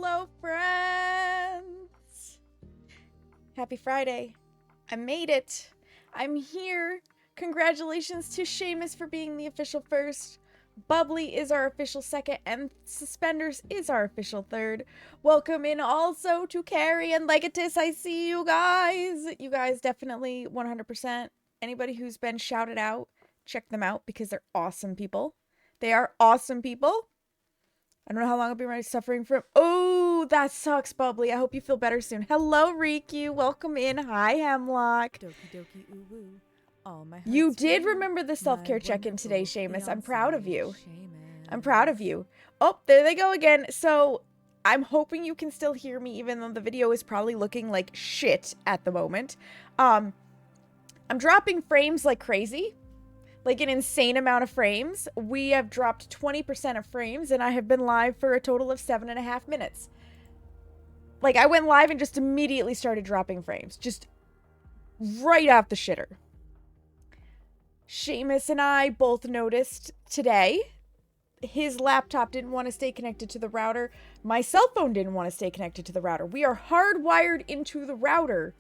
Hello, friends. Happy Friday. I made it. I'm here. Congratulations to Seamus for being the official first. Bubbly is our official second, and Suspenders is our official third. Welcome in also to Carrie and Legatus. I see you guys. You guys definitely 100%. Anybody who's been shouted out, check them out because they're awesome people. They are awesome people. I don't know how long I'll be suffering from. Oh, that sucks, Bubbly. I hope you feel better soon. Hello, Riku. Welcome in. Hi, Hemlock. Doki doki ooh woo. All my You did remember the self-care check-in today, Seamus. I'm proud of you. I'm proud of you. Oh, there they go again. So I'm hoping you can still hear me, even though the video is probably looking like shit at the moment. I'm dropping frames like crazy. Like an insane amount of frames. We have dropped 20% of frames, and I have been live for a total of 7.5 minutes. Like, I went live and just immediately started dropping frames. Just right off the shitter. Seamus and I both noticed today his laptop didn't want to stay connected to the router. My cell phone didn't want to stay connected to the router. We are hardwired into the router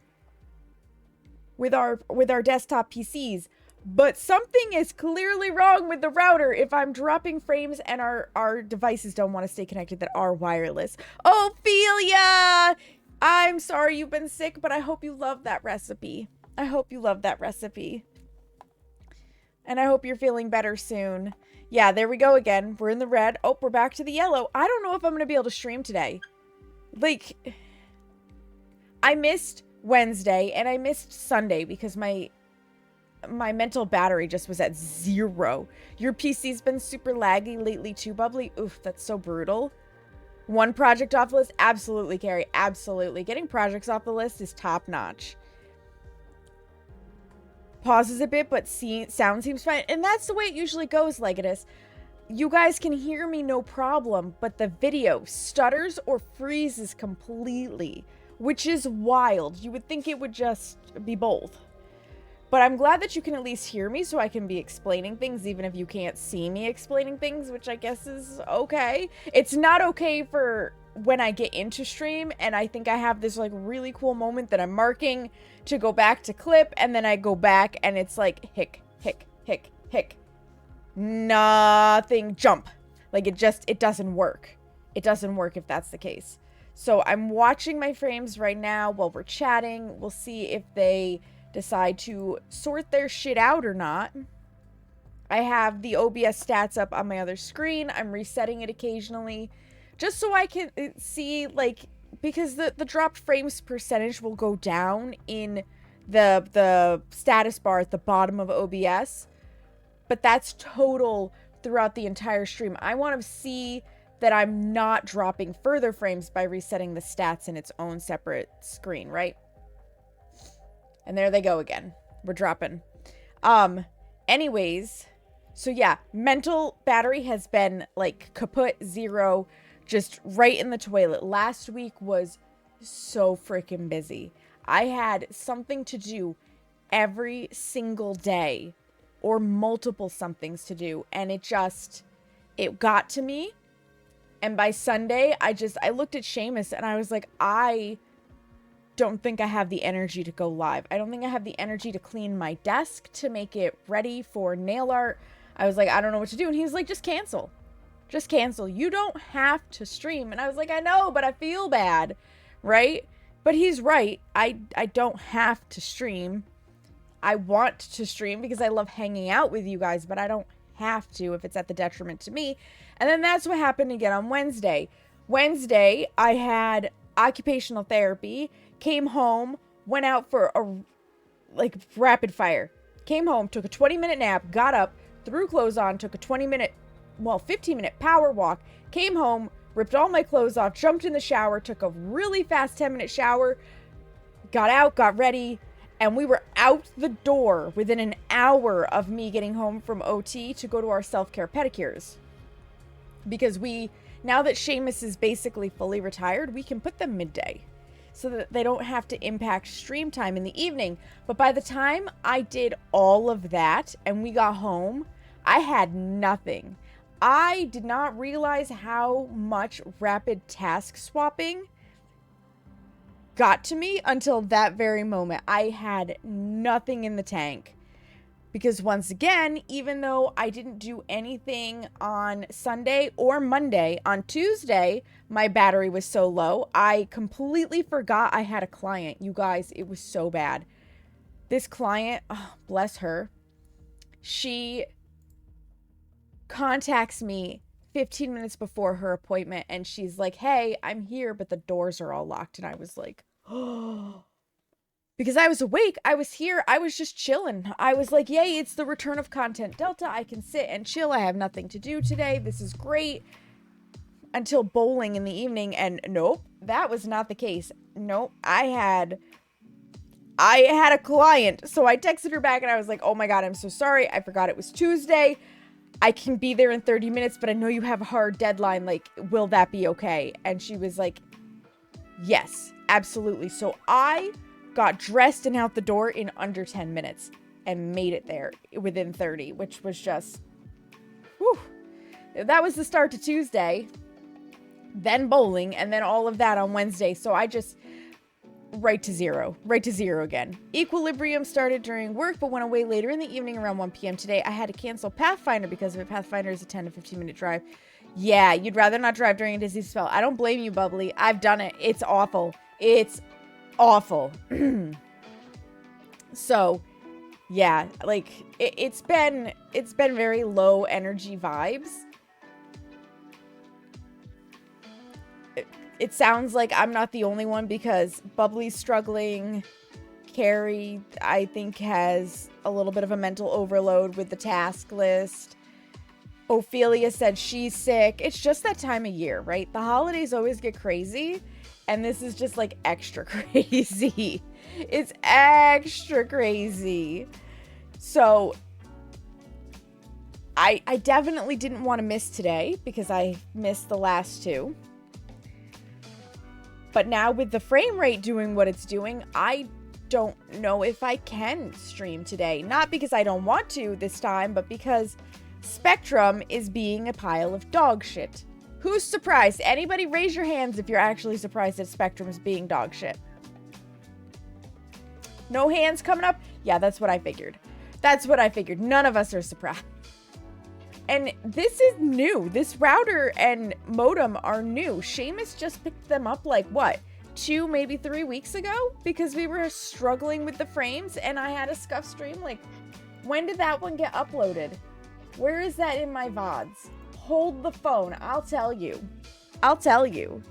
with our desktop PCs. But something is clearly wrong with the router if I'm dropping frames and our devices don't want to stay connected that are wireless. Ophelia! I'm sorry you've been sick, but I hope you love that recipe. I hope you love that recipe. And I hope you're feeling better soon. Yeah, there we go again. We're in the red. Oh, we're back to the yellow. I don't know if I'm going to be able to stream today. Like, I missed Wednesday and I missed Sunday because my mental battery just was at 0. Your PC's been super laggy lately too, Bubbly. Oof, that's so brutal. One project off the list? Absolutely, Carrie. Absolutely. Getting projects off the list is top notch. Pauses a bit, but sound seems fine. And that's the way it usually goes, Legatus. You guys can hear me no problem, but the video stutters or freezes completely, which is wild. You would think it would just be both. But I'm glad that you can at least hear me so I can be explaining things even if you can't see me explaining things, which I guess is okay. It's not okay for when I get into stream and I think I have this like really cool moment that I'm marking to go back to clip, and then I go back and it's like hick, hick, hick, hick. Nothing, jump. Like it doesn't work. It doesn't work if that's the case. So I'm watching my frames right now while we're chatting. We'll see if they decide to sort their shit out or not. I have the OBS stats up on my other screen. I'm resetting it occasionally just so I can see, like, because the dropped frames percentage will go down in the status bar at the bottom of OBS, but that's total throughout the entire stream. I want to see that I'm not dropping further frames by resetting the stats in its own separate screen, right? And there they go again. We're dropping. Anyways, so yeah, mental battery has been like kaput 0, just right in the toilet. Last week was so freaking busy. I had something to do every single day or multiple somethings to do, and it got to me. And by Sunday, I looked at Seamus and I was like, I don't think I have the energy to go live. I don't think I have the energy to clean my desk, to make it ready for nail art. I was like, I don't know what to do. And he was like, just cancel. Just cancel. You don't have to stream. And I was like, I know, but I feel bad. Right? But he's right. I don't have to stream. I want to stream because I love hanging out with you guys, but I don't have to if it's at the detriment to me. And then that's what happened again on Wednesday. Wednesday, I had occupational therapy. Came home, went out for a, like, rapid fire. Came home, took a 20-minute nap, got up, threw clothes on, took a 15-minute power walk, came home, ripped all my clothes off, jumped in the shower, took a really fast 10-minute shower, got out, got ready, and we were out the door within an hour of me getting home from OT to go to our self-care pedicures. Because now that Seamus is basically fully retired, we can put them midday, so that they don't have to impact stream time in the evening. But by the time I did all of that and we got home, I had nothing. I did not realize how much rapid task swapping got to me until that very moment. I had nothing in the tank. Because once again, even though I didn't do anything on Sunday or Monday, on Tuesday, my battery was so low, I completely forgot I had a client. You guys, it was so bad. This client, oh, bless her, she contacts me 15 minutes before her appointment, and she's like, hey, I'm here, but the doors are all locked. And I was like, oh. Because I was awake, I was here, I was just chilling. I was like, yay, it's the return of Content Delta. I can sit and chill. I have nothing to do today. This is great. Until bowling in the evening, and nope, that was not the case. Nope, I had a client. So I texted her back and I was like, oh my God, I'm so sorry. I forgot it was Tuesday. I can be there in 30 minutes, but I know you have a hard deadline. Like, will that be okay? And she was like, yes, absolutely. So I got dressed and out the door in under 10 minutes and made it there within 30, which was just, whew. That was the start to Tuesday, then bowling, and then all of that on Wednesday. So I just, right to zero again. Equilibrium started during work, but went away later in the evening around 1 p.m. today. I had to cancel Pathfinder because of it. Pathfinder is a 10 to 15 minute drive. Yeah, you'd rather not drive during a dizzy spell. I don't blame you, Bubbly. I've done it. It's awful. It's awful. So yeah, like it's been very low energy vibes. It sounds like I'm not the only one because Bubbly's struggling. Carrie, I think, has a little bit of a mental overload with the task list. Ophelia said she's sick. It's just that time of year, right? The holidays always get crazy. And this is just like extra crazy. It's extra crazy. So I definitely didn't want to miss today because I missed the last two. But now with the frame rate doing what it's doing, I don't know if I can stream today. Not because I don't want to this time, but because Spectrum is being a pile of dog shit. Who's surprised? Anybody raise your hands if you're actually surprised that Spectrum is being dog shit. No hands coming up? Yeah, that's what I figured. That's what I figured. None of us are surprised. And this is new. This router and modem are new. Seamus just picked them up like, what, 2, maybe 3 weeks ago? Because we were struggling with the frames and I had a scuff stream. Like, when did that one get uploaded? Where is that in my VODs? Hold the phone. I'll tell you. I'll tell you.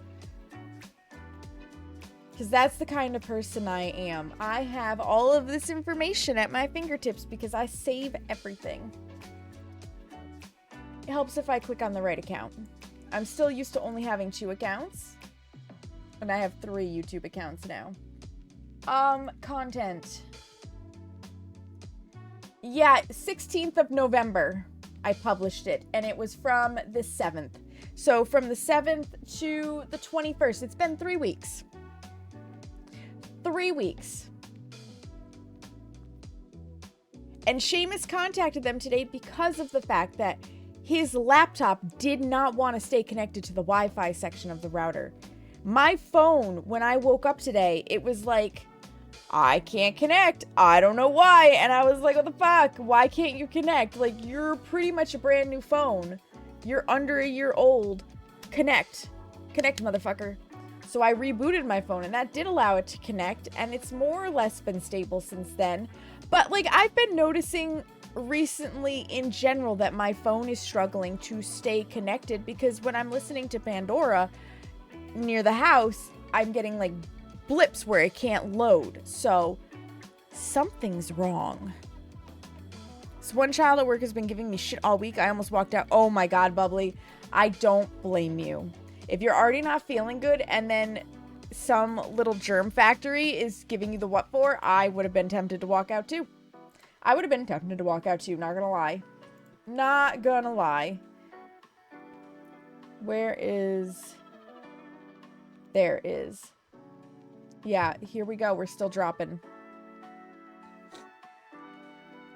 Because that's the kind of person I am. I have all of this information at my fingertips because I save everything. It helps if I click on the right account. I'm still used to only having 2 accounts. And I have 3 YouTube accounts now. Content. Yeah, 16th of November. I published it, and it was from the 7th. So from the 7th to the 21st, it's been 3 weeks. 3 weeks. And Seamus contacted them today because of the fact that his laptop did not want to stay connected to the Wi-Fi section of the router. My phone, when I woke up today, it was like, I can't connect. I don't know why. And I was like, what the fuck? Why can't you connect? Like, you're pretty much a brand new phone. You're under a year old. Connect. Connect, motherfucker. So I rebooted my phone and that did allow it to connect. And it's more or less been stable since then. But like, I've been noticing recently in general that my phone is struggling to stay connected because when I'm listening to Pandora near the house, I'm getting like blips where it can't load. So something's wrong. So one child at work has been giving me shit all week. I almost walked out. Oh my God, Bubbly. I don't blame you. If you're already not feeling good and then some little germ factory is giving you the what for, I would have been tempted to walk out too. I would have been tempted to walk out too, not gonna lie. Not gonna lie. Where is... There is. Yeah, here we go. We're still dropping.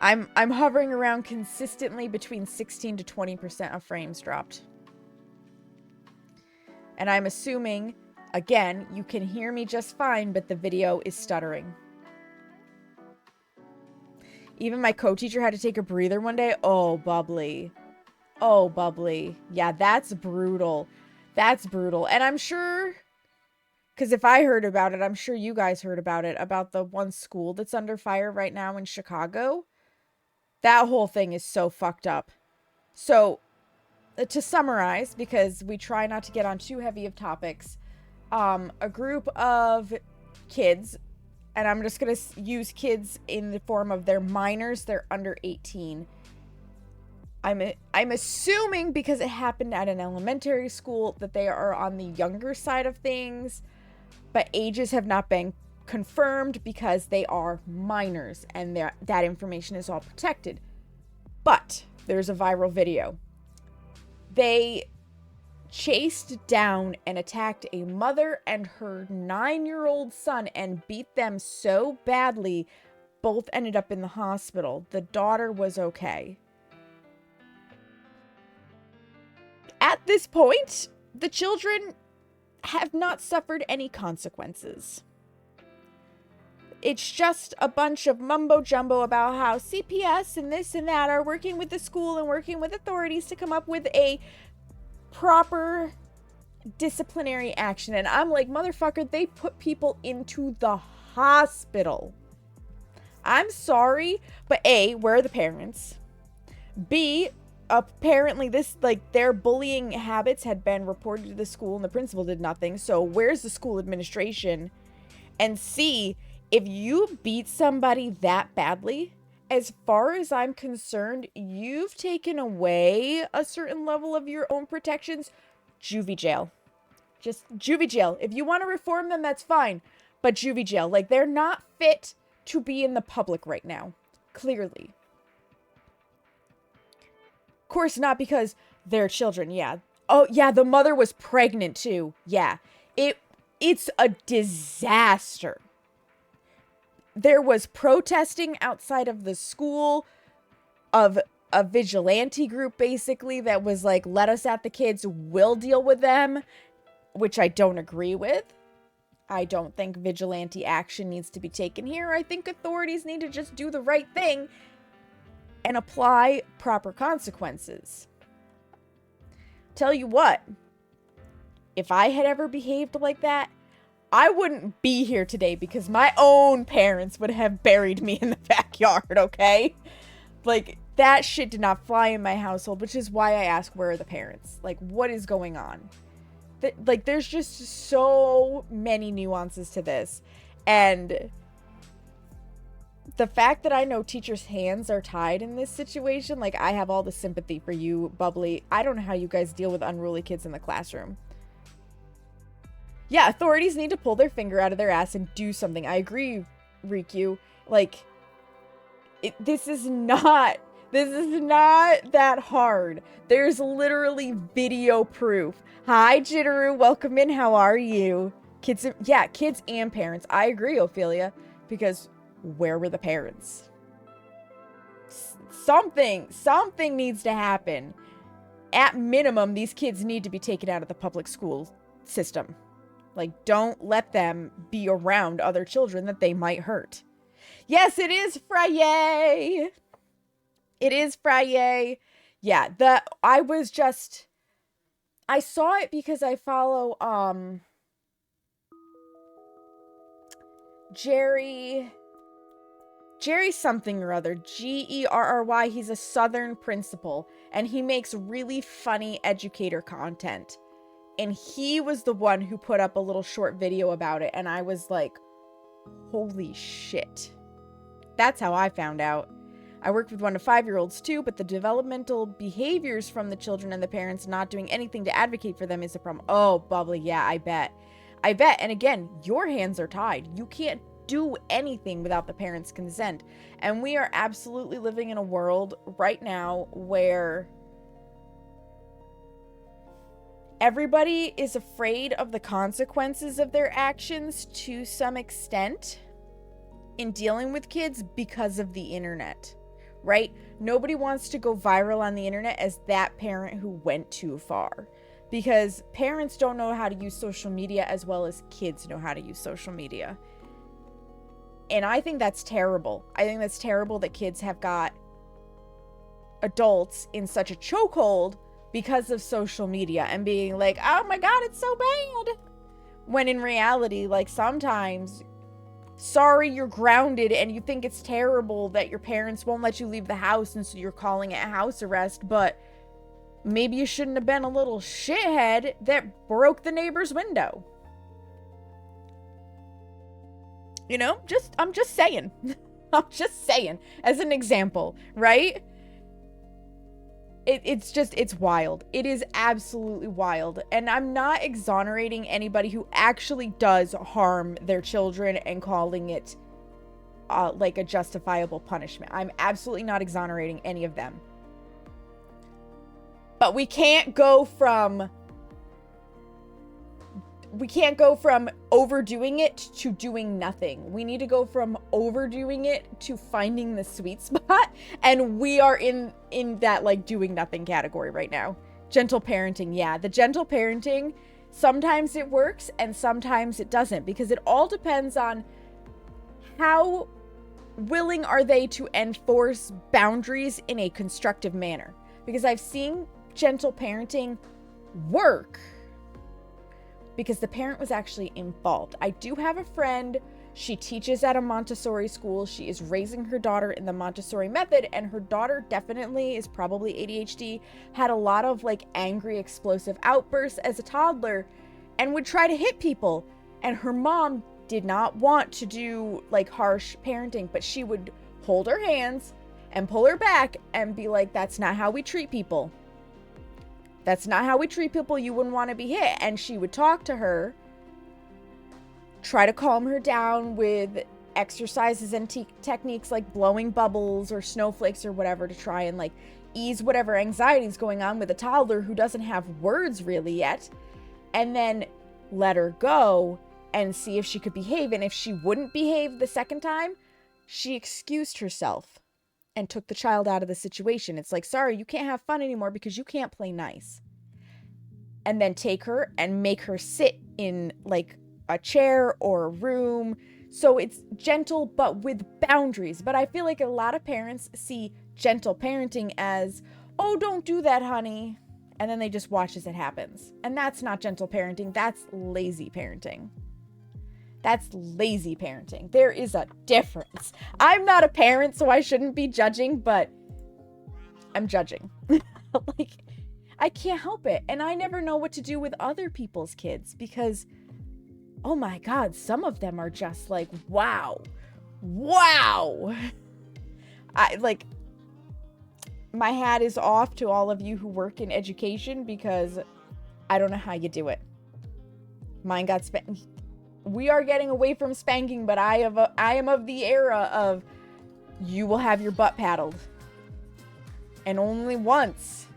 I'm hovering around consistently between 16 to 20% of frames dropped. And I'm assuming, again, you can hear me just fine, but the video is stuttering. Even my co-teacher had to take a breather one day. Oh, bubbly. Oh, bubbly. Yeah, that's brutal. That's brutal. And I'm sure, because if I heard about it, I'm sure you guys heard about it, about the one school that's under fire right now in Chicago. That whole thing is so fucked up. So, to summarize, because we try not to get on too heavy of topics, a group of kids, and I'm just going to use kids in the form of they're minors, they're under 18. I'm assuming because it happened at an elementary school that they are on the younger side of things, but ages have not been confirmed because they are minors and that information is all protected. But there's a viral video. They chased down and attacked a mother and her 9-year-old son and beat them so badly, both ended up in the hospital. The daughter was okay. At this point, the children have not suffered any consequences. It's just a bunch of mumbo jumbo about how CPS and this and that are working with the school and working with authorities to come up with a proper disciplinary action. And I'm like, motherfucker, they put people into the hospital. I'm sorry, but A, where are the parents? B, apparently their bullying habits had been reported to the school and the principal did nothing. So where's the school administration? And C, if you beat somebody that badly, as far as I'm concerned, you've taken away a certain level of your own protections. Juvie jail. Just juvie jail. If you want to reform them, that's fine. But juvie jail. Like, they're not fit to be in the public right now. Clearly. Of course, not because they're children. Yeah. Oh, yeah, the mother was pregnant too. Yeah. It's a disaster. There was protesting outside of the school of a vigilante group, basically, that was like, let us at the kids, we'll deal with them, which I don't agree with. I don't think vigilante action needs to be taken here. I think authorities need to just do the right thing and apply proper consequences. Tell you what, if I had ever behaved like that, I wouldn't be here today because my own parents would have buried me in the backyard, okay? Like, that shit did not fly in my household, which is why I ask, where are the parents? Like, what is going on? Like, there's just so many nuances to this. And the fact that I know teachers' hands are tied in this situation, like, I have all the sympathy for you, Bubbly. I don't know how you guys deal with unruly kids in the classroom. Yeah, authorities need to pull their finger out of their ass and do something. I agree, Riku. Like, this is not that hard. There's literally video proof. Hi, Jitteru. Welcome in. How are you? Kids and parents. I agree, Ophelia. Because where were the parents? Something needs to happen. At minimum, these kids need to be taken out of the public school system. Like, don't let them be around other children that they might hurt. Yes, it is Friday. It is Friday. Yeah, I saw it because I follow, Jerry something or other, Gerry. He's a Southern principal, and he makes really funny educator content. And he was the one who put up a little short video about it. And I was like, holy shit. That's how I found out. I worked with 1 to 5-year-olds too, but the developmental behaviors from the children and the parents not doing anything to advocate for them is a problem. Oh, Bubbly, yeah, I bet. And again, your hands are tied. You can't do anything without the parents' consent. And we are absolutely living in a world right now where everybody is afraid of the consequences of their actions to some extent in dealing with kids because of the internet. right? Nobody wants to go viral on the internet as that parent who went too far, because parents don't know how to use social media as well as kids know how to use social media. And I think that's terrible. I think that's terrible that kids have got adults in such a chokehold because of social media and being like, oh my God, it's so bad. When in reality, like, sometimes, sorry, you're grounded and you think it's terrible that your parents won't let you leave the house and so you're calling it house arrest, but maybe you shouldn't have been a little shithead that broke the neighbor's window. You know, I'm just saying. I'm just saying, as an example, right? It's wild. It is absolutely wild. And I'm not exonerating anybody who actually does harm their children and calling it like a justifiable punishment. I'm absolutely not exonerating any of them. But we can't go from overdoing it to doing nothing. We need to go from overdoing it to finding the sweet spot. And we are in that, like, doing nothing category right now. Gentle parenting. Yeah, the gentle parenting, sometimes it works and sometimes it doesn't, because it all depends on how willing are they to enforce boundaries in a constructive manner. Because I've seen gentle parenting work because the parent was actually involved. I do have a friend, she teaches at a Montessori school. She is raising her daughter in the Montessori method, and her daughter definitely is probably ADHD, had a lot of like angry, explosive outbursts as a toddler and would try to hit people. And her mom did not want to do like harsh parenting, but she would hold her hands and pull her back and be like, that's not how we treat people. That's not how we treat people. You wouldn't want to be hit. And she would talk to her, try to calm her down with exercises and techniques like blowing bubbles or snowflakes or whatever to try and like ease whatever anxiety is going on with a toddler who doesn't have words really yet. And then let her go and see if she could behave. And if she wouldn't behave the second time, she excused herself and took the child out of the situation. It's like, sorry, you can't have fun anymore because you can't play nice. And then take her and make her sit in like a chair or a room. So it's gentle, but with boundaries. But I feel like a lot of parents see gentle parenting as, oh, don't do that, honey. And then they just watch as it happens. And that's not gentle parenting. That's lazy parenting. That's lazy parenting. There is a difference. I'm not a parent, so I shouldn't be judging, but I'm judging. Like, I can't help it. And I never know what to do with other people's kids because, oh my God, some of them are just like, wow. My hat is off to all of you who work in education because I don't know how you do it. Mine got spent. We are getting away from spanking, but I am of the era of you will have your butt paddled. And only once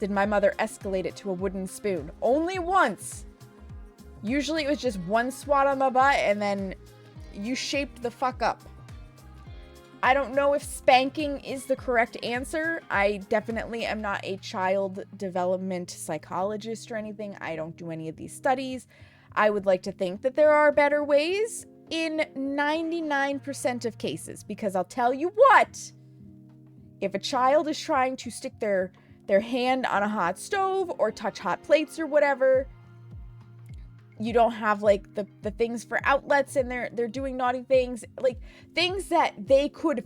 did my mother escalate it to a wooden spoon. Only once. Usually it was just one swat on the butt and then you shaped the fuck up. I don't know if spanking is the correct answer. I definitely am not a child development psychologist or anything. I don't do any of these studies. I would like to think that there are better ways in 99% of cases, because I'll tell you what, if a child is trying to stick their hand on a hot stove or touch hot plates or whatever, you don't have like the things for outlets and they're doing naughty things, like things that they could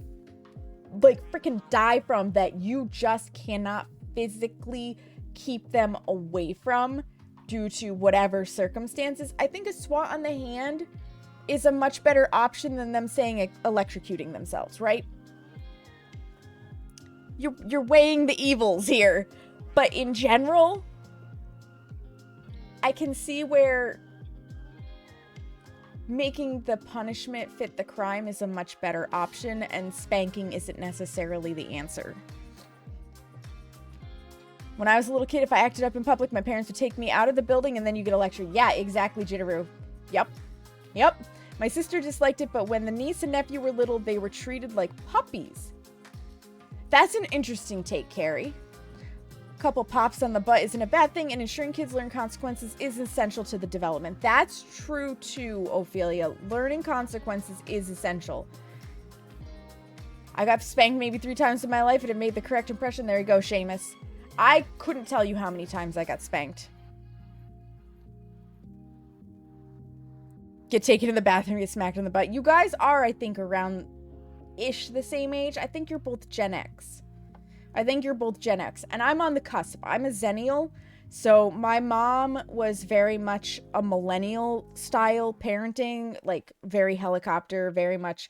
like freaking die from that you just cannot physically keep them away from due to whatever circumstances. I think a swat on the hand is a much better option than them saying electrocuting themselves, right? You're weighing the evils here. But in general, I can see where making the punishment fit the crime is a much better option, and spanking isn't necessarily the answer. When I was a little kid, if I acted up in public, my parents would take me out of the building and then you get a lecture. Yeah, exactly, Jitteru. Yep. My sister disliked it, but when the niece and nephew were little, they were treated like puppies. That's an interesting take, Carrie. A couple pops on the butt isn't a bad thing, and ensuring kids learn consequences is essential to the development. That's true too, Ophelia. Learning consequences is essential. I got spanked maybe 3 times in my life and it made the correct impression. There you go, Seamus. I couldn't tell you how many times I got spanked. Get taken to the bathroom, get smacked in the butt. You guys are, I think, around-ish the same age. I think you're both Gen X. And I'm on the cusp. I'm a Zennial. So my mom was very much a millennial style parenting, like very helicopter, very much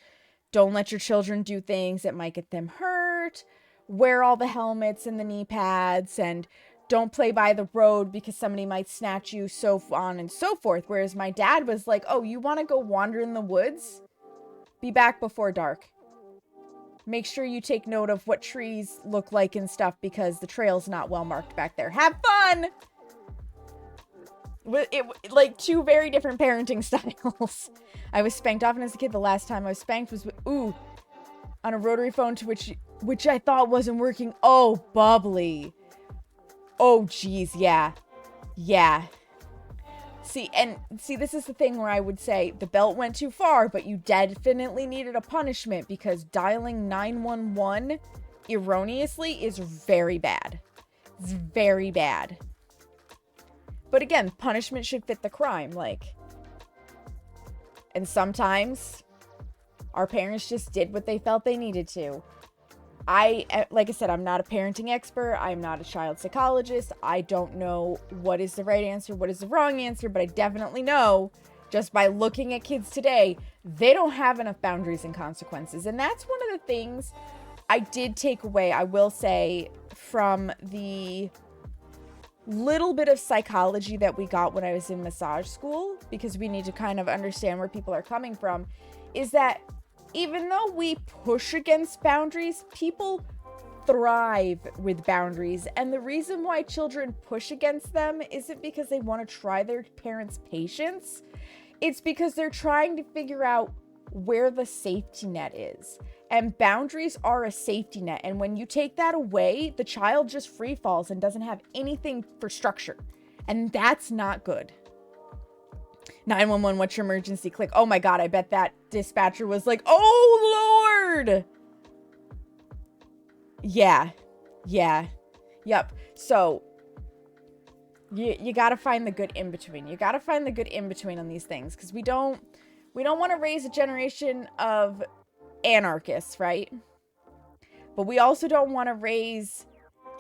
don't let your children do things that might get them hurt, wear all the helmets and the knee pads, and don't play by the road because somebody might snatch you, so on and so forth. Whereas my dad was like, oh, you want to go wander in the woods? Be back before dark. Make sure you take note of what trees look like and stuff because the trail's not well marked back there. Have fun! Like 2 very different parenting styles. I was spanked often as a kid. The last time I was spanked was, on a rotary phone to which I thought wasn't working. Oh, bubbly. Oh, geez, yeah. Yeah. See, this is the thing where I would say the belt went too far, but you definitely needed a punishment because dialing 911 erroneously is very bad. It's very bad. But again, punishment should fit the crime, like. And sometimes our parents just did what they felt they needed to. Like I said, I'm not a parenting expert. I'm not a child psychologist. I don't know what is the right answer, what is the wrong answer, but I definitely know just by looking at kids today, they don't have enough boundaries and consequences. And that's one of the things I did take away, I will say, from the little bit of psychology that we got when I was in massage school, because we need to kind of understand where people are coming from, is that even though we push against boundaries, people thrive with boundaries. And the reason why children push against them isn't because they want to try their parents' patience. It's because they're trying to figure out where the safety net is. And boundaries are a safety net. And when you take that away, the child just free falls and doesn't have anything for structure. And that's not good. 911, what's your emergency? Click. Oh my God, I bet that dispatcher was like, oh Lord. Yeah. Yep. So you got to find the good in between. You got to find the good in between on these things, because we don't want to raise a generation of anarchists, right? But we also don't want to raise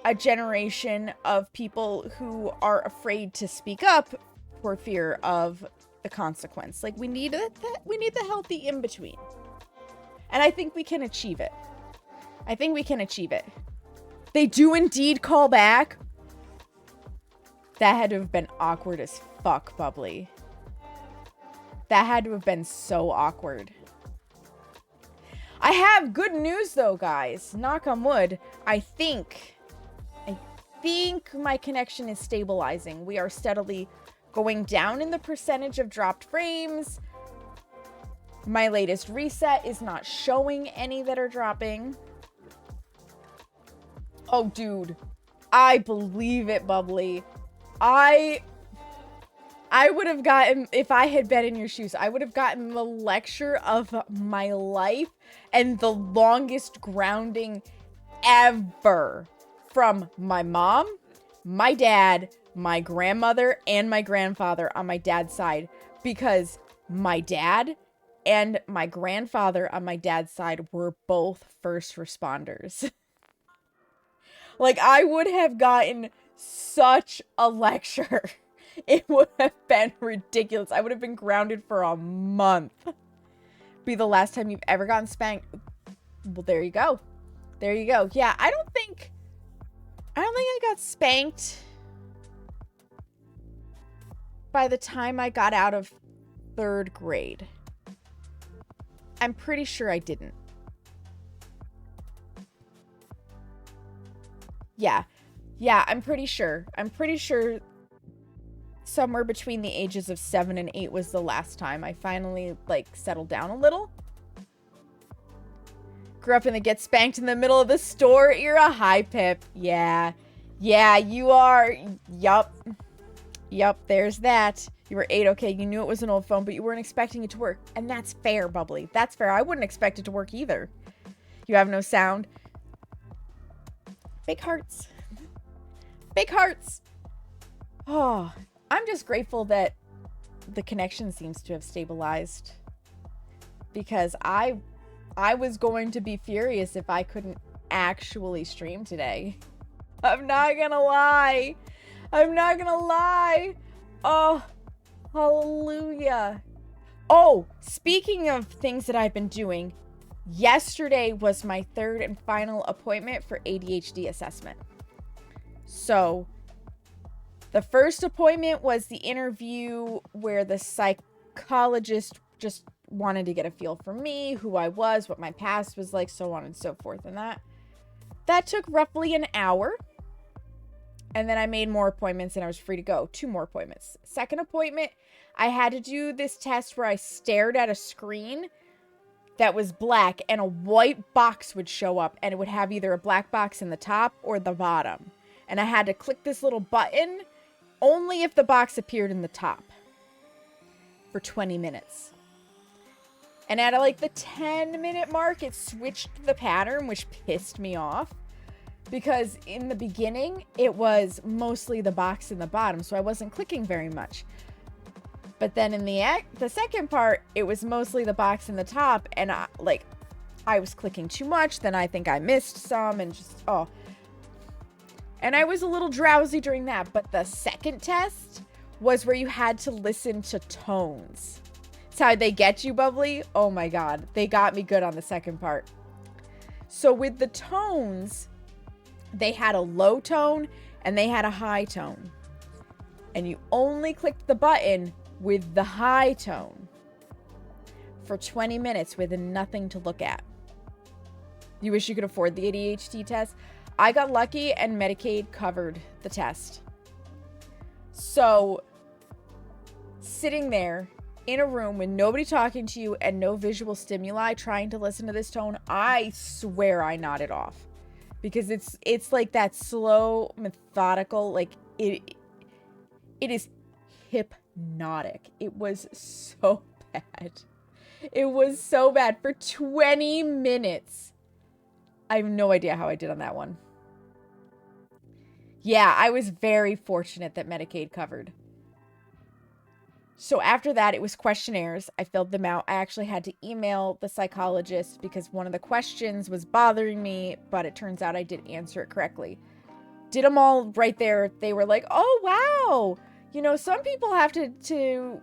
a generation of people who are afraid to speak up for fear of the consequence. Like, we need the healthy in between. And I think we can achieve it. They do indeed call back. That had to have been awkward as fuck, Bubbly. That had to have been so awkward. I have good news though, guys. Knock on wood. I think my connection is stabilizing. We are steadily going down in the percentage of dropped frames. My latest reset is not showing any that are dropping. Oh, dude. I believe it, Bubbly. I would have gotten, if I had been in your shoes, I would have gotten the lecture of my life and the longest grounding ever from my mom, my dad, my grandmother, and my grandfather on my dad's side, because my dad and my grandfather on my dad's side were both first responders. Like, I would have gotten such a lecture. It would have been ridiculous. I would have been grounded for a month. Be the last time you've ever gotten spanked. Well, there you go. There you go. Yeah, I don't think I got spanked by the time I got out of 3rd grade. I'm pretty sure I didn't. Yeah, I'm pretty sure. Somewhere between the ages of 7 and 8 was the last time I finally, like, settled down a little. her up and then get spanked in the middle of the store. You're a high pip. Yeah. Yeah, you are. Yup. Yup, there's that. You were 8, okay, you knew it was an old phone, but you weren't expecting it to work. And that's fair, Bubbly. That's fair. I wouldn't expect it to work either. You have no sound. Big hearts. Big hearts. Oh, I'm just grateful that the connection seems to have stabilized. Because I was going to be furious if I couldn't actually stream today. I'm not gonna lie. I'm not gonna lie. Oh, hallelujah. Oh, speaking of things that I've been doing, yesterday was my 3rd and final appointment for ADHD assessment. So, the first appointment was the interview where the psychologist just wanted to get a feel for me, who I was, what my past was like, so on and so forth. And that took roughly an hour. And then I made more appointments and I was free to go. 2 more appointments. Second appointment, I had to do this test where I stared at a screen that was black and a white box would show up and it would have either a black box in the top or the bottom. And I had to click this little button only if the box appeared in the top for 20 minutes. And at like the 10-minute mark, it switched the pattern, which pissed me off. Because in the beginning, it was mostly the box in the bottom, so I wasn't clicking very much. But then in the second part, it was mostly the box in the top, and I was clicking too much, then I think I missed some, and just, oh. And I was a little drowsy during that, but the second test was where you had to listen to tones. That's how they get you, Bubbly. Oh my God, they got me good on the second part. So with the tones, they had a low tone and they had a high tone. And you only clicked the button with the high tone for 20 minutes with nothing to look at. You wish you could afford the ADHD test? I got lucky and Medicaid covered the test. So, sitting there in a room with nobody talking to you and no visual stimuli trying to listen to this tone, I swear I nodded off. Because it's like that slow, methodical, like it is hypnotic. It was so bad. It was so bad for 20 minutes. I have no idea how I did on that one. Yeah, I was very fortunate that Medicaid covered. So after that, it was questionnaires. I filled them out. I actually had to email the psychologist because one of the questions was bothering me, but it turns out I did answer it correctly. Did them all right there. They were like, oh, wow. You know, some people have to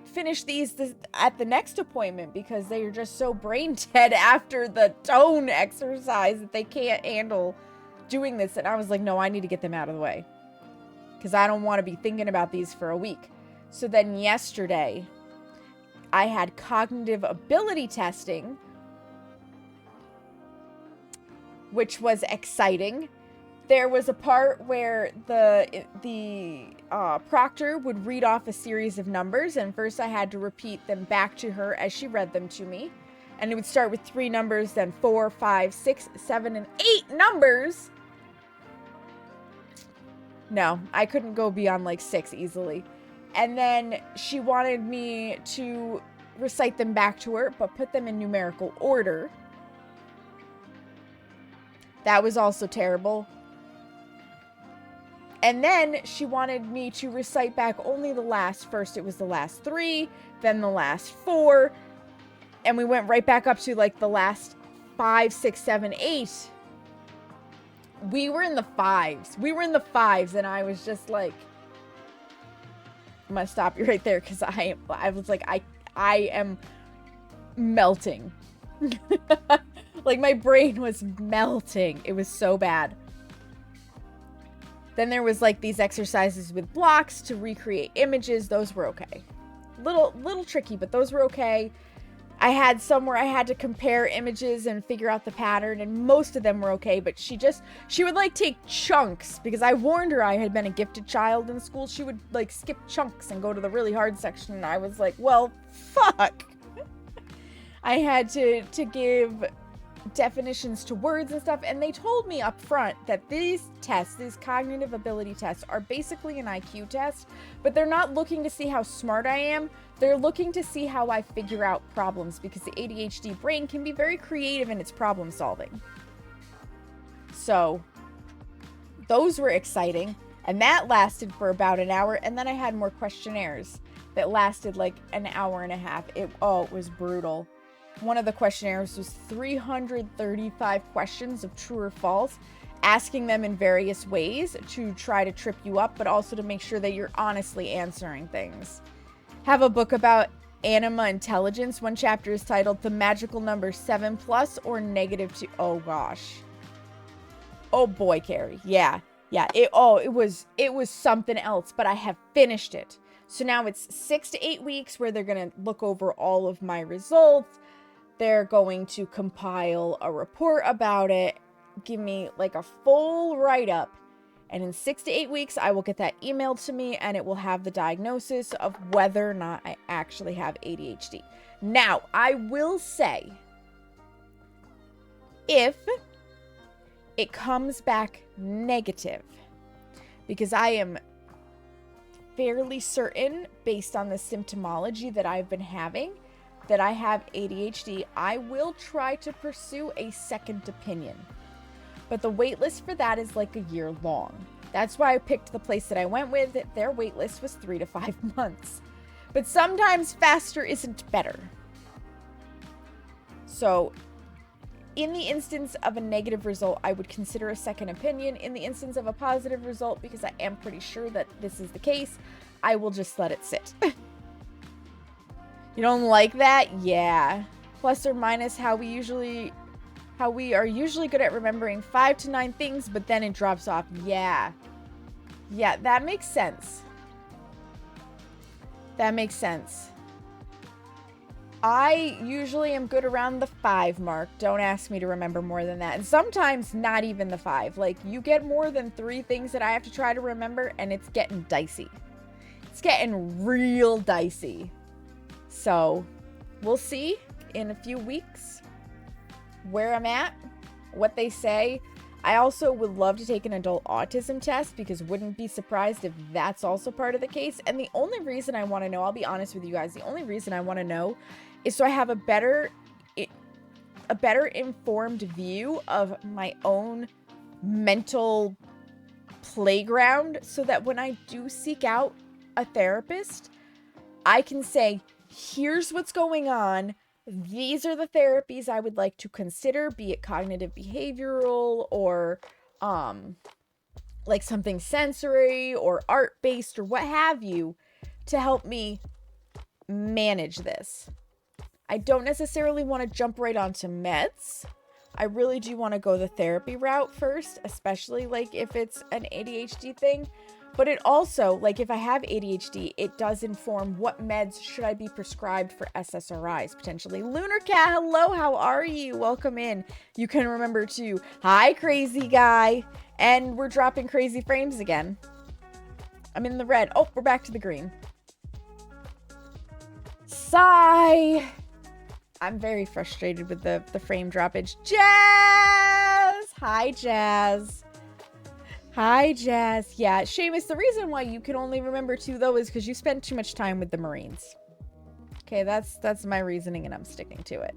finish these at the next appointment because they are just so brain dead after the tone exercise that they can't handle doing this. And I was like, no, I need to get them out of the way because I don't want to be thinking about these for a week. So then yesterday, I had cognitive ability testing, which was exciting. There was a part where the proctor would read off a series of numbers, and first I had to repeat them back to her as she read them to me. And it would start with 3 numbers, then 4, 5, 6, 7, and 8 numbers. No, I couldn't go beyond like 6 easily. And then she wanted me to recite them back to her, but put them in numerical order. That was also terrible. And then she wanted me to recite back only the last. First it was the last 3, then the last 4. And we went right back up to like the last 5, 6, 7, 8. We were in the 5s. We were in the 5s, and I was just like, I'm gonna stop you right there because I was like, I am melting. Like my brain was melting. It was so bad. Then there was like these exercises with blocks to recreate images. Those were okay. Little tricky, but those were okay. I had some where I had to compare images and figure out the pattern, and most of them were okay, but she would like take chunks because I warned her I had been a gifted child in school. She would like skip chunks and go to the really hard section, and I was like, well, fuck. I had to give definitions to words and stuff, and they told me up front that these tests, these cognitive ability tests, are basically an IQ test, but they're not looking to see how smart I am. They're looking to see how I figure out problems, because the ADHD brain can be very creative in its problem solving. So those were exciting, and that lasted for about an hour, and then I had more questionnaires that lasted like an hour and a half. It was brutal. One of the questionnaires was 335 questions of true or false, asking them in various ways to try to trip you up, but also to make sure that you're honestly answering things. Have a book about anima intelligence. One chapter is titled The Magical Number 7+ or -2. Oh gosh. Oh boy, Carrie. Yeah. It was something else, but I have finished it. So now it's 6 to 8 weeks where they're going to look over all of my results. They're going to compile a report about it, give me like a full write-up, and in 6 to 8 weeks, I will get that emailed to me, and it will have the diagnosis of whether or not I actually have ADHD. Now, I will say, if it comes back negative, because I am fairly certain, based on the symptomology that I've been having, that I have ADHD, I will try to pursue a second opinion. But the wait list for that is like a year long. That's why I picked the place that I went with. Their wait list was 3 to 5 months. But sometimes faster isn't better. So, in the instance of a negative result, I would consider a second opinion. In the instance of a positive result, because I am pretty sure that this is the case, I will just let it sit. You don't like that? Yeah. Plus or minus how we are usually good at remembering 5 to 9 things, but then it drops off. Yeah. Yeah, that makes sense. That makes sense. I usually am good around the 5 mark. Don't ask me to remember more than that. And sometimes not even the 5. Like, you get more than 3 things that I have to try to remember, and it's getting dicey. It's getting real dicey. So, we'll see in a few weeks where I'm at, what they say. I also would love to take an adult autism test, because wouldn't be surprised if that's also part of the case. And the only reason I want to know, I'll be honest with you guys, the only reason I want to know is so I have a better informed view of my own mental playground, so that when I do seek out a therapist, I can say, here's what's going on. These are the therapies I would like to consider, be it cognitive behavioral or like something sensory or art-based or what have you, to help me manage this. I don't necessarily want to jump right onto meds. I really do want to go the therapy route first, especially like if it's an ADHD thing. But it also, like if I have ADHD, it does inform what meds should I be prescribed for SSRIs, potentially. Lunar Cat, hello, how are you? Welcome in. You can remember to, hi, crazy guy. And we're dropping crazy frames again. I'm in the red. Oh, we're back to the green. Sigh. I'm very frustrated with the frame droppage. Jazz! Hi, Jazz. Hi, Jazz. Yeah, Seamus, the reason why you can only remember 2, though, is because you spend too much time with the Marines. Okay, that's my reasoning, and I'm sticking to it.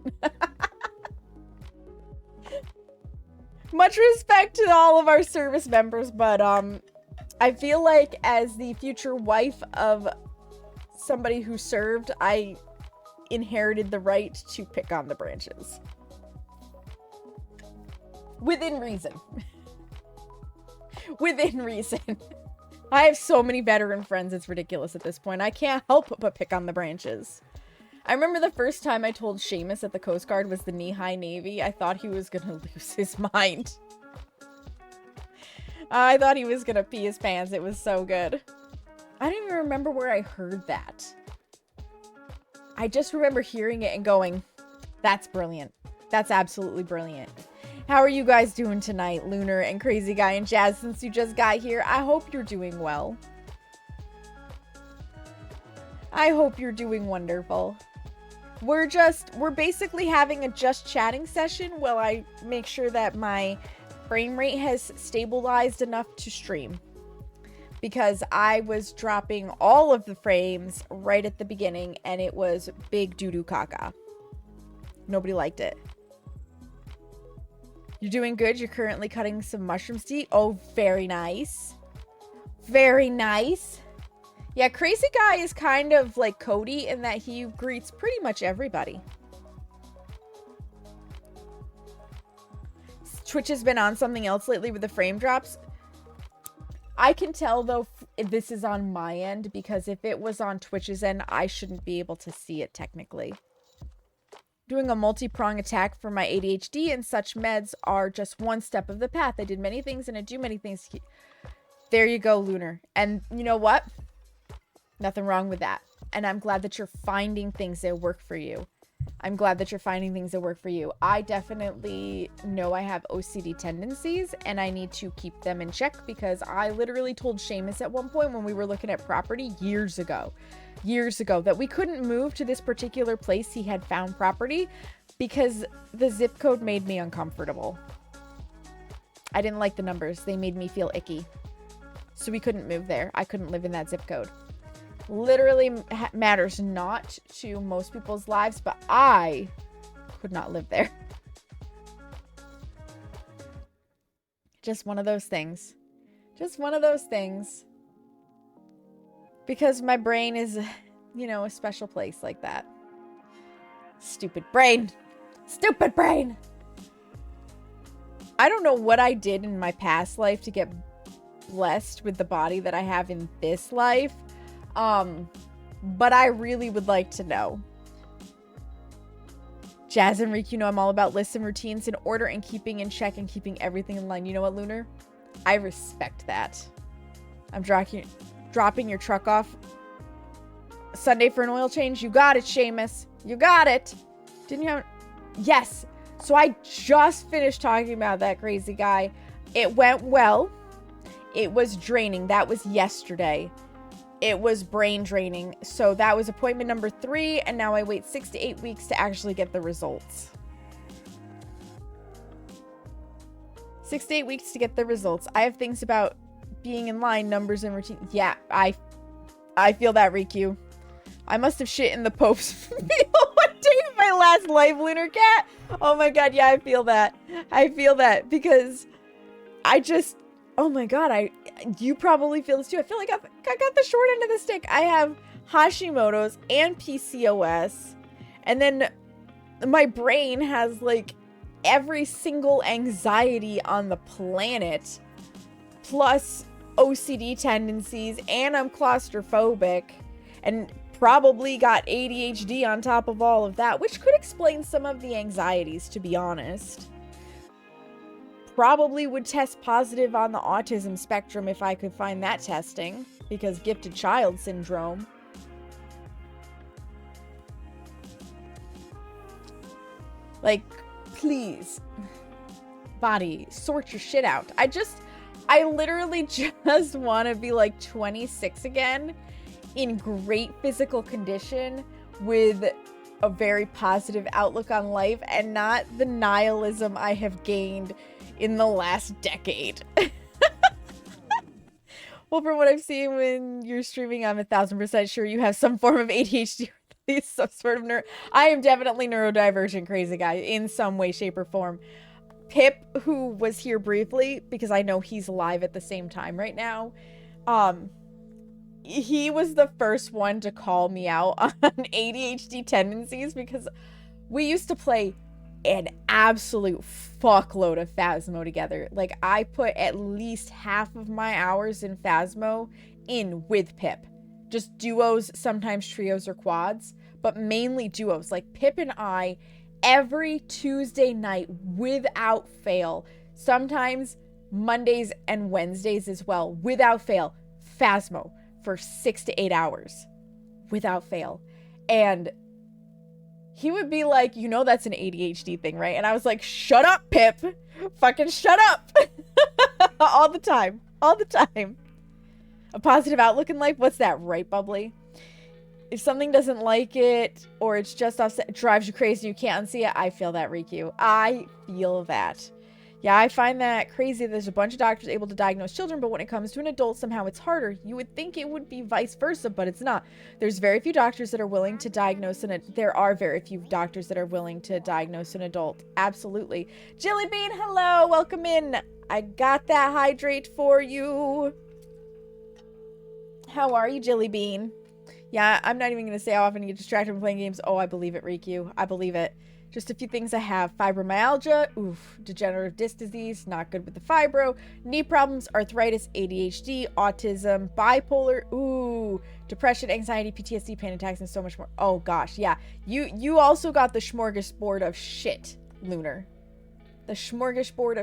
Much respect to all of our service members, but I feel like as the future wife of somebody who served, I inherited the right to pick on the branches. Within reason. Within reason. I have so many veteran friends, it's ridiculous at this point. I can't help but pick on the branches. I remember the first time I told Seamus that the Coast Guard was the knee-high Navy, I thought he was gonna lose his mind. I thought he was gonna pee his pants. It was so good. I don't even remember where I heard that. I just remember hearing it and going, that's brilliant. That's absolutely brilliant. How are you guys doing tonight, Lunar and Crazy Guy and Jazz, since you just got here? I hope you're doing well. I hope you're doing wonderful. we're basically having a just chatting session while I make sure that my frame rate has stabilized enough to stream. Because I was dropping all of the frames right at the beginning and it was big doo-doo caca. Nobody liked it. You're doing good. You're currently cutting some mushrooms to eat. Oh, very nice. Very nice. Yeah, Crazy Guy is kind of like Cody in that he greets pretty much everybody. Twitch has been on something else lately with the frame drops. I can tell, though, if this is on my end, because if it was on Twitch's end, I shouldn't be able to see it, technically. Doing a multi-prong attack for my ADHD and such meds are just one step of the path. I did many things and I do many things. There you go, Lunar. And you know what? Nothing wrong with that. And I'm glad that you're finding things that work for you. I'm glad that you're finding things that work for you. I definitely know I have OCD tendencies and I need to keep them in check because I literally told Seamus at one point when we were looking at property years ago, that we couldn't move to this particular place he had found property because the zip code made me uncomfortable. I didn't like the numbers. They made me feel icky. So we couldn't move there. I couldn't live in that zip code. Literally matters not to most people's lives, but I could not live there. Just one of those things. Just one of those things. Because my brain is, you know, a special place like that. Stupid brain. Stupid brain. I don't know what I did in my past life to get blessed with the body that I have in this life. But I really would like to know. Jazz and Reek, you know I'm all about lists and routines in order and keeping in check and keeping everything in line. You know what, Lunar? I respect that. I'm dropping your truck off Sunday for an oil change. You got it, Seamus. You got it. Didn't you have... Yes. So I just finished talking about that Crazy Guy. It went well. It was draining. That was yesterday. It was brain draining. So that was appointment number 3. And now I wait 6 to 8 weeks to actually get the results. 6 to 8 weeks to get the results. I have things about being in line, numbers, and routine. Yeah, I feel that, Riku. I must have shit in the Pope's meal one day in my last live, Lunar Cat. Oh my god, yeah, I feel that. I feel that because I just... Oh my god, you probably feel this too. I feel like I got the short end of the stick. I have Hashimoto's and PCOS. And then my brain has like every single anxiety on the planet. Plus OCD tendencies. And I'm claustrophobic. And probably got ADHD on top of all of that. Which could explain some of the anxieties, to be honest. Probably would test positive on the autism spectrum if I could find that testing, because gifted child syndrome. Like, please, body, sort your shit out. I literally just want to be like 26 again, in great physical condition, with a very positive outlook on life, and not the nihilism I have gained in the last decade. Well, from what I've seen when you're streaming, I'm 1000% sure you have some form of ADHD, or at least some sort of I am definitely neurodivergent, Crazy Guy, in some way, shape, or form. Pip, who was here briefly, because I know he's live at the same time right now, he was the first one to call me out on ADHD tendencies, because we used to play an absolute fuckload of Phasmo together. Like, I put at least half of my hours in Phasmo in with Pip. Just duos, sometimes trios or quads, but mainly duos. Like, Pip and I, every Tuesday night, without fail, sometimes Mondays and Wednesdays as well, without fail, Phasmo for 6 to 8 hours. Without fail. And he would be like, you know that's an ADHD thing, right? And I was like, shut up, Pip. Fucking shut up. All the time. All the time. A positive outlook in life? What's that, right, Bubbly? If something doesn't like it or it's just offset, it drives you crazy, you can't unsee it, I feel that, Riku. I feel that. Yeah, I find that crazy. There's a bunch of doctors able to diagnose children, but when it comes to an adult, somehow it's harder. You would think it would be vice versa, but it's not. There's very few doctors that are willing to diagnose there are very few doctors that are willing to diagnose an adult. Absolutely. Jilly Bean, hello, welcome in. I got that hydrate for you. How are you, Jilly Bean? Yeah, I'm not even going to say how often you get distracted from playing games. Oh, I believe it, Riku. I believe it. Just a few things I have. Fibromyalgia, oof. Degenerative disc disease, not good with the fibro. Knee problems, arthritis, ADHD, autism, bipolar, ooh. Depression, anxiety, PTSD, panic attacks, and so much more. Oh gosh, yeah. You also got the smorgasbord of shit, Lunar. The smorgasbord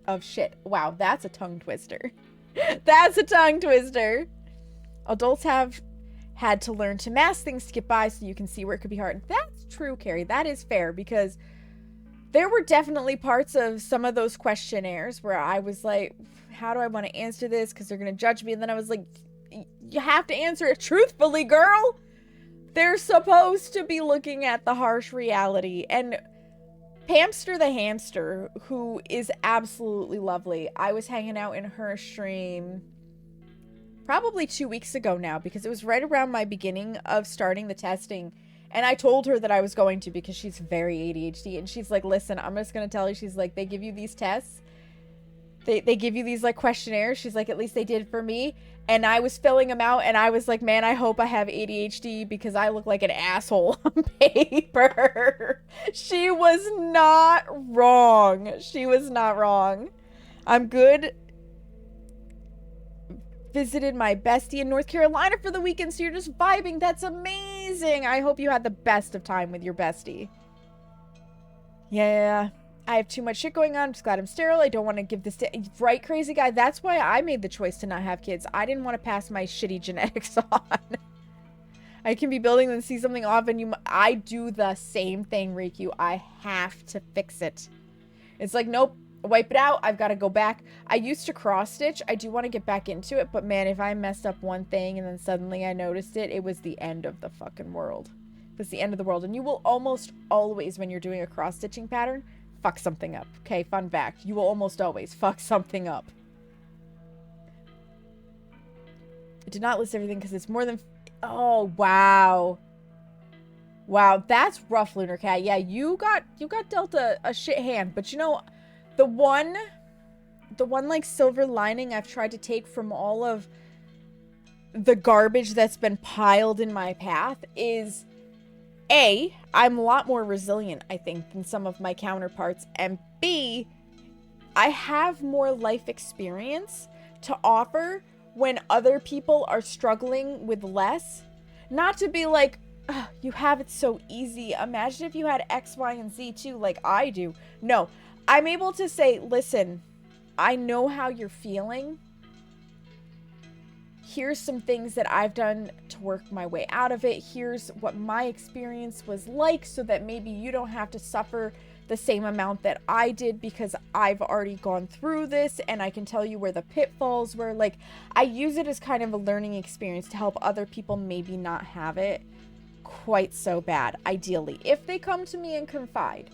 of shit. Wow, that's a tongue twister. That's a tongue twister. Adults have had to learn to mask things to get by so you can see where it could be hard. That's true, Carrie. That is fair, because there were definitely parts of some of those questionnaires where I was like, how do I want to answer this? Because they're going to judge me. And then I was like, you have to answer it truthfully, girl. They're supposed to be looking at the harsh reality. And Pamster the hamster, who is absolutely lovely, I was hanging out in her stream probably 2 weeks ago now, because it was right around my beginning of starting the testing. And I told her that I was going to, because she's very ADHD. And she's like, listen, I'm just going to tell you. She's like, they give you these tests. They give you these like questionnaires. She's like, at least they did for me. And I was filling them out. And I was like, man, I hope I have ADHD, because I look like an asshole on paper. She was not wrong. She was not wrong. I'm good. Visited my bestie in North Carolina for the weekend, so you're just vibing. That's amazing. I hope you had the best of time with your bestie. Yeah, I have too much shit going on. I'm just glad I'm sterile. I don't want to give this to... Right, crazy guy? That's why I made the choice to not have kids. I didn't want to pass my shitty genetics on. I can be building and see something off, and I do the same thing, Riku. I have to fix it. It's like, nope. Wipe it out. I've got to go back. I used to cross stitch. I do want to get back into it, but man, if I messed up one thing and then suddenly I noticed it, it was the end of the fucking world. It was the end of the world. And you will almost always, when you're doing a cross stitching pattern, fuck something up. Okay, fun fact. You will almost always fuck something up. I did not list everything because it's more than... Oh, wow. Wow, that's rough, Lunar Cat. Yeah, you got dealt a shit hand, but you know... The one like silver lining I've tried to take from all of the garbage that's been piled in my path is A, I'm a lot more resilient, I think, than some of my counterparts, and B, I have more life experience to offer when other people are struggling with less. Not to be like, oh, you have it so easy. Imagine if you had X, Y, and Z too, like I do. No. I'm able to say, listen, I know how you're feeling. Here's some things that I've done to work my way out of it. Here's what my experience was like, so that maybe you don't have to suffer the same amount that I did, because I've already gone through this and I can tell you where the pitfalls were. Like, I use it as kind of a learning experience to help other people maybe not have it quite so bad, ideally, if they come to me and confide.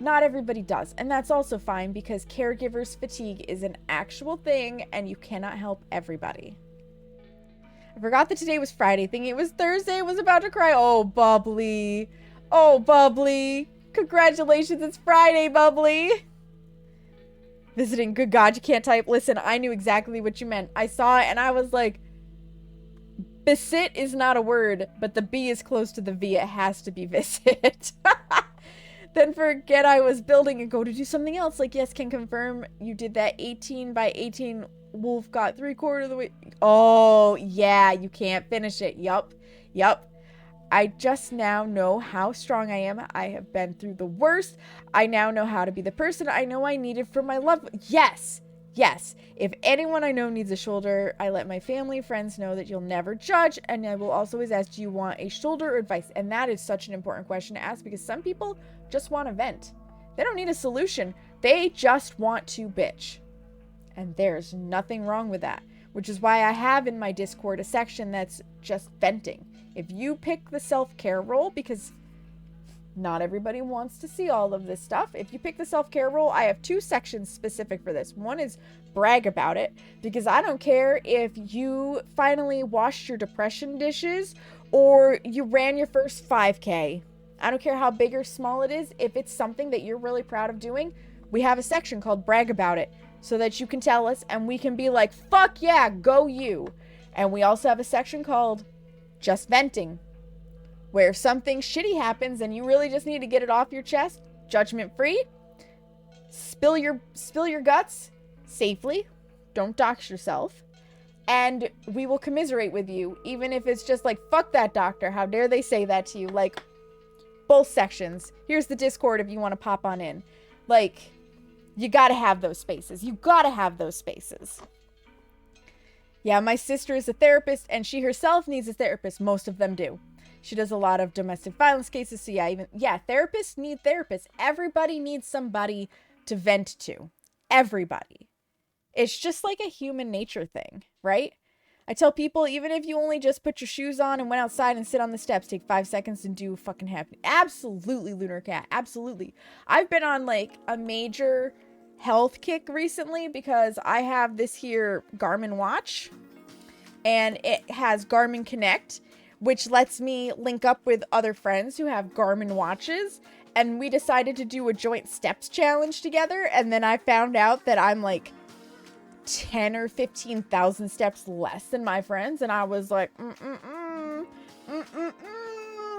Not everybody does, and that's also fine, because caregivers fatigue is an actual thing and you cannot help everybody. I forgot that today was Friday, thinking it was Thursday. I was about to cry. Oh, Bubbly. Oh, Bubbly. Congratulations, it's Friday, Bubbly. Visiting, good God, you can't type. Listen, I knew exactly what you meant. I saw it and I was like, visit is not a word, but the B is close to the V. It has to be visit. Then forget I was building and go to do something else. Like, yes, can confirm you did that 18 by 18 wolf got 3/4 of the way. Oh, yeah, you can't finish it. Yup. I just now know how strong I am. I have been through the worst. I now know how to be the person I know I needed for my love. Yes. If anyone I know needs a shoulder, I let my family and friends know that you'll never judge. And I will also always ask, do you want a shoulder or advice? And that is such an important question to ask, because some people just want to vent. They don't need a solution. They just want to bitch. And there's nothing wrong with that. which is why I have in my Discord a section that's just venting. If you pick the self-care role, because not everybody wants to see all of this stuff. If you pick the self-care role, I have 2 sections specific for this. One is brag about it, because I don't care if you finally washed your depression dishes or you ran your first 5K. I don't care how big or small it is. If it's something that you're really proud of doing, we have a section called brag about it so that you can tell us and we can be like, fuck yeah, go you. And we also have a section called just venting, where if something shitty happens and you really just need to get it off your chest, judgment free, spill your guts safely, don't dox yourself, and we will commiserate with you, even if it's just like, fuck that doctor, how dare they say that to you. Like, both sections. Here's the Discord if you want to pop on in. Like, you gotta have those spaces. You gotta have those spaces. Yeah, my sister is a therapist and she herself needs a therapist. Most of them do. She does a lot of domestic violence cases. So yeah, therapists need therapists. Everybody needs somebody to vent to. Everybody. It's just like a human nature thing, right? I tell people, even if you only just put your shoes on and went outside and sit on the steps, take 5 seconds and do fucking happy. Absolutely, Lunar Cat. Absolutely. I've been on like a major health kick recently because I have this here Garmin watch and it has Garmin Connect, which lets me link up with other friends who have Garmin watches. And we decided to do a joint steps challenge together. And then I found out that I'm like 10 or 15,000 steps less than my friends, and I was like,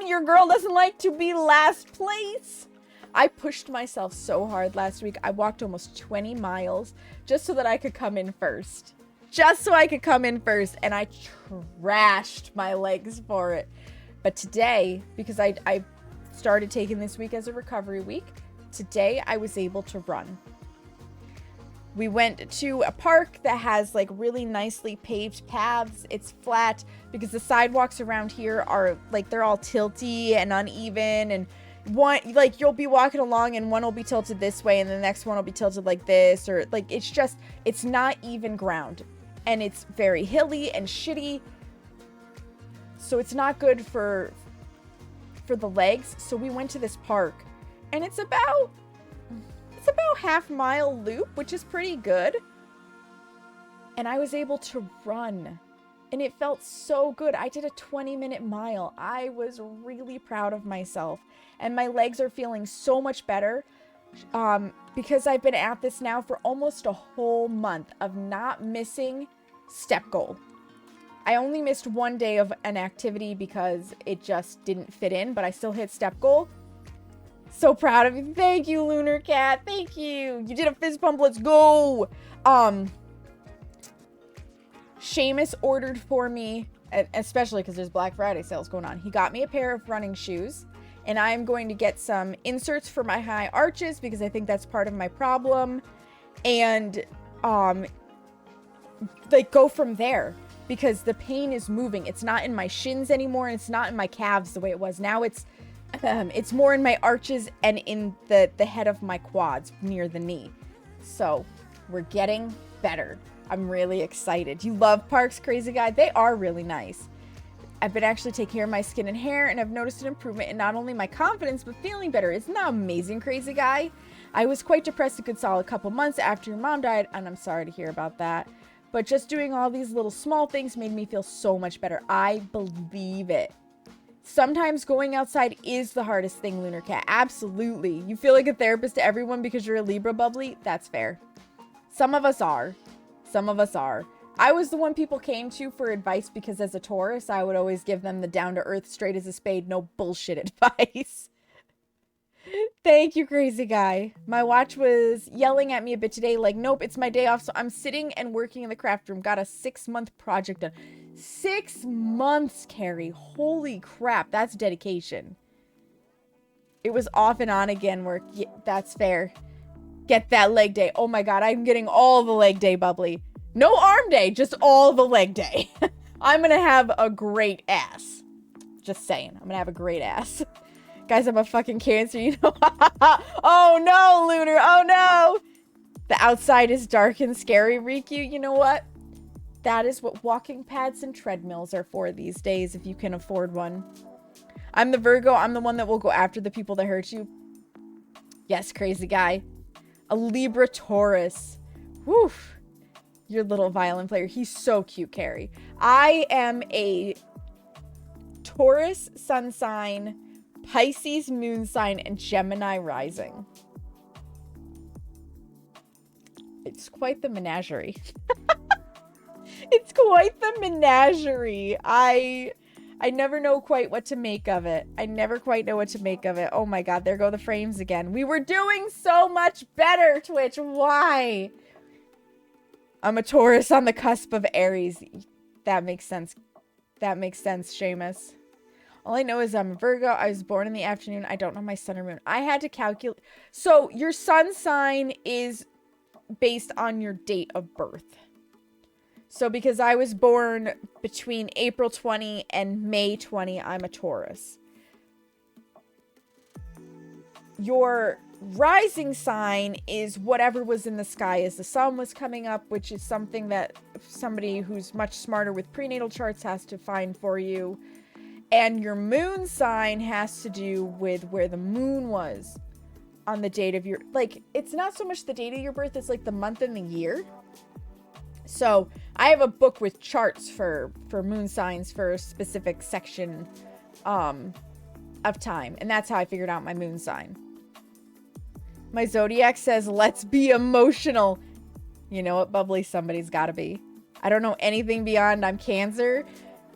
your girl doesn't like to be last place. I pushed myself so hard last week. I walked almost 20 miles just so that I could come in first. And I trashed my legs for it. But today, because I started taking this week as a recovery week, today I was able to run. We went to a park that has like really nicely paved paths. It's flat because the sidewalks around here are like, they're all tilty and uneven, and one, like, you'll be walking along and one will be tilted this way and the next one will be tilted like this, or like, it's not even ground, and it's very hilly and shitty. So it's not good for the legs. So we went to this park and it's about half-mile loop, which is pretty good. And I was able to run and it felt so good. I did a 20-minute mile. I was really proud of myself and my legs are feeling so much better because I've been at this now for almost a whole month of not missing step goal. I only missed 1 day of an activity because it just didn't fit in, but I still hit step goal. So proud of you. Thank you, Lunar Cat. Thank you. You did a fist pump. Let's go. Seamus ordered for me, especially because there's Black Friday sales going on. He got me a pair of running shoes, and I'm going to get some inserts for my high arches because I think that's part of my problem. And like, go from there because the pain is moving. It's not in my shins anymore, and it's not in my calves the way it was. Now it's more in my arches and in the head of my quads near the knee. So we're getting better. I'm really excited. You love parks, Crazy Guy? They are really nice. I've been actually taking care of my skin and hair, and I've noticed an improvement in not only my confidence, but feeling better. Isn't that amazing, Crazy Guy? I was quite depressed a good solid couple months after your mom died, and I'm sorry to hear about that. But just doing all these little small things made me feel so much better. I believe it. Sometimes going outside is the hardest thing, Lunar Cat. Absolutely. You feel like a therapist to everyone because you're a Libra bubbly? That's fair. Some of us are. Some of us are. I was the one people came to for advice because as a Taurus, I would always give them the down-to-earth, straight as a spade, no bullshit advice. Thank you, Crazy Guy. My watch was yelling at me a bit today, like, nope, it's my day off, so I'm sitting and working in the craft room. Got a 6-month project done. 6 months, Carrie. Holy crap, that's dedication. It was off and on again work. Yeah, that's fair. Get that leg day. Oh my god, I'm getting all the leg day bubbly. No arm day, just all the leg day. I'm gonna have a great ass. Just saying, I'm gonna have a great ass. Guys, I'm a fucking Cancer, you know. Oh no, Lunar, oh no. The outside is dark and scary, Riku. You know what? That is what walking pads and treadmills are for these days, if you can afford one. I'm the Virgo. I'm the one that will go after the people that hurt you. Yes, crazy guy. A Libra Taurus. Woof. Your little violin player. He's so cute, Carrie. I am a Taurus sun sign, Pisces moon sign, and Gemini rising. It's quite the menagerie. It's quite the menagerie. I never know quite what to make of it. I never quite know what to make of it. Oh my god, there go the frames again. We were doing so much better, Twitch. Why? I'm a Taurus on the cusp of Aries. That makes sense. That makes sense, Seamus. All I know is I'm a Virgo. I was born in the afternoon. I don't know my sun or moon. I had to calculate. So your sun sign is based on your date of birth. So because I was born between April 20 and May 20, I'm a Taurus. Your rising sign is whatever was in the sky as the sun was coming up, which is something that somebody who's much smarter with prenatal charts has to find for you. And your moon sign has to do with where the moon was on the date of your... Like, it's not so much the date of your birth, it's like the month and the year. So I have a book with charts for moon signs for a specific section of time. And that's how I figured out my moon sign. My zodiac says, let's be emotional. You know what, Bubbly? Somebody's got to be. I don't know anything beyond I'm Cancer.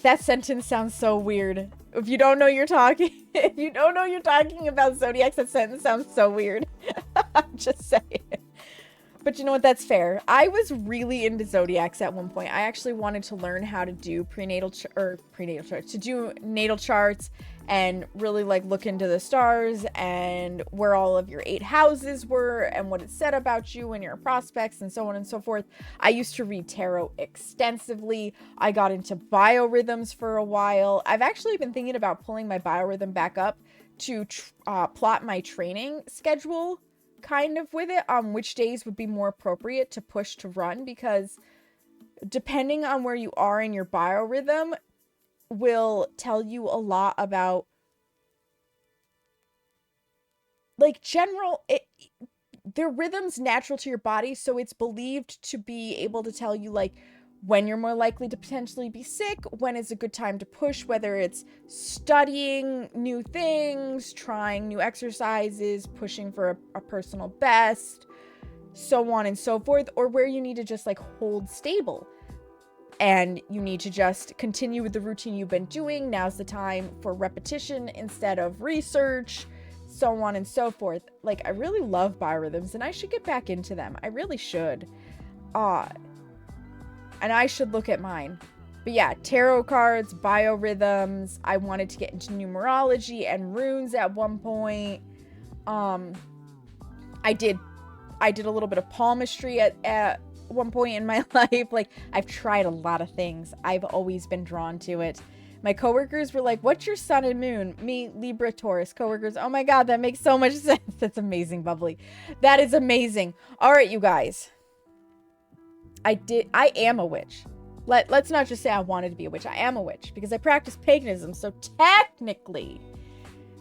That sentence sounds so weird. If you don't know you're talking, if you don't know you're talking about zodiacs, that sentence sounds so weird. I'm just saying. But you know what? That's fair. I was really into zodiacs at one point. I actually wanted to learn how to do prenatal charts, to do natal charts and really like look into the stars and where all of your 8 houses were and what it said about you and your prospects and so on and so forth. I used to read tarot extensively. I got into biorhythms for a while. I've actually been thinking about pulling my biorhythm back up to plot my training schedule kind of with it on which days would be more appropriate to push to run, because depending on where you are in your biorhythm will tell you a lot about like their rhythms natural to your body, so it's believed to be able to tell you like when you're more likely to potentially be sick, when is a good time to push, whether it's studying new things, trying new exercises, pushing for a personal best, so on and so forth, or where you need to just like hold stable and you need to just continue with the routine you've been doing. Now's the time for repetition instead of research, so on and so forth. Like, I really love biorhythms and I should get back into them. I really should. And I should look at mine. But yeah, tarot cards, biorhythms. I wanted to get into numerology and runes at one point. I did a little bit of palmistry at one point in my life. Like, I've tried a lot of things. I've always been drawn to it. My coworkers were like, what's your sun and moon? Me, Libra, Taurus. Coworkers, oh my god, that makes so much sense. That's amazing, Bubbly. That is amazing. All right, you guys. I am a witch. Let's not just say I wanted to be a witch. I am a witch because I practice paganism. So technically,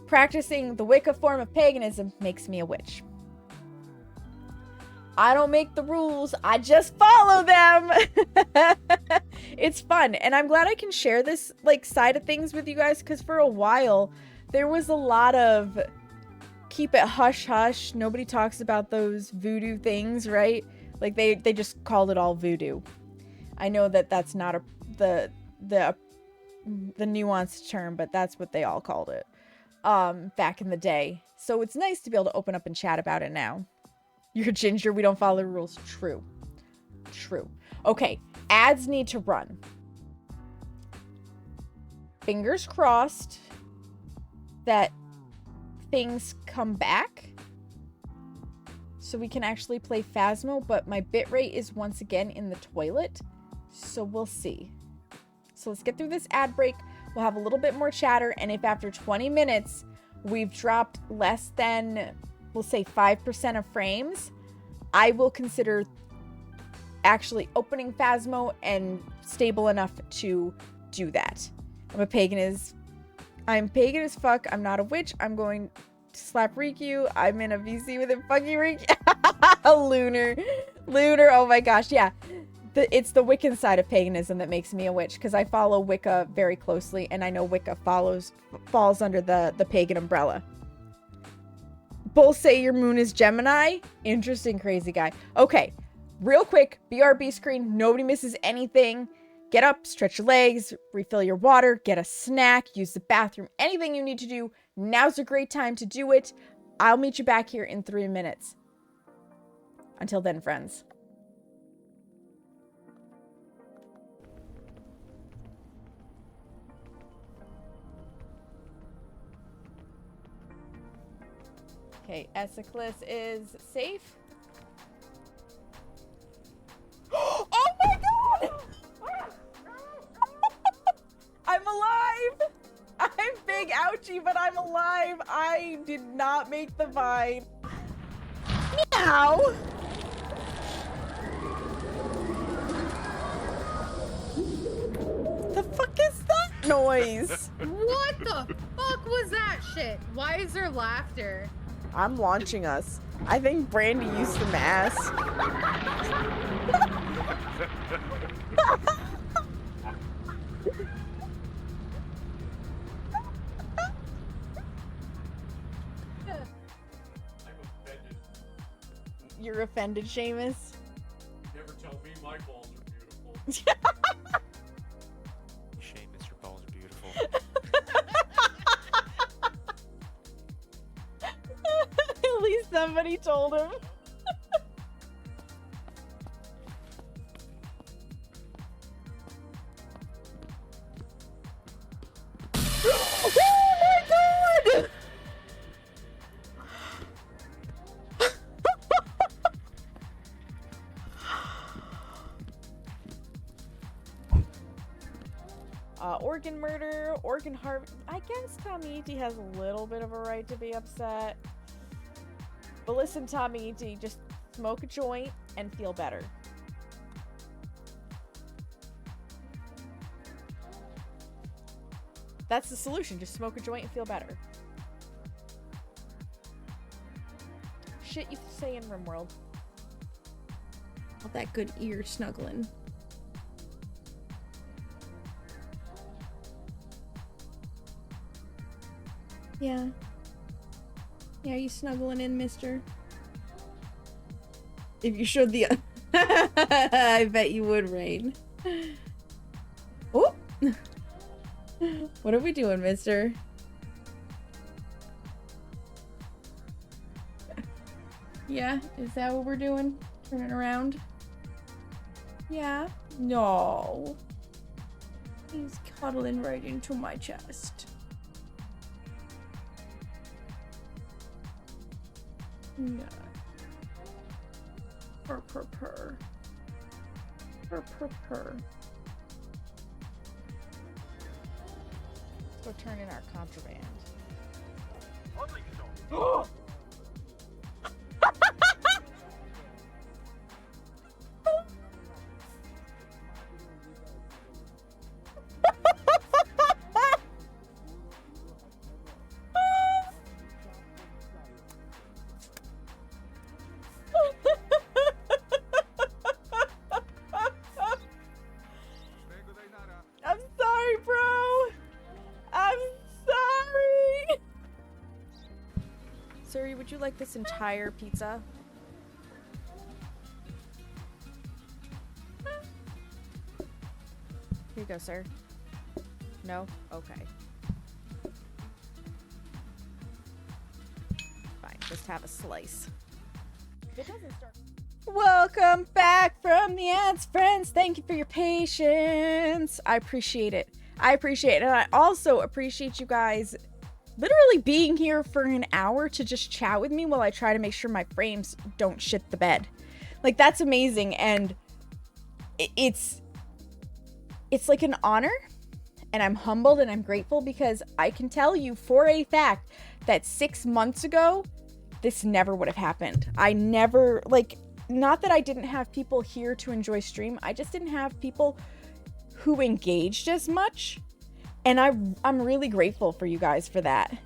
practicing the Wicca form of paganism makes me a witch. I don't make the rules. I just follow them. It's fun. And I'm glad I can share this like side of things with you guys, because for a while there was a lot of keep it hush hush. Nobody talks about those voodoo things, right? Like they just called it all voodoo. I know that that's not the nuanced term, but that's what they all called it back in the day. So it's nice to be able to open up and chat about it now. You're ginger, we don't follow the rules. True. Okay, ads need to run. Fingers crossed that things come back so we can actually play Phasmo, but my bitrate is once again in the toilet, so we'll see. So let's get through this ad break. We'll have a little bit more chatter, and if after 20 minutes we've dropped less than, we'll say 5% of frames, I will consider actually opening Phasmo and stable enough to do that. I'm pagan as fuck. I'm not a witch. I'm going to slap Riku. I'm in a VC with a fucking Riku. Lunar. Oh my gosh. Yeah. It's the Wiccan side of paganism that makes me a witch, because I follow Wicca very closely, and I know Wicca falls under the pagan umbrella. Both say your moon is Gemini. Interesting, crazy guy. Okay, real quick, BRB screen. Nobody misses anything. Get up, stretch your legs, refill your water, get a snack, use the bathroom, anything you need to do. Now's a great time to do it. I'll meet you back here in 3 minutes. Until then, friends. Okay, Esiclus is safe. Oh my god! I'm alive! I'm big ouchie, but I'm alive. I did not make the vine. Meow! The fuck is that noise? What the fuck was that shit? Why is there laughter? I'm launching us. I think Brandy used the mask. You're offended, Seamus? Never tell me my balls are beautiful. Seamus, your balls are beautiful. At least somebody told him. Oh my god! Organ murder, organ harvest. I guess Tommy has a little bit of a right to be upset. But listen, Tommy, just smoke a joint and feel better. That's the solution. Just smoke a joint and feel better. Shit you say in RimWorld. All that good ear snuggling. Yeah. Yeah, you snuggling in, mister? If you showed the... I bet you would, Rain. Oh! What are we doing, mister? Yeah? Is that what we're doing? Turning around? Yeah? No. He's cuddling right into my chest. Yeah. Purr, purr, purr. Purr, purr, purr. Let's go turn in our contraband. I'm sorry, bro. I'm sorry. Siri, would you like this entire pizza? Here you go, sir. No? Okay. Fine, just have a slice. It doesn't start. Welcome back from the ads, friends. Thank you for your patience. I appreciate it. I appreciate it. And I also appreciate you guys literally being here for an hour to just chat with me while I try to make sure my frames don't shit the bed. Like, that's amazing. And it's like an honor. And I'm humbled and I'm grateful because I can tell you for a fact that 6 months ago, this never would have happened. I never, like, not that I didn't have people here to enjoy stream. I just didn't have people who engaged as much. And I'm really grateful for you guys for that.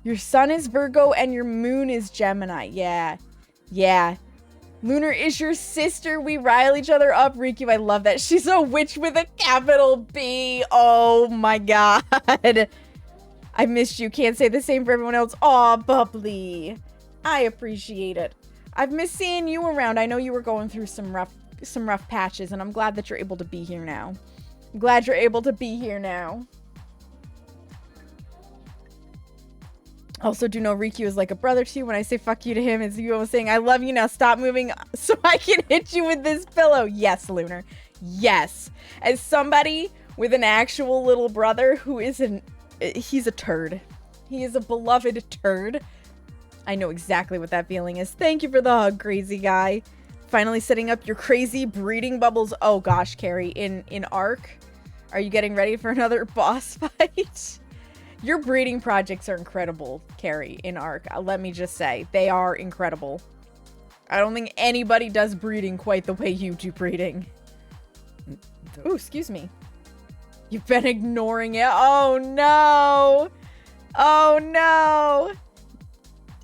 Your sun is Virgo and your moon is Gemini. Yeah. Yeah. Lunar is your sister. We rile each other up. Riku, I love that. She's a witch with a capital B. Oh my god. I missed you. Can't say the same for everyone else. Aw, bubbly. I appreciate it. I've missed seeing you around. I know you were going through some rough patches, and I'm glad that you're able to be here now. I'm glad you're able to be here now. Also, do know Riku is like a brother to you. When I say fuck you to him, it's you almost saying, I love you now. Stop moving so I can hit you with this pillow. Yes, Lunar. Yes. As somebody with an actual little brother who he's a turd. He is a beloved turd. I know exactly what that feeling is. Thank you for the hug, crazy guy. Finally setting up your crazy breeding bubbles. Oh gosh, Carrie, in Arc, are you getting ready for another boss fight? Your breeding projects are incredible, Carrie, in Arc. Let me just say, they are incredible. I don't think anybody does breeding quite the way you do breeding. Ooh, excuse me. You've been ignoring it. Oh no. Oh no.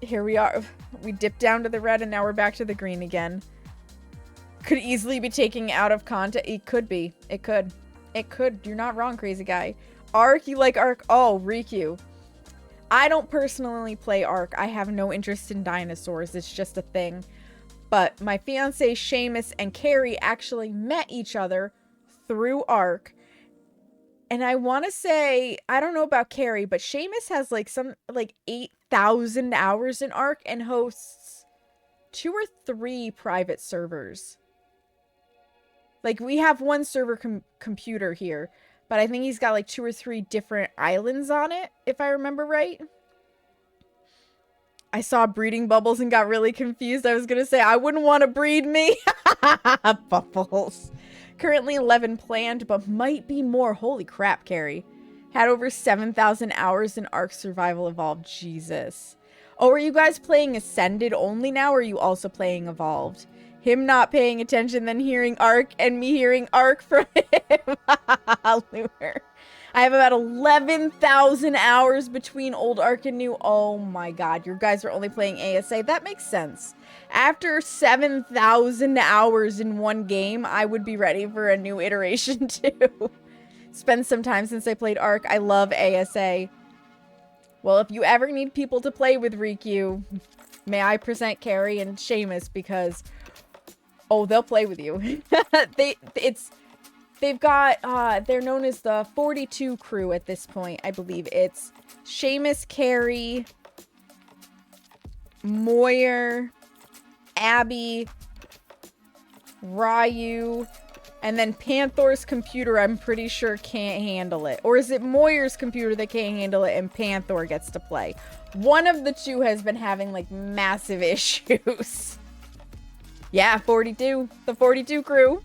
Here we are. We dipped down to the red and now we're back to the green again. Could easily be taken out of context. It could be. It could. It could. You're not wrong, crazy guy. Arc, you like Arc? Oh, Riku. I don't personally play Arc. I have no interest in dinosaurs. It's just a thing. But my fiance Seamus and Carrie actually met each other through Arc. And I want to say, I don't know about Carrie, but Seamus has like 8,000 hours in Arc and hosts 2 or 3 private servers. Like, we have one server computer here, but I think he's got like 2 or 3 different islands on it, if I remember right. I saw breeding bubbles and got really confused. I was going to say, I wouldn't want to breed me. Bubbles. Currently 11 planned, but might be more. Holy crap, Carrie. Had over 7,000 hours in Ark Survival Evolved. Jesus. Oh, are you guys playing Ascended only now, or are you also playing Evolved? Him not paying attention, then hearing Ark, and me hearing Ark from him. Lunar. I have about 11,000 hours between old Ark and new. Oh my god, you guys are only playing ASA. That makes sense. After 7,000 hours in one game, I would be ready for a new iteration too. Spent some time since I played Ark. I love ASA. Well, if you ever need people to play with Riku, may I present Carrie and Seamus, because oh, they'll play with you. They've got, they're known as the 42 crew at this point, I believe. It's Seamus, Carrie, Moyer, Abby, Ryu, and then Panther's computer, I'm pretty sure, can't handle it. Or is it Moyer's computer that can't handle it and Panther gets to play? One of the two has been having, like, massive issues. Yeah, 42. The 42 crew.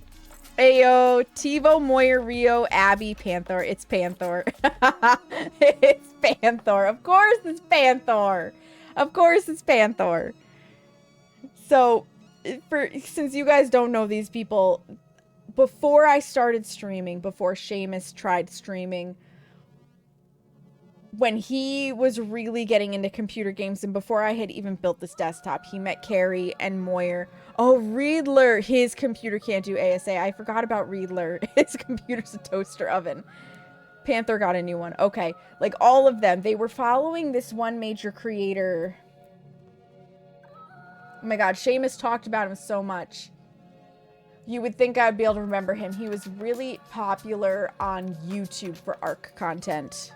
Ayo, Tivo, Moyer, Rio, Abby, Panther. It's Panther. It's Panther. Of course it's Panther. Of course it's Panther. So, since you guys don't know these people, before I started streaming, before Seamus tried streaming, when he was really getting into computer games and before I had even built this desktop, he met Carrie and Moyer. Oh, Riedler, his computer can't do ASA. I forgot about Riedler. His computer's a toaster oven. Panther got a new one. Okay, like all of them, they were following this one major creator. Oh my god, Seamus talked about him so much. You would think I'd be able to remember him. He was really popular on YouTube for ARC content.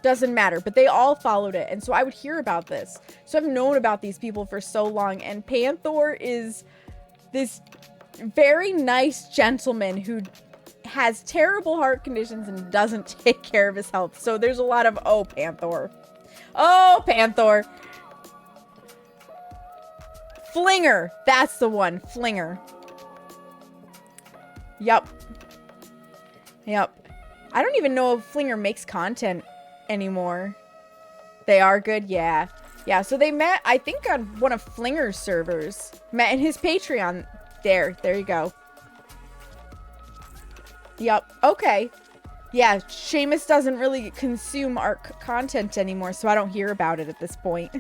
Doesn't matter, but they all followed it, and so I would hear about this. So I've known about these people for so long, and Panther is this very nice gentleman who has terrible heart conditions and doesn't take care of his health. So there's a lot of, oh, Panther. Oh, Panther. Flinger. That's the one. Flinger. Yup. Yup. I don't even know if Flinger makes content anymore. They are good? Yeah. Yeah, so they met, I think, on one of Flinger's servers. Met in his Patreon. There you go. Yep, okay. Yeah, Seamus doesn't really consume ARC content anymore, so I don't hear about it at this point.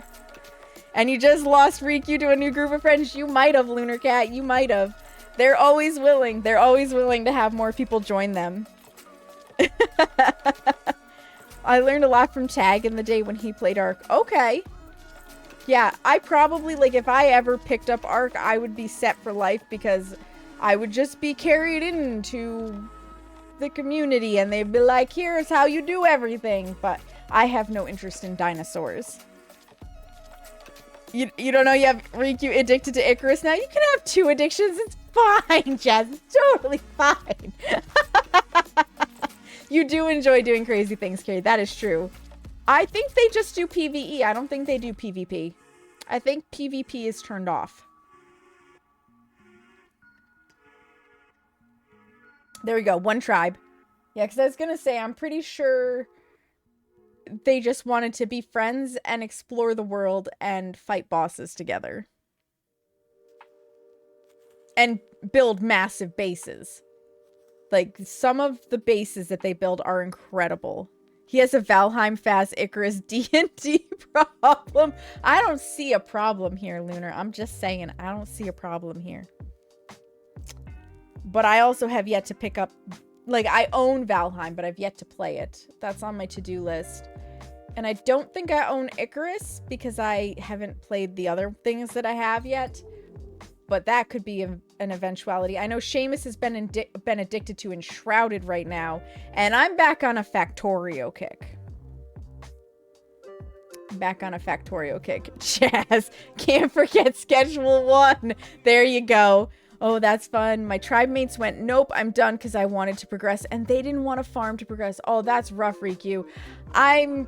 And you just lost Riku to a new group of friends. You might have, Lunar Cat. You might have. They're always willing. They're always willing to have more people join them. I learned a lot from Tag in the day when he played ARC. Okay. Yeah, I probably, like, if I ever picked up ARC, I would be set for life because I would just be carried into the community and they'd be like, here's how you do everything. But I have no interest in dinosaurs. You don't know you have Riku addicted to Icarus now? You can have 2 addictions. It's fine, Jazz. It's totally fine. You do enjoy doing crazy things, Carrie. That is true. I think they just do PvE. I don't think they do PvP. I think PvP is turned off. There we go. 1 tribe. Yeah, because I was going to say, I'm pretty sure they just wanted to be friends and explore the world and fight bosses together. And build massive bases. Like, some of the bases that they build are incredible. He has a Valheim Phas Icarus D&D problem. I don't see a problem here, Lunar. I'm just saying, I don't see a problem here. But I also have yet to pick up... Like, I own Valheim, but I've yet to play it. That's on my to-do list. And I don't think I own Icarus because I haven't played the other things that I have yet. But that could be an eventuality. I know Seamus has been addicted to Enshrouded right now. And I'm back on a Factorio kick. Back on a Factorio kick. Jazz, can't forget Schedule 1. There you go. Oh, that's fun. My tribe mates went, nope, I'm done because I wanted to progress. And they didn't want to farm to progress. Oh, that's rough, Riku. I'm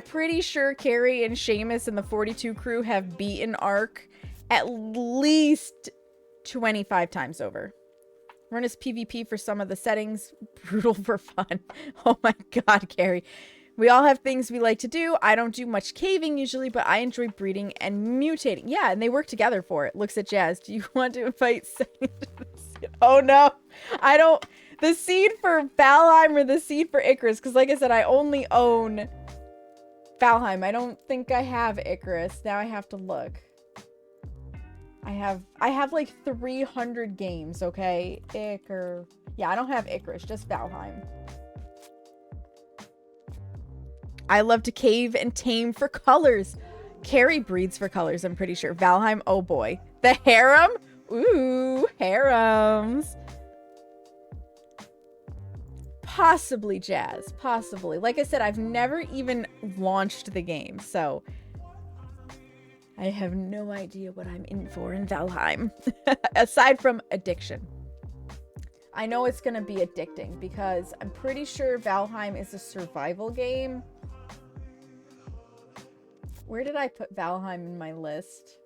pretty sure Carrie and Seamus and the 42 crew have beaten ARC at least 25 times over. Run as PvP for some of the settings. Brutal for fun. Oh my god, Carrie. We all have things we like to do. I don't do much caving usually, but I enjoy breeding and mutating. Yeah, and they work together for it. Looks at Jazz. Do you want to invite... Oh no. I don't... The seed for Valheim or the seed for Icarus? Because like I said, I only own Valheim. I don't think I have Icarus. Now I have to look. I have like 300 games, okay? Yeah, I don't have Icarus, just Valheim. I love to cave and tame for colors. Carrie breeds for colors, I'm pretty sure. Valheim, oh boy. The harem? Ooh, harems. Possibly, Jazz. Possibly. Like I said, I've never even launched the game, so I have no idea what I'm in for in Valheim. Aside from addiction. I know it's going to be addicting because I'm pretty sure Valheim is a survival game. Where did I put Valheim in my list?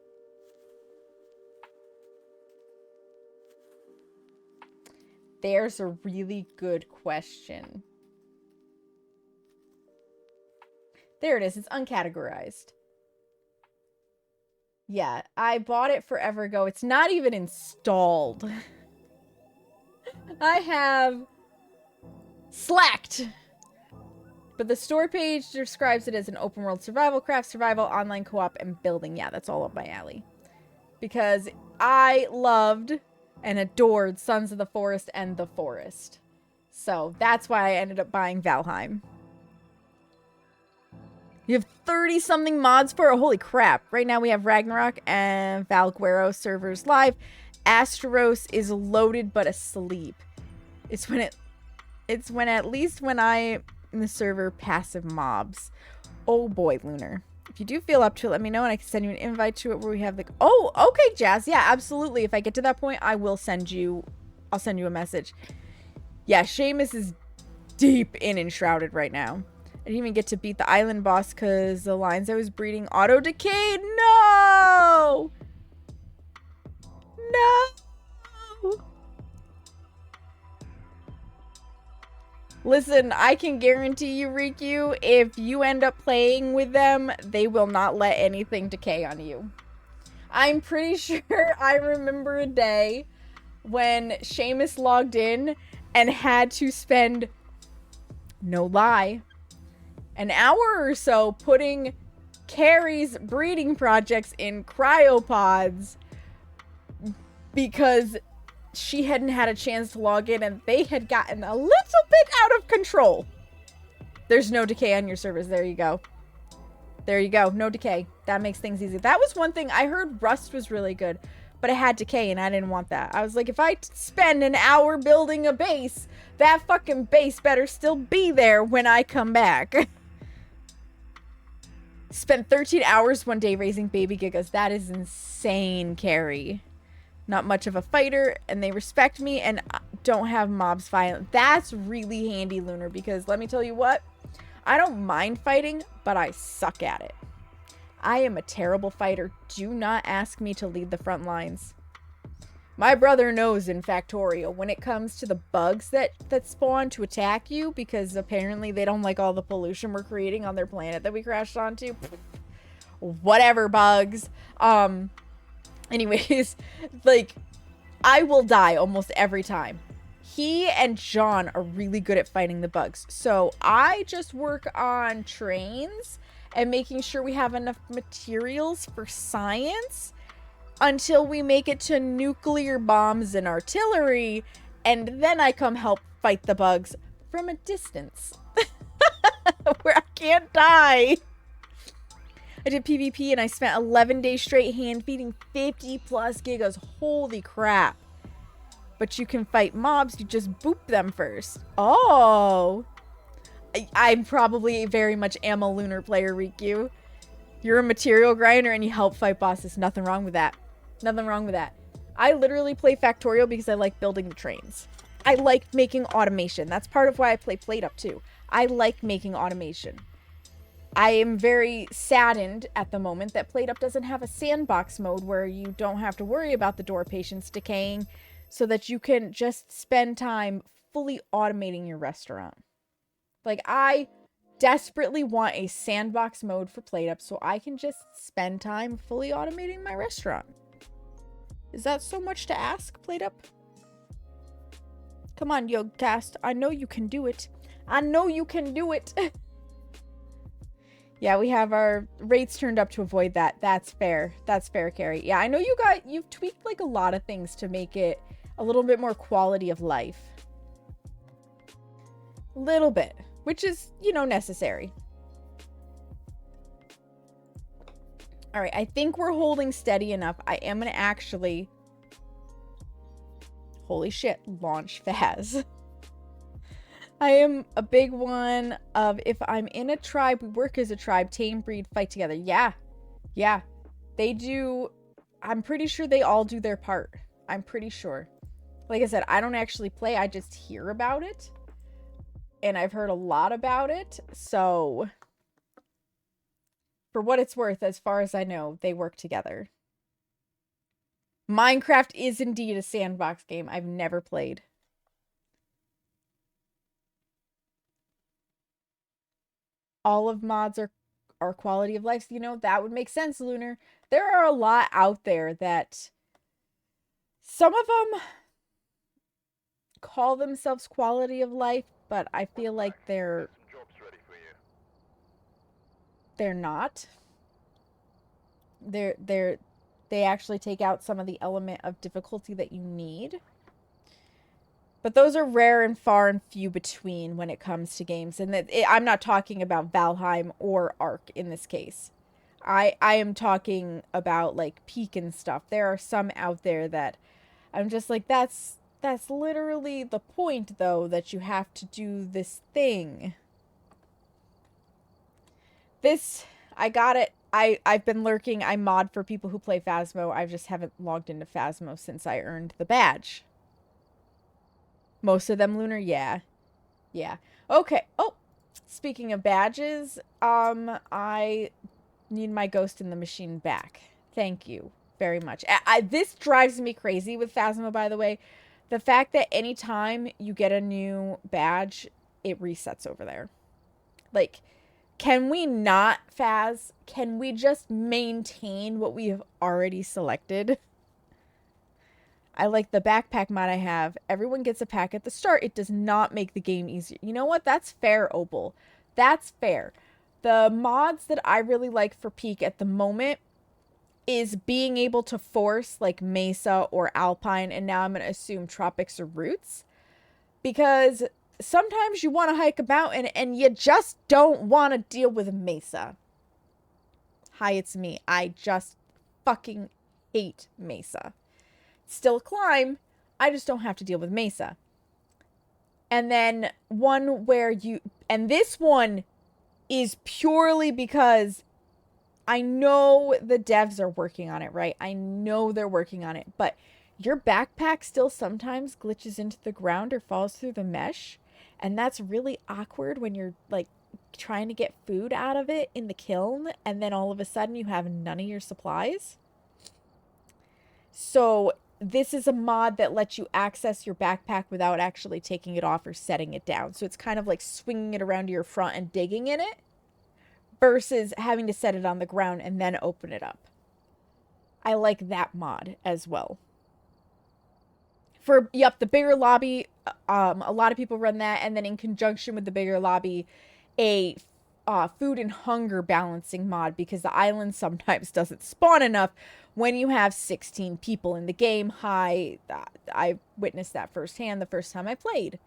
There's a really good question. There it is. It's uncategorized. Yeah, I bought it forever ago. It's not even installed. I have slacked. But the store page describes it as an open world survival craft, survival, online co-op, and building. Yeah, that's all up my alley. Because I loved and adored Sons of the Forest and The Forest. So that's why I ended up buying Valheim. You have 30-something mods for it? Holy crap. Right now we have Ragnarok and Valguero servers live. Asteros is loaded but asleep. It's when at least when I in the server passive mobs. Oh boy, Lunar. If you do feel up to it, let me know and I can send you an invite to it where we have like, oh, okay, Jazz. Yeah, absolutely. If I get to that point, I'll send you a message. Yeah, Seamus is deep in Enshrouded right now. I didn't even get to beat the island boss because the lines I was breeding auto-decayed. No! No! Listen, I can guarantee you, Riku, if you end up playing with them, they will not let anything decay on you. I'm pretty sure I remember a day when Seamus logged in and had to spend, no lie, an hour or so putting Carrie's breeding projects in cryopods because she hadn't had a chance to log in and they had gotten a little bit out of control. There's no decay on your servers. There you go. There you go. No decay. That makes things easy. That was one thing. I heard Rust was really good, but it had decay and I didn't want that. I was like, if I spend an hour building a base, that fucking base better still be there when I come back. Spent 13 hours one day raising baby gigas. That is insane, Carrie. Not much of a fighter, and they respect me and don't have mobs violent. That's really handy, Lunar, because let me tell you what, I don't mind fighting, but I suck at it. I am a terrible fighter. Do not ask me to lead the front lines. My brother knows in Factorio when it comes to the bugs that spawn to attack you, because apparently they don't like all the pollution we're creating on their planet that we crashed onto. Whatever, bugs. Anyways, like, I will die almost every time. He and John are really good at fighting the bugs. So I just work on trains and making sure we have enough materials for science until we make it to nuclear bombs and artillery. And then I come help fight the bugs from a distance where I can't die. I did PvP and I spent 11 days straight hand feeding 50 plus gigas. Holy crap. But you can fight mobs, you just boop them first. Oh. I'm probably very much am a Lunar player, Riku. You're a material grinder and you help fight bosses. Nothing wrong with that. Nothing wrong with that. I literally play Factorio because I like building the trains. I like making automation. That's part of why I play PlateUp too. I like making automation. I am very saddened at the moment that PlateUp doesn't have a sandbox mode where you don't have to worry about the door patients decaying so that you can just spend time fully automating your restaurant. Like, I desperately want a sandbox mode for PlateUp so I can just spend time fully automating my restaurant. Is that so much to ask, PlateUp? Come on, Yogcast. I know you can do it. I know you can do it. Yeah, we have our rates turned up to avoid that. That's fair. That's fair, Carrie. Yeah, I know you've tweaked like a lot of things to make it a little bit more quality of life. Little bit, which is, you know, necessary. All right, I think we're holding steady enough. I am going to actually, holy shit, launch Phaz. I am a big one of, if I'm in a tribe, we work as a tribe, tame, breed, fight together. Yeah. Yeah. They do. I'm pretty sure they all do their part. I'm pretty sure. Like I said, I don't actually play. I just hear about it. And I've heard a lot about it. So, for what it's worth, as far as I know, they work together. Minecraft is indeed a sandbox game I've never played. All of mods are quality of life. You know, that would make sense, Lunar. There are a lot out there that some of them call themselves quality of life, but I feel like they're not. They actually take out some of the element of difficulty that you need. But those are rare and far and few between when it comes to games. And I'm not talking about Valheim or Ark in this case. I am talking about like Peak and stuff. There are some out there that I'm just like, that's literally the point, though, that you have to do this thing. I got it. I've been lurking. I mod for people who play Phasmo. I just haven't logged into Phasmo since I earned the badge. Most of them, Lunar? Yeah. Yeah. Okay. Oh, speaking of badges, I need my Ghost in the Machine back. Thank you very much. This drives me crazy with Phasmo, by the way. The fact that anytime you get a new badge, it resets over there. Like, can we not, Phaz? Can we just maintain what we have already selected? I like the backpack mod I have. Everyone gets a pack at the start. It does not make the game easier. You know what? That's fair, Opal. That's fair. The mods that I really like for Peak at the moment is being able to force like Mesa or Alpine, and now I'm going to assume Tropics or Roots. Because sometimes you want to hike a mountain and you just don't want to deal with Mesa. Hi, it's me. I just fucking hate Mesa. Still a climb, I just don't have to deal with Mesa. And then one where you, and this one is purely because I know the devs are working on it, right? I know they're working on it, but your backpack still sometimes glitches into the ground or falls through the mesh. And that's really awkward when you're like trying to get food out of it in the kiln. And then all of a sudden you have none of your supplies. So this is a mod that lets you access your backpack without actually taking it off or setting it down. So it's kind of like swinging it around to your front and digging in it versus having to set it on the ground and then open it up. I like that mod as well. For, yep, the bigger lobby, a lot of people run that. And then in conjunction with the bigger lobby, a food and hunger balancing mod, because the island sometimes doesn't spawn enough when you have 16 people in the game. I witnessed that firsthand the first time I played.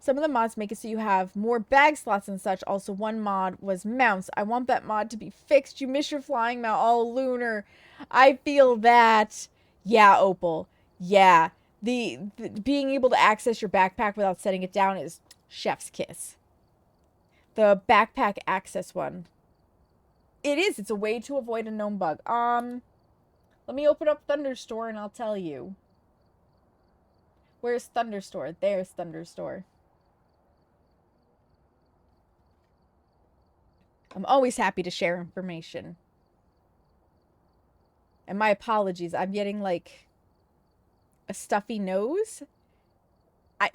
Some of the mods make it so you have more bag slots and such. Also, one mod was mounts. I want that mod to be fixed. You miss your flying mount. Oh, Lunar. I feel that. Yeah, Opal. Yeah. The being able to access your backpack without setting it down is chef's kiss. The backpack access one. It is. It's a way to avoid a gnome bug. Let me open up Thunderstore and I'll tell you. Where's Thunderstore? There's Thunderstore. I'm always happy to share information. And my apologies. I'm getting like a stuffy nose.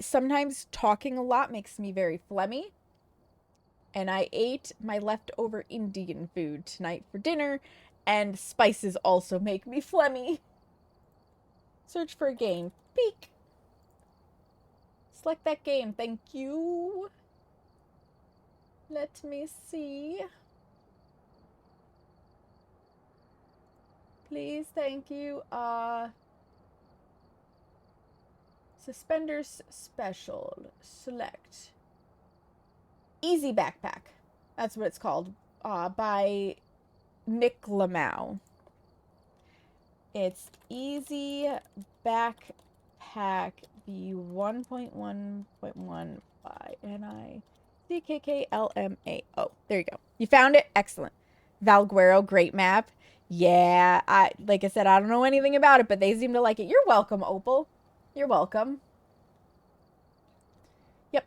Sometimes talking a lot makes me very phlegmy. And I ate my leftover Indian food tonight for dinner. And spices also make me phlegmy. Search for a game. Peek. Select that game. Thank you. Let me see. Please, thank you. Suspenders special. Select. Easy Backpack. That's what it's called. By Nick Lamau. It's Easy Backpack V1.1.1 by NICKKLMAO. There you go. You found it? Excellent. Valguero, great map. Yeah, like I said, I don't know anything about it, but they seem to like it. You're welcome, Opal. You're welcome. Yep.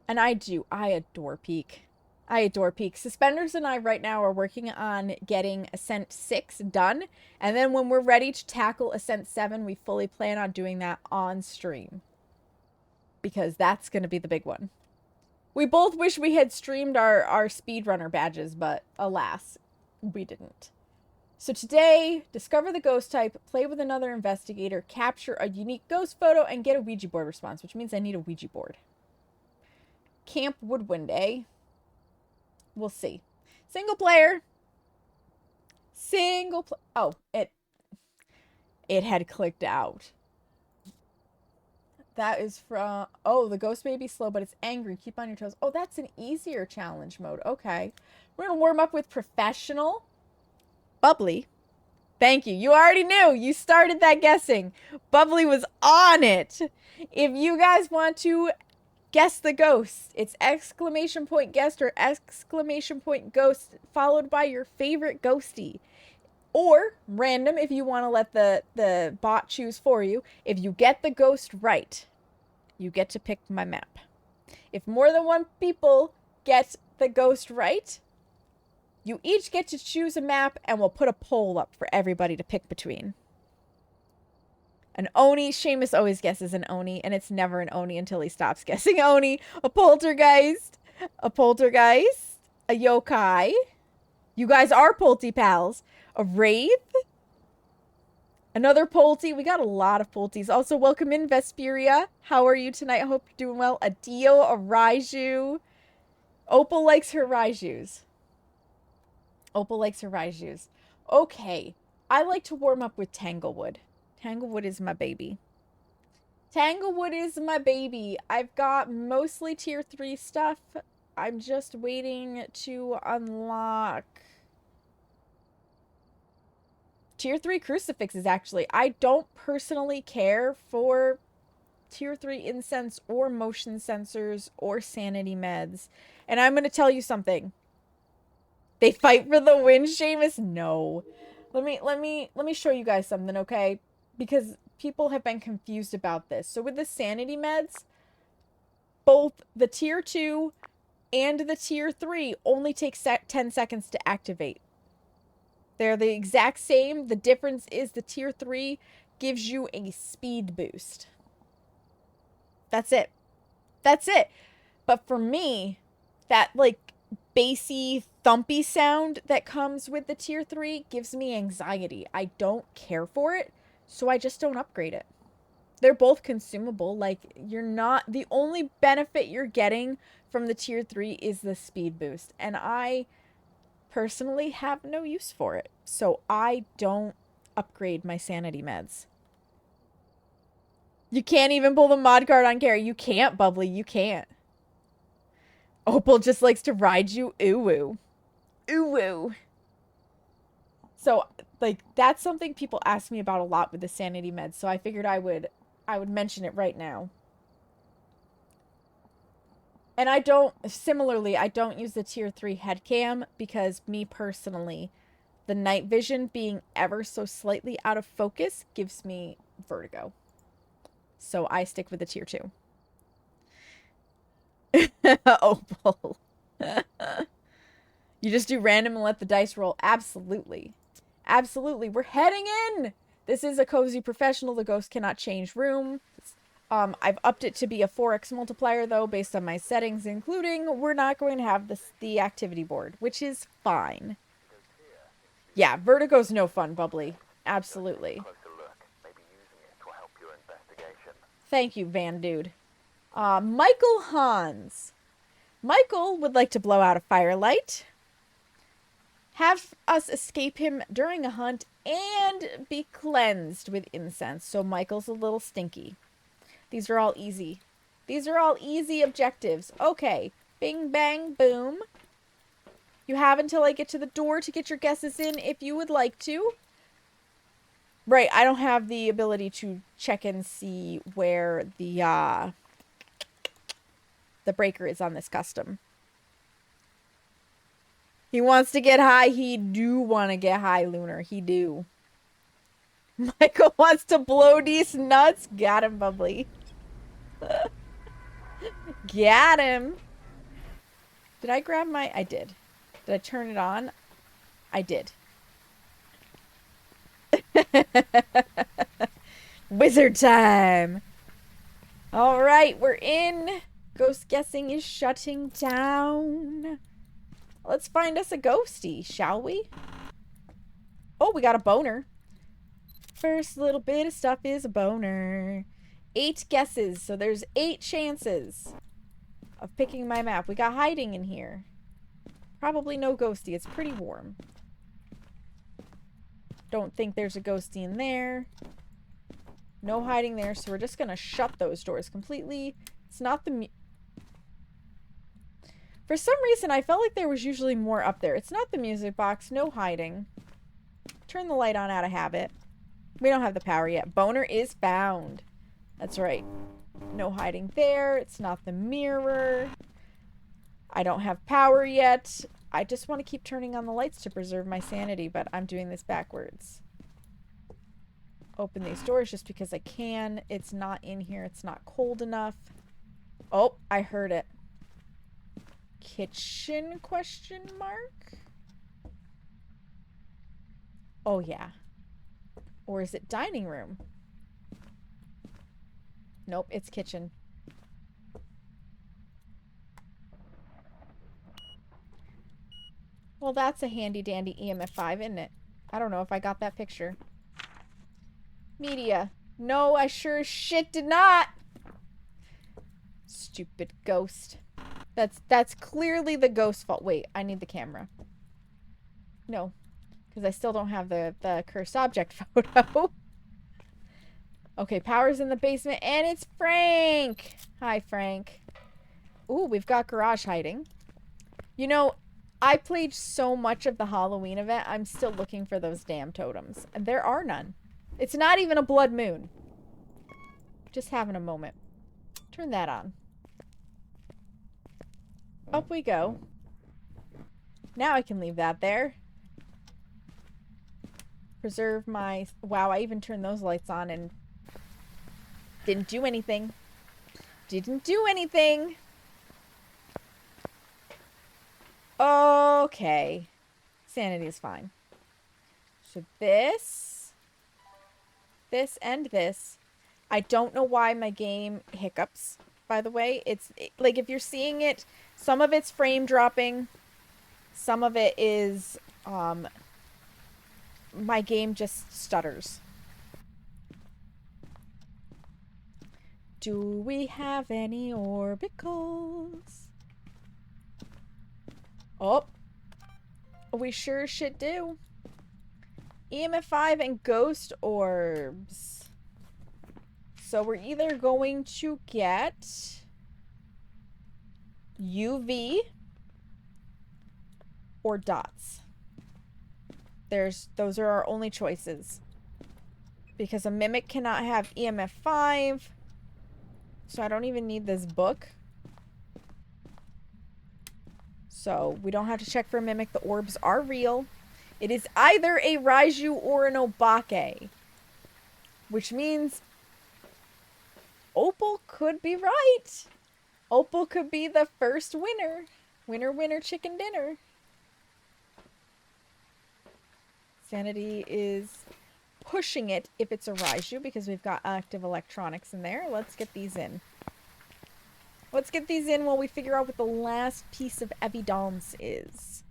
And I adore Peak. I adore Peak. Suspenders and I right now are working on getting Ascent 6 done. And then when we're ready to tackle Ascent 7, we fully plan on doing that on stream. Because that's going to be the big one. We both wish we had streamed our speedrunner badges, but alas, we didn't. So today, discover the ghost type, play with another investigator, capture a unique ghost photo, and get a Ouija board response, which means I need a Ouija board. Camp Woodwind, eh? We'll see. Single player. Oh, it had clicked out. That is from... Oh, the ghost may be slow, but it's angry. Keep on your toes. Oh, that's an easier challenge mode. Okay. We're going to warm up with professional. Bubbly. Thank you. You already knew. You started that guessing. Bubbly was on it. If you guys want to guess the ghost, it's exclamation point guest or exclamation point ghost followed by your favorite ghosty. Or random if you want to let the bot choose for you. If you get the ghost right, you get to pick my map. If more than one people get the ghost right, you each get to choose a map and we'll put a poll up for everybody to pick between. An Oni. Seamus always guesses an Oni, and it's never an Oni until he stops guessing Oni. A poltergeist. A poltergeist. A yokai. You guys are Polty pals. A wraith. Another Polty. We got a lot of Polties. Also, welcome in, Vesperia. How are you tonight? I hope you're doing well. A Dio, a Raiju. Opal likes her Raijus. Opal likes her Raijus. Okay. I like to warm up with Tanglewood. Tanglewood is my baby. Tanglewood is my baby. I've got mostly tier 3 stuff. I'm just waiting to unlock tier 3 crucifixes, actually. I don't personally care for tier 3 incense or motion sensors or sanity meds. And I'm going to tell you something. They fight for the win, Seamus? No. Let me show you guys something, okay? Because people have been confused about this. So with the sanity meds, both the tier 2 and the tier 3 only take 10 seconds to activate. They're the exact same. The difference is the tier 3 gives you a speed boost. That's it. That's it. But for me, that like bassy, thumpy sound that comes with the tier 3 gives me anxiety. I don't care for it, so I just don't upgrade it. They're both consumable. Like, you're not... The only benefit you're getting from the tier 3 is the speed boost. And I personally have no use for it. So I don't upgrade my sanity meds. You can't even pull the mod card on Carrie. You can't, Bubbly. You can't. Opal just likes to ride you. Ooh-woo. Ooh-woo. So, like, that's something people ask me about a lot with the sanity meds. So I figured I would mention it right now. And I don't use the tier 3 headcam because me personally, the night vision being ever so slightly out of focus gives me vertigo. So I stick with the tier 2. Opal. You just do random and let the dice roll. Absolutely. Absolutely. We're heading in. This is a cozy professional. The ghost cannot change room. I've upped it to be a 4x multiplier, though, based on my settings, including we're not going to have the activity board, which is fine. Yeah, vertigo's no fun, Bubbly. Absolutely. Thank you, Van Dude. Michael Hans. Michael would like to blow out a firelight, have us escape him during a hunt, and be cleansed with incense. So Michael's a little stinky. These are all easy. These are all easy objectives. Okay. Bing, bang, boom. You have until I get to the door to get your guesses in if you would like to. Right, I don't have the ability to check and see where the breaker is on this custom. He wants to get high. He do want to get high, Lunar. He do. Michael wants to blow these nuts. Got him, Bubbly. Got him. Did I grab my... I did. Did I turn it on? I did. Wizard time. All right, we're in. Ghost guessing is shutting down. Let's find us a ghosty, shall we? Oh, we got a boner. First little bit of stuff is a boner. 8 guesses, so there's 8 chances of picking my map. We got hiding in here. Probably no ghosty. It's pretty warm. Don't think there's a ghosty in there. No hiding there, so we're just gonna shut those doors completely. It's not the... For some reason, I felt like there was usually more up there. It's not the music box. No hiding. Turn the light on out of habit. We don't have the power yet. Boner is found. That's right. No hiding there. It's not the mirror. I don't have power yet. I just want to keep turning on the lights to preserve my sanity, but I'm doing this backwards. Open these doors just because I can. It's not in here. It's not cold enough. Oh, I heard it. Kitchen question mark? Oh, yeah. Or is it dining room? Nope, it's kitchen. Well, that's a handy dandy EMF 5, isn't it? I don't know if I got that picture. Media. No, I sure as shit did not. Stupid ghost. That's clearly the ghost's fault. Wait, I need the camera. No, because I still don't have the cursed object photo. Okay, power's in the basement, and it's Frank! Hi, Frank. Ooh, we've got garage hiding. You know, I played so much of the Halloween event, I'm still looking for those damn totems. And there are none. It's not even a blood moon. Just having a moment. Turn that on. Up we go. Now I can leave that there. Preserve my... Wow, I even turned those lights on and... Didn't do anything. Didn't do anything. Okay. Sanity is fine. So this, and this. I don't know why my game hiccups, by the way. It's, like, if you're seeing it, some of it's frame dropping. Some of it is, my game just stutters. Do we have any orbicals? Oh. We sure should do. EMF 5 and ghost orbs. So we're either going to get UV or dots. Those are our only choices. Because a mimic cannot have EMF 5. So I don't even need this book. So we don't have to check for a mimic. The orbs are real. It is either a Raiju or an Obake. Which means Opal could be right. Opal could be the first winner. Winner, winner, chicken dinner. Sanity is pushing it if it's a Raiju because we've got active electronics in there. Let's get these in. Let's get these in while we figure out what the last piece of evidence is.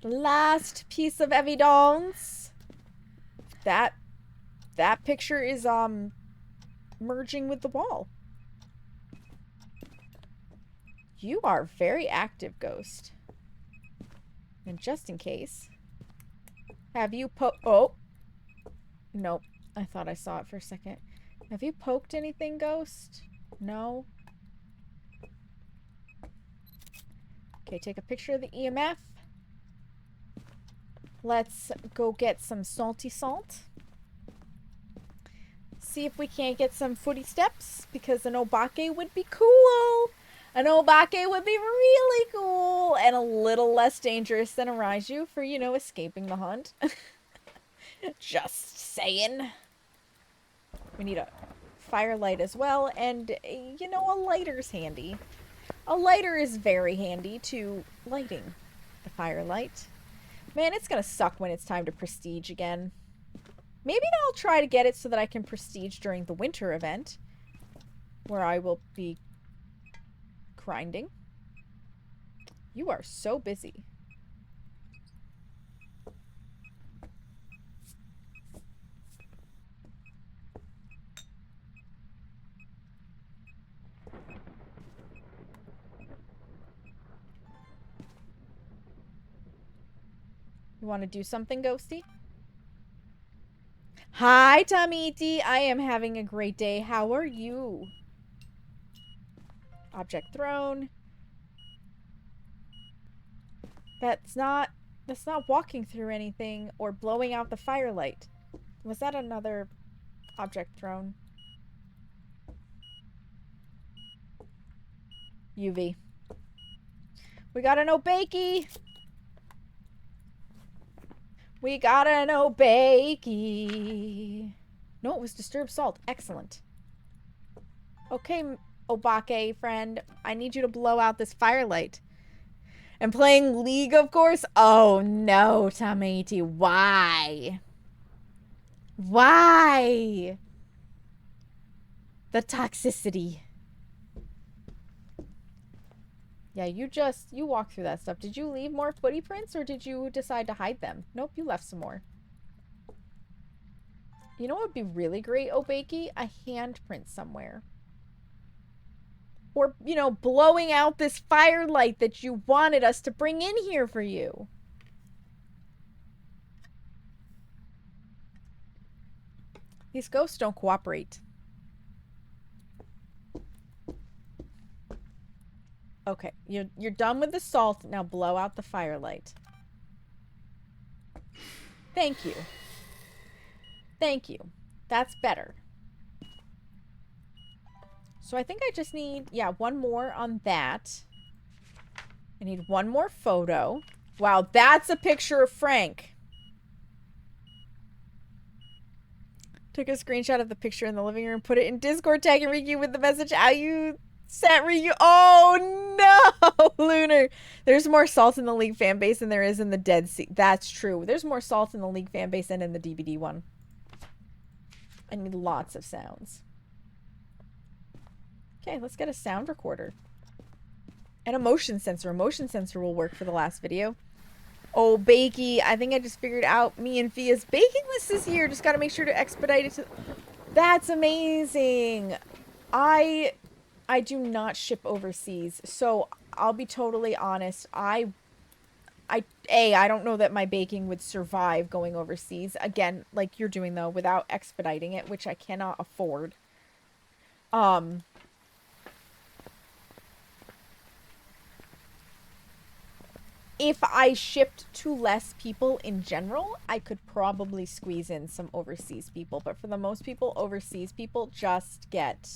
The last piece of evidence. That picture is merging with the wall. You are very active, Ghost. And just in case, have you oh. Nope. I thought I saw it for a second. Have you poked anything, Ghost? No. Okay, take a picture of the EMF. Let's go get some salty salt. See if we can't get some footy steps, because an Obake would be cool. An Obake would be really cool and a little less dangerous than a Raiju for, you know, escaping the hunt. Just saying. We need a firelight as well, and, you know, a lighter's handy. A lighter is very handy to lighting the firelight. Man, it's gonna suck when it's time to prestige again. Maybe I'll try to get it so that I can prestige during the winter event, where I will be grinding. You are so busy. You want to do something, Ghosty? Hi, Tamiti. I am having a great day. How are you? Object thrown. That's not walking through anything or blowing out the firelight. Was that another object thrown? UV. We got an Obakey. We got an Obakey. No, it was disturbed salt. Excellent. Okay, Obake friend. I need you to blow out this firelight. And playing League, of course? Oh, no, Tamiti. Why? Why? The toxicity. Yeah, you walk through that stuff. Did you leave more footy prints or did you decide to hide them? Nope, you left some more. You know what would be really great, Obeki? A handprint somewhere. Or, you know, blowing out this firelight that you wanted us to bring in here for you. These ghosts don't cooperate. Okay, you're done with the salt. Now blow out the firelight. Thank you. Thank you. That's better. So I think I just need, yeah, one more on that. I need one more photo. Wow, that's a picture of Frank. Took a screenshot of the picture in the living room, put it in Discord, tagging Riku with the message how you sent Riku. Oh no, Lunar. There's more salt in the League fan base than there is in the Dead Sea. That's true. There's more salt in the League fan base than in the DBD one. I need lots of sounds. Okay, let's get a sound recorder. And a motion sensor. A motion sensor will work for the last video. Oh, Bakey. I think I just figured out me and Fia's baking list this year. Just gotta make sure to expedite it to... That's amazing. I do not ship overseas. So, I'll be totally honest. I don't know that my baking would survive going overseas. Again, like you're doing though, without expediting it, which I cannot afford. If I shipped to less people in general, I could probably squeeze in some overseas people. But for the most people, overseas people just get...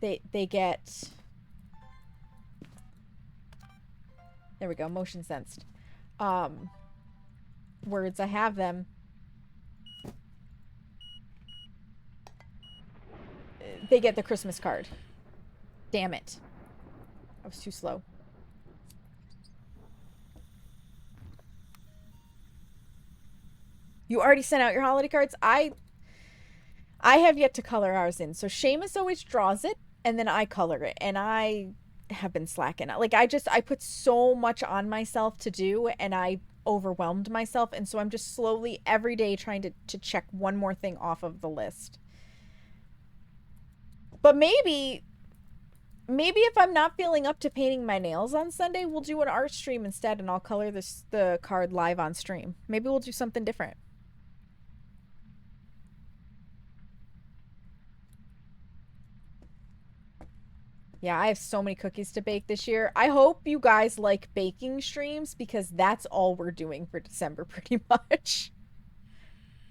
They get... There we go, motion sensed. Words, I have them. They get the Christmas card. Damn it. I was too slow. You already sent out your holiday cards? I have yet to color ours in. So Seamus always draws it, and then I color it. And I have been slacking. Like, I put so much on myself to do, and I overwhelmed myself. And so I'm just slowly, every day, trying to check one more thing off of the list. But maybe if I'm not feeling up to painting my nails on Sunday, we'll do an art stream instead, and I'll color the card live on stream. Maybe we'll do something different. Yeah, I have so many cookies to bake this year. I hope you guys like baking streams, because that's all we're doing for December pretty much.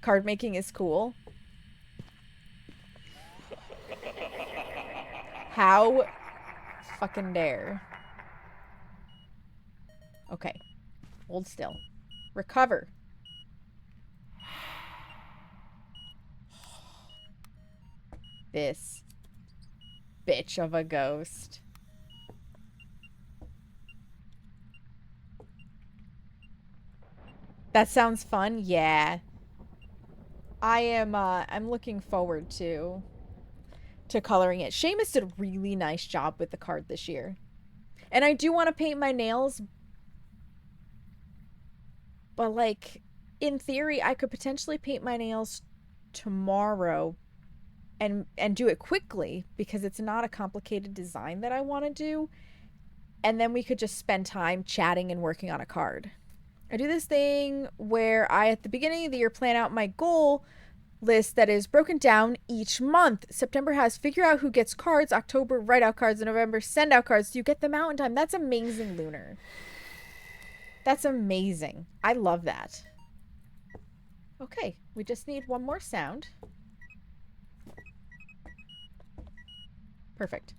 Card making is cool. How fucking dare. Okay. Hold still. Recover. This bitch of a ghost. That sounds fun? Yeah. I'm looking forward to coloring it. Seamus did a really nice job with the card this year. And I do want to paint my nails. But, like, in theory, I could potentially paint my nails tomorrow and do it quickly, because it's not a complicated design that I want to do. And then we could just spend time chatting and working on a card. I do this thing where I, at the beginning of the year, plan out my goal list that is broken down each month. September has figure out who gets cards, October write out cards, and November send out cards. Do you get them out in time? That's amazing, Lunar. That's amazing. I love that. Okay, we just need one more sound. Perfect.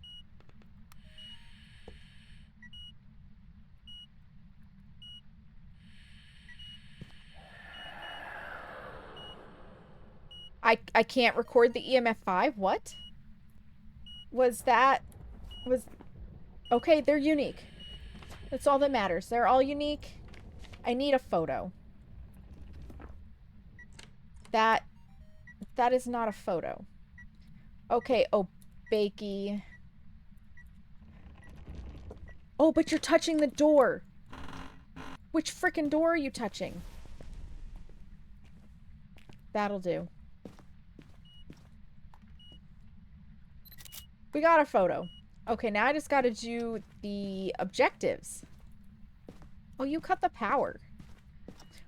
I can't record the EMF 5? What? Okay, they're unique. That's all that matters. They're all unique. I need a photo. That is not a photo. Okay, oh, Bakey. Oh, but you're touching the door. Which frickin' door are you touching? That'll do. We got a photo. Okay, now I just gotta do the objectives. Oh, you cut the power.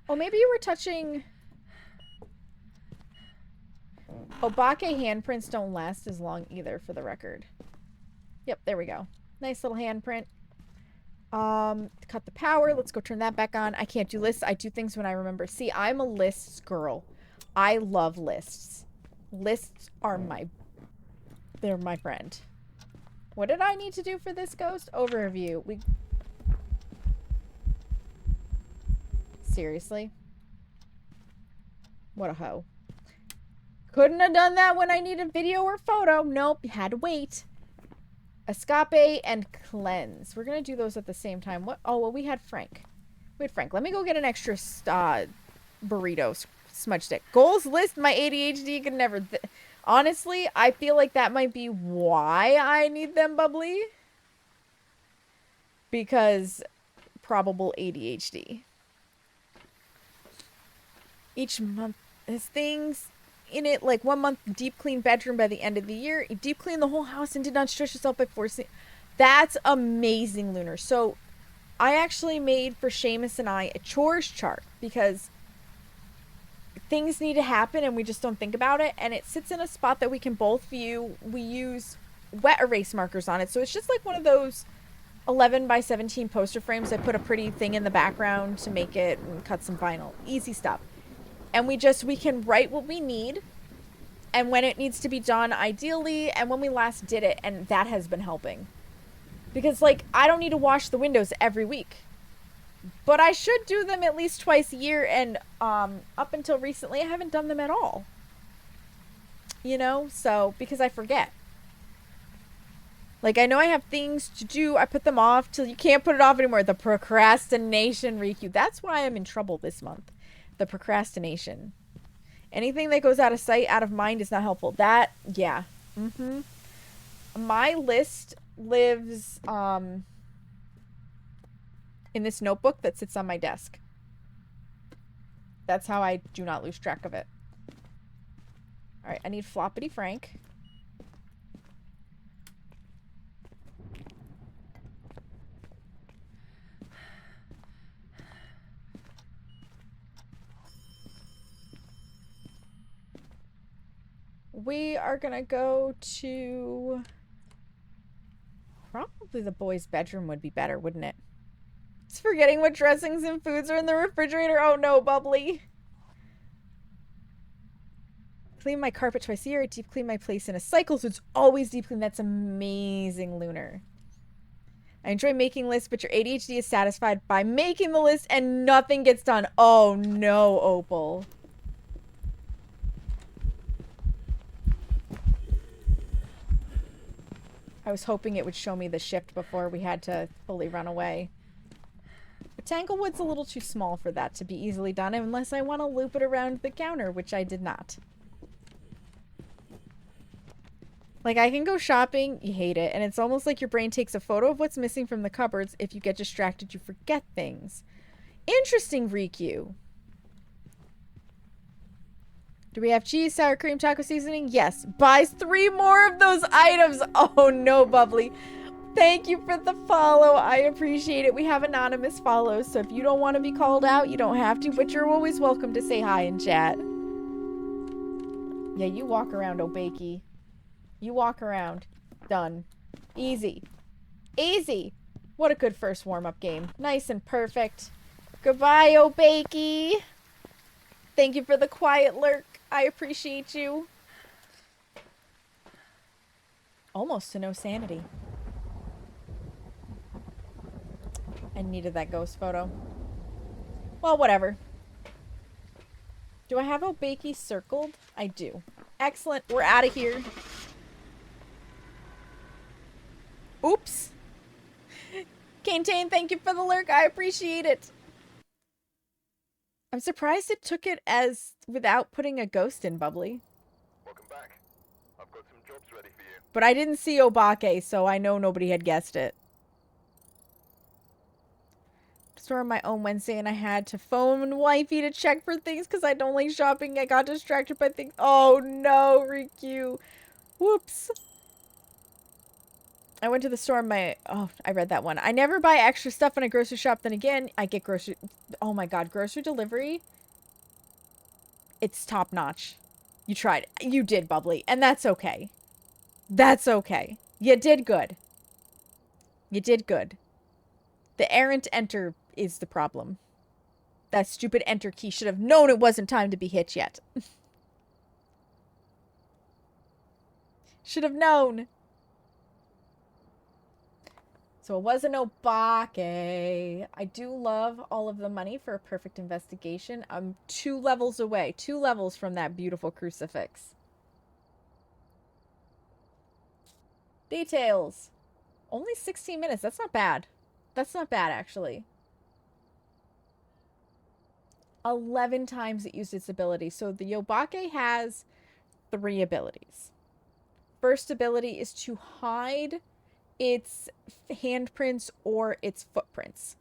Oh, maybe you were touching... Obake handprints don't last as long either, for the record. Yep, there we go. Nice little handprint. Cut the power. Let's go turn that back on. I can't do lists. I do things when I remember. See, I'm a lists girl. I love lists. Lists are they're my friend. What did I need to do for this ghost? Overview. Seriously? What a hoe. Couldn't have done that when I needed video or photo. Nope, you had to wait. Escape and cleanse. We're gonna do those at the same time. What? Oh, well, we had Frank. Let me go get an extra burrito smudge stick. Goals list. My ADHD can never... Honestly, I feel like that might be why I need them bubbly. Because probable ADHD. Each month has things in it, like 1 month deep clean bedroom by the end of the year. You deep clean the whole house and did not stress yourself by forcing. That's amazing, Lunar. So I actually made for Seamus and I a chores chart because things need to happen and we just don't think about it, and it sits in a spot that we can both view. We use wet erase markers on it, so it's just like one of those 11 by 17 poster frames. I put a pretty thing in the background to make it and cut some vinyl. Easy stuff. And we can write what we need and when it needs to be done, ideally, and when we last did it, and that has been helping. Because, like, I don't need to wash the windows every week. But I should do them at least twice a year, and up until recently, I haven't done them at all. You know? So, because I forget. Like, I know I have things to do. I put them off till you can't put it off anymore. The procrastination, Riku. That's why I'm in trouble this month. The procrastination. Anything that goes out of sight, out of mind is not helpful. That, yeah. Mm-hmm. My list lives in this notebook that sits on my desk. That's how I do not lose track of it. Alright, I need Floppity Frank. We are gonna go to... Probably the boys' bedroom would be better, wouldn't it? It's forgetting what dressings and foods are in the refrigerator. Oh no, bubbly. Clean my carpet twice a year. I deep clean my place in a cycle, so it's always deep clean. That's amazing, Lunar. I enjoy making lists, but your ADHD is satisfied by making the list and nothing gets done. Oh no, Opal. I was hoping it would show me the shift before we had to fully run away. But Tanglewood's a little too small for that to be easily done unless I want to loop it around the counter, which I did not. Like, I can go shopping, you hate it, and it's almost like your brain takes a photo of what's missing from the cupboards. If you get distracted, you forget things. Interesting, Riku. Do we have cheese, sour cream, taco seasoning? Yes. Buys 3 more of those items. Oh no, bubbly. Thank you for the follow. I appreciate it. We have anonymous follows, so if you don't want to be called out, you don't have to, but you're always welcome to say hi in chat. Yeah, you walk around, Obakey. You walk around. Done. Easy. Easy. What a good first warm-up game. Nice and perfect. Goodbye, Obakey. Thank you for the quiet lurk. I appreciate you. Almost to no sanity. I needed that ghost photo. Well, whatever. Do I have Obakey circled? I do. Excellent. We're out of here. Oops. Kane, thank you for the lurk. I appreciate it. I'm surprised it took it as without putting a ghost in, Bubbly. Welcome back. I've got some jobs ready for you. But I didn't see Obake, so I know nobody had guessed it. Store on my own Wednesday, and I had to phone wifey to check for things because I don't like shopping. I got distracted by things. Oh no, Riku. Whoops. I went to the store on my... Oh, I read that one. I never buy extra stuff when I grocery shop. Then again, I get grocery... Oh my god, grocery delivery. It's top notch. You tried. You did, Bubbly. And that's okay. That's okay. You did good. You did good. The errant enter is the problem. That stupid enter key should have known it wasn't time to be hit yet. Should have known. So it was an Obake. I do love all of the money for a perfect investigation. I'm 2 levels away. 2 levels from that beautiful crucifix. Details. Only 16 minutes. That's not bad. That's not bad, actually. 11 times it used its ability. So the Obake has 3 abilities. First ability is to hide its handprints or its footprints.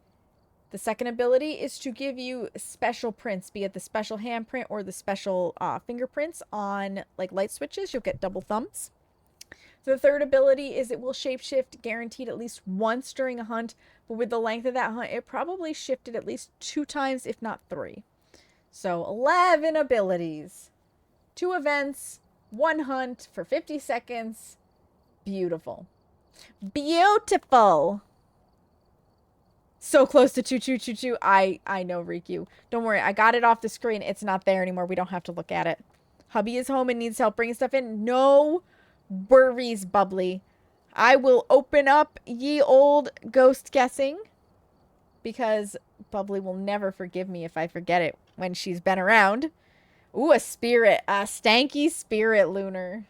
The second ability is to give you special prints, be it the special handprint or the special fingerprints on like light switches. You'll get double thumbs. The third ability is it will shapeshift guaranteed at least once during a hunt, but with the length of that hunt, it probably shifted at least 2 times, if not 3. So 11 abilities, 2 events, 1 hunt for 50 seconds. Beautiful. Beautiful. So close to 2222. I know, Riku. Don't worry. I got it off the screen. It's not there anymore. We don't have to look at it. Hubby is home and needs help bringing stuff in. No worries, Bubbly. I will open up ye old ghost guessing because Bubbly will never forgive me if I forget it when she's been around. Ooh, a spirit. A stanky spirit, Lunar.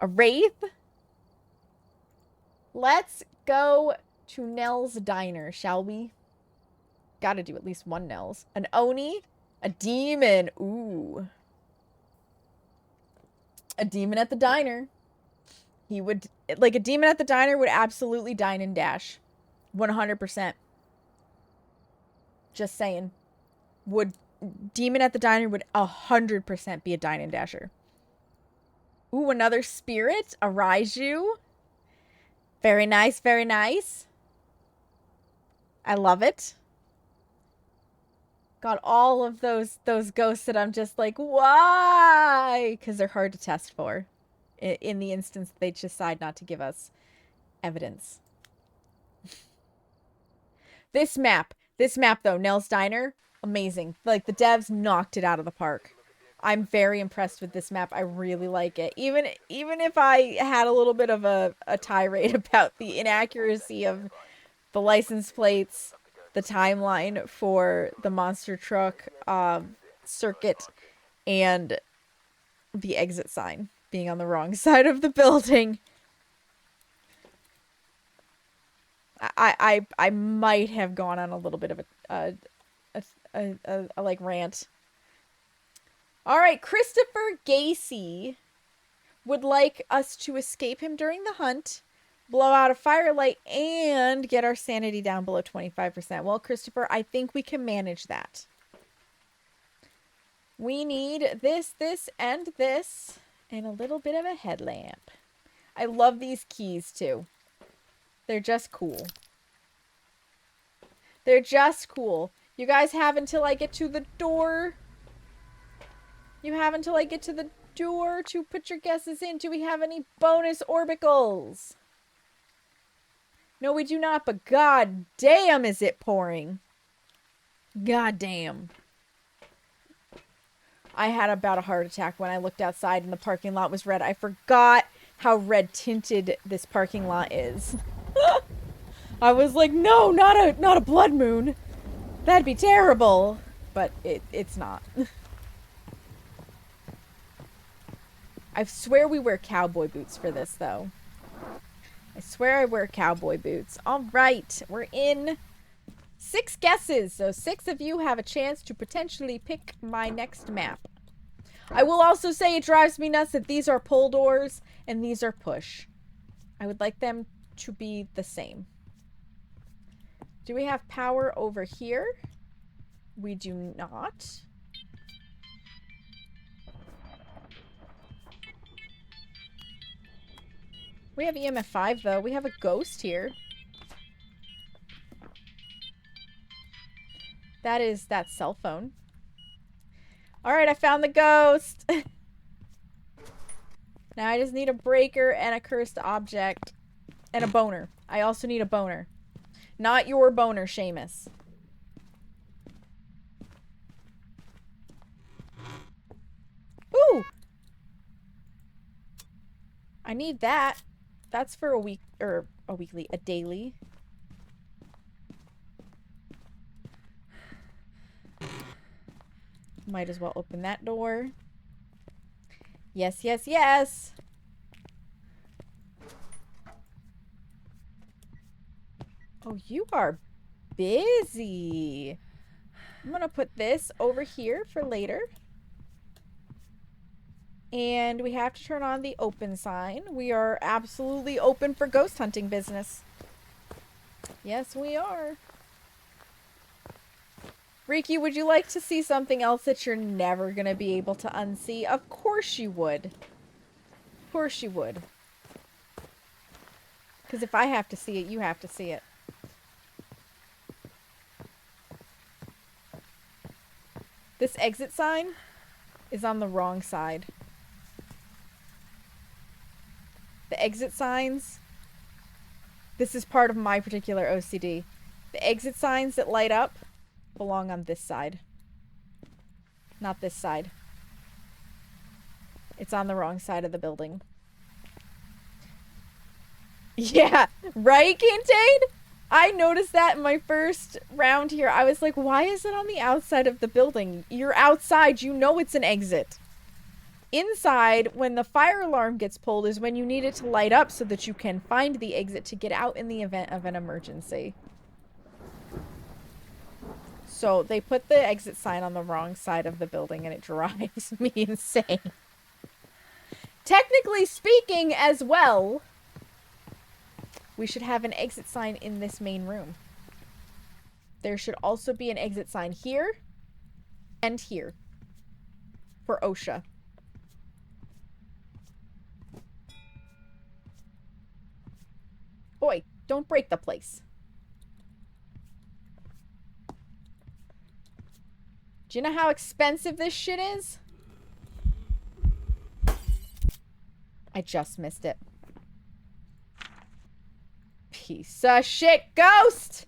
A wraith. Let's go to Nell's Diner, shall we? Gotta do at least 1 Nell's. An Oni. A demon. Ooh. A demon at the diner. He would... Like, a demon at the diner would absolutely dine and dash. 100%. Just saying. Demon at the diner would 100% be a dine and dasher. Ooh, another spirit. A Raiju. Very nice, very nice. I love it. Got all of those ghosts that I'm just like, why? Because they're hard to test for. In the instance they decide not to give us evidence. This map though, Nell's Diner, amazing. Like, the devs knocked it out of the park. I'm very impressed with this map. I really like it. Even if I had a little bit of a tirade about the inaccuracy of the license plates, the timeline for the monster truck circuit, and the exit sign being on the wrong side of the building. I might have gone on a little bit of a like rant. All right, Christopher Gacy would like us to escape him during the hunt, blow out a firelight, and get our sanity down below 25%. Well, Christopher, I think we can manage that. We need this, and this, and a little bit of a headlamp. I love these keys, too. They're just cool. They're just cool. You guys have until I get to the door. You have until I get to the door to put your guesses in. Do we have any bonus orbicals? No, we do not, but god damn is it pouring. God damn. I had about a heart attack when I looked outside and the parking lot was red. I forgot how red tinted this parking lot is. I was like, no, not a blood moon. That'd be terrible. But it's not. I swear we wear cowboy boots for this, though. I swear I wear cowboy boots. All right, we're in 6 guesses, so 6 of you have a chance to potentially pick my next map. I will also say it drives me nuts that these are pull doors and these are push. I would like them to be the same. Do we have power over here? We do not. We have EMF 5 though. We have a ghost here. That is that cell phone. Alright, I found the ghost. Now I just need a breaker and a cursed object. And a boner. I also need a boner. Not your boner, Seamus. Ooh! I need that. That's for a week, or a weekly, a daily. Might as well open that door. Yes, yes, yes! Oh, you are busy. I'm gonna put this over here for later. And we have to turn on the open sign. We are absolutely open for ghost hunting business. Yes, we are. Riki, would you like to see something else that you're never gonna be able to unsee? Of course you would. Of course you would. Because if I have to see it, you have to see it. This exit sign is on the wrong side. The exit signs, this is part of my particular OCD. The exit signs that light up belong on this side. Not this side. It's on the wrong side of the building. Yeah, right, Kintaid? I noticed that in my first round here. I was like, why is it on the outside of the building? You're outside, you know it's an exit. Inside, when the fire alarm gets pulled, is when you need it to light up so that you can find the exit to get out in the event of an emergency. So they put the exit sign on the wrong side of the building and it drives me insane. Technically speaking as well, we should have an exit sign in this main room. There should also be an exit sign here and here for OSHA. Boy, don't break the place. Do you know how expensive this shit is? I just missed it. Piece of shit ghost!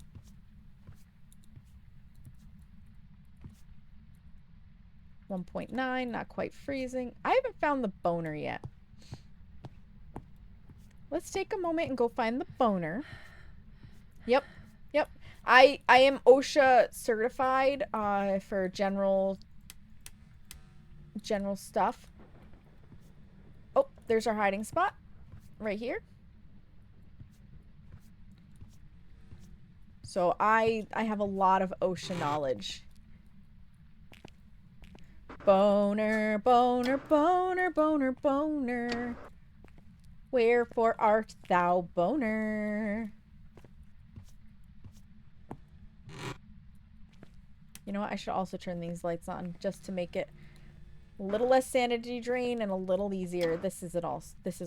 .9, not quite freezing. I haven't found the boner yet. Let's take a moment and go find the boner. Yep. Yep. I am OSHA certified for general stuff. Oh, there's our hiding spot. Right here. So I have a lot of OSHA knowledge. Boner, boner, boner, boner, boner. Wherefore art thou, boner? You know what? I should also turn these lights on just to make it a little less sanity drain and a little easier. This is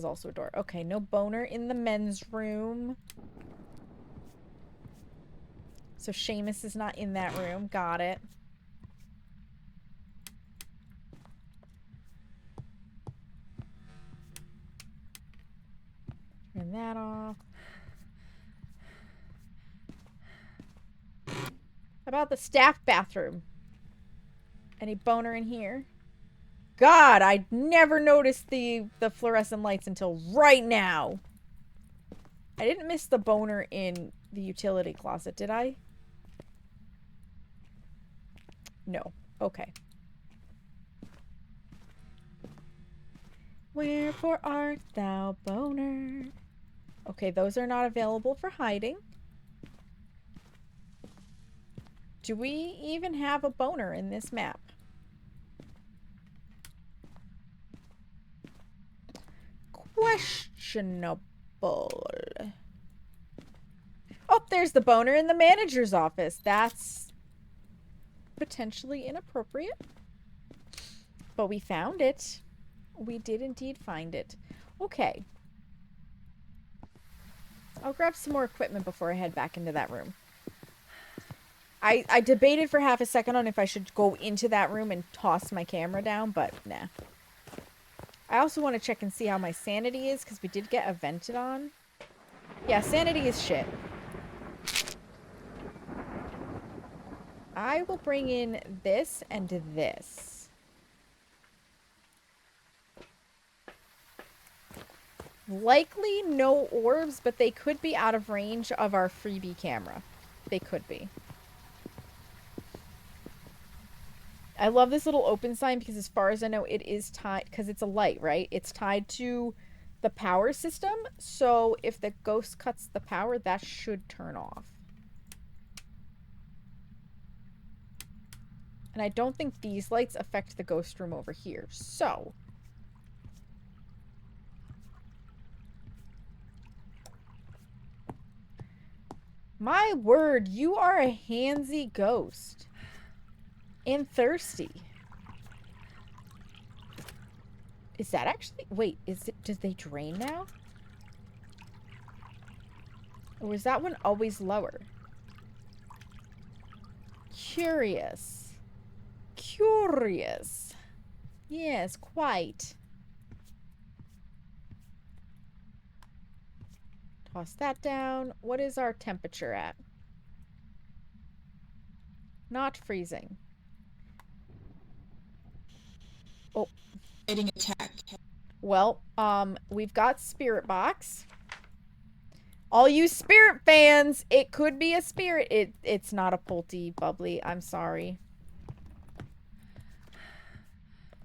also a door. Okay, no boner in the men's room. So Seamus is not in that room. Got it. Turn that off. How about the staff bathroom? Any boner in here? God, I never noticed the fluorescent lights until right now. I didn't miss the boner in the utility closet, did I? No. Okay. Wherefore art thou, boner? Okay, those are not available for hiding. Do we even have a boner in this map? Questionable. Oh, there's the boner in the manager's office. That's potentially inappropriate. But we found it. We did indeed find it. Okay. I'll grab some more equipment before I head back into that room. I debated for half a second on if I should go into that room and toss my camera down, but nah. I also want to check and see how my sanity is, because we did get evented on. Yeah, sanity is shit. I will bring in this and this. Likely no orbs, but they could be out of range of our freebie camera. They could be. I love this little open sign because as far as I know, it is tied, because it's a light, right? It's tied to the power system. So if the ghost cuts the power, that should turn off. And I don't think these lights affect the ghost room over here. So my word, you are a handsy ghost. And thirsty. Is that actually... Wait, is it... Does they drain now? Or was that one always lower? Curious. Curious. Yes, quite. Toss that down. What is our temperature at? Not freezing. Oh. Attack. Well, we've got Spirit Box. All you Spirit fans, it could be a spirit. It's not a Pulte bubbly. I'm sorry.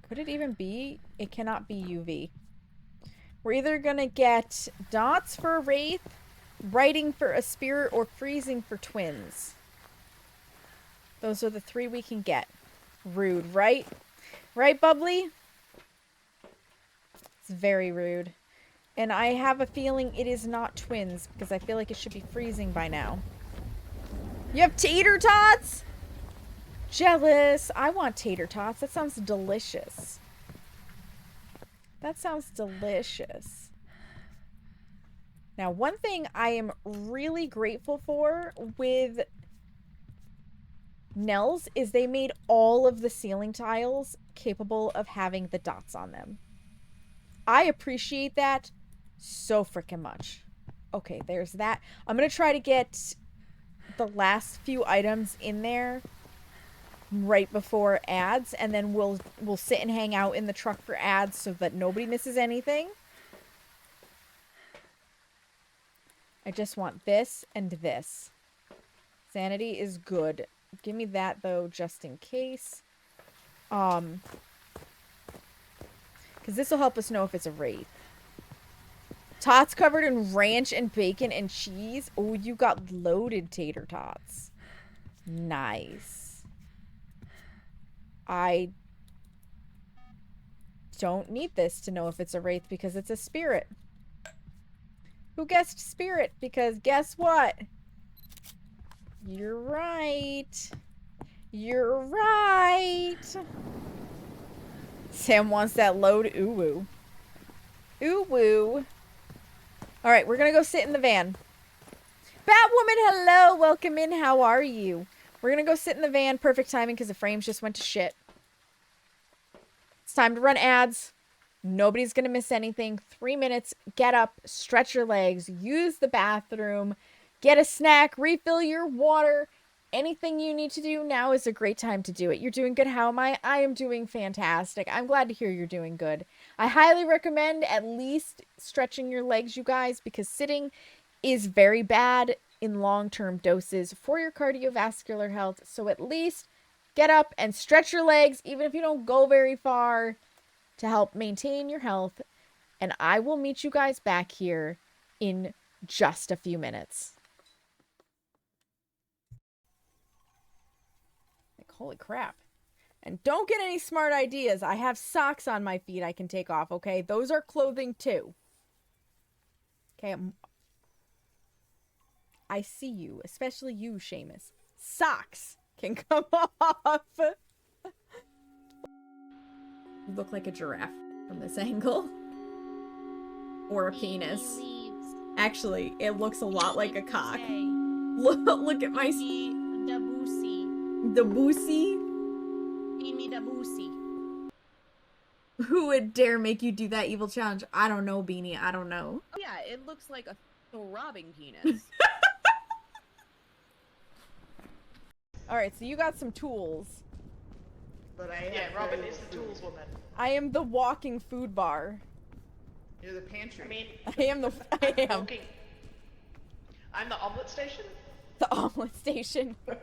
Could it even be? It cannot be UV. We're either gonna get dots for a wraith, writing for a spirit, or freezing for twins. Those are the three we can get. Rude, right? Right, Bubbly? It's very rude. And I have a feeling it is not twins, because I feel like it should be freezing by now. You have tater tots? Jealous. I want tater tots. That sounds delicious. That sounds delicious. Now, one thing I am really grateful for with Nels is they made all of the ceiling tiles capable of having the dots on them. I appreciate that so freaking much. Okay, there's that. I'm going to try to get the last few items in there right before ads, and then we'll sit and hang out in the truck for ads so that nobody misses anything. I just want this and this. Sanity is good. Give me that though, just in case. Because this will help us know if it's a wraith. Tots covered in ranch and bacon and cheese. Oh, you got loaded tater tots. Nice. I don't need this to know if it's a wraith because it's a spirit. Who guessed spirit? Because guess what? You're right. You're right. Sam wants that load. Ooh woo. Ooh woo. Alright, we're gonna go sit in the van. Batwoman, hello! Welcome in. How are you? We're gonna go sit in the van. Perfect timing because the frames just went to shit. It's time to run ads. Nobody's gonna miss anything. 3 minutes. Get up. Stretch your legs. Use the bathroom. Get a snack. Refill your water. Anything you need to do, now is a great time to do it. You're doing good. How am I? I am doing fantastic. I'm glad to hear you're doing good. I highly recommend at least stretching your legs, you guys, because sitting is very bad in long-term doses for your cardiovascular health. So at least get up and stretch your legs, even if you don't go very far, to help maintain your health. And I will meet you guys back here in just a few minutes. Holy crap. And don't get any smart ideas. I have socks on my feet I can take off, okay? Those are clothing too. Okay, I see you, especially you, Seamus. Socks can come off. You look like a giraffe from this angle. Or a penis. Actually, it looks a lot like a cock. Look at my... The boosie. The boosie? Beanie the boosie. Who would dare make you do that evil challenge? I don't know, Beanie. I don't know. Oh, yeah, it looks like a throbbing penis. Alright, so you got some tools. But I Yeah, have Robin very is the little tools woman. I am the walking food bar. You're the pantry. I mean, I am the... I am. walking. I'm the omelet station? The omelet station. Can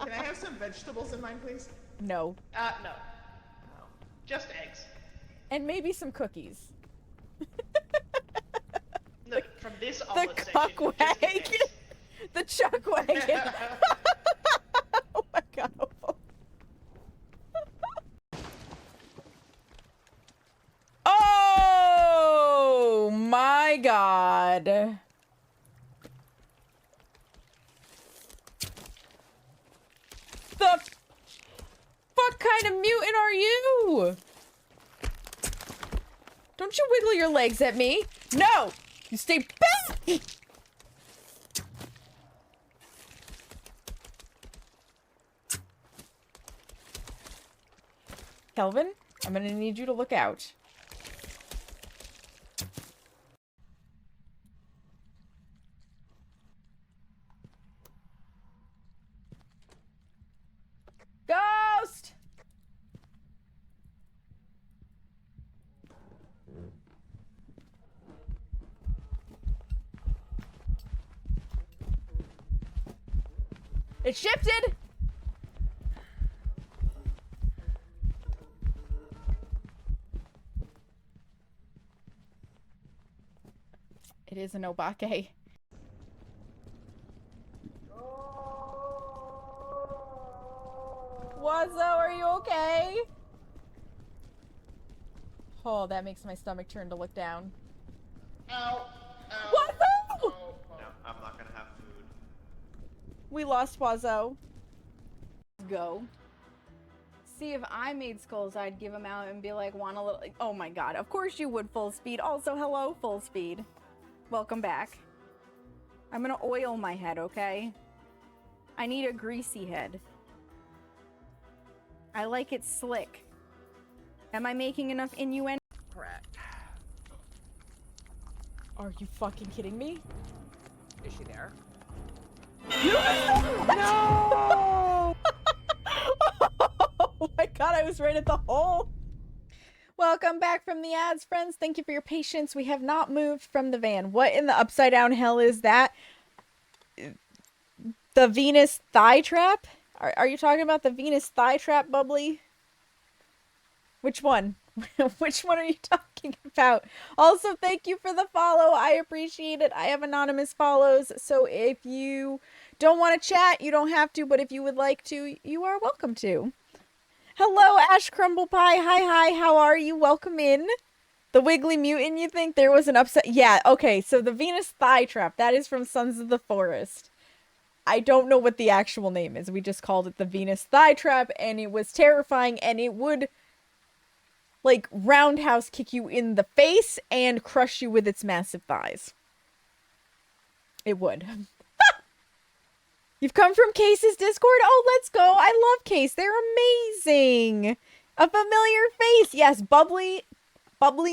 I have some vegetables in mine, please? No. No. Just eggs. And maybe some cookies. Look, from this The omelet station, cuck just get wagon. eggs. The chuck wagon. Oh my god. Oh my god. The fuck kind of mutant are you? Don't you wiggle your legs at me. No! You stay back! Kelvin, I'm gonna need you to look out. Ghost! It shifted! It is an obake. Wazzo, are you okay? Oh, that makes my stomach turn to look down. Ow. Ow. Wazzo! No, I'm not gonna have food. We lost Wazzo. Go. See, if I made skulls, I'd give them out and be like, want a little... Oh my god, of course you would, full speed. Also, hello, full speed. Welcome back. I'm gonna oil my head, okay? I need a greasy head. I like it slick. Am I making enough innuendo? Correct. Are you fucking kidding me? Is she there? No! Oh my god, I was right at the hole. Welcome back from the ads, friends. Thank you for your patience. We have not moved from the van. What in the upside down hell is that? The Venus thigh trap? Are you talking about the Venus thigh trap, Bubbly? Which one? Which one are you talking about? Also, thank you for the follow. I appreciate it. I have anonymous follows, so if you don't want to chat, you don't have to, but if you would like to, you are welcome to. Hello, Ash Crumble Pie. Hi, how are you? Welcome in. The Wiggly Mutant, you think there was an upset? Yeah, okay, so the Venus thigh trap, that is from Sons of the Forest. I don't know what the actual name is. We just called it the Venus thigh trap, and it was terrifying, and it would, like, roundhouse kick you in the face and crush you with its massive thighs. It would. You've come from Case's Discord? Oh, let's go. I love Case. They're amazing. A familiar face. Yes, Bubbly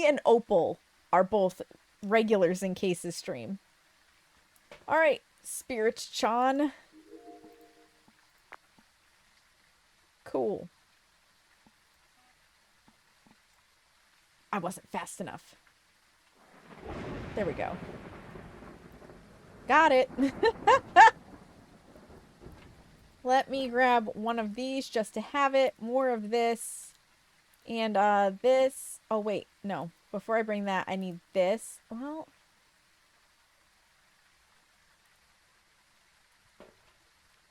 and Opal are both regulars in Case's stream. All right, Spirit Chan. Cool. I wasn't fast enough. There we go. Got it. Let me grab one of these just to have it. More of this. And this. Oh, wait. No. Before I bring that, I need this. Well...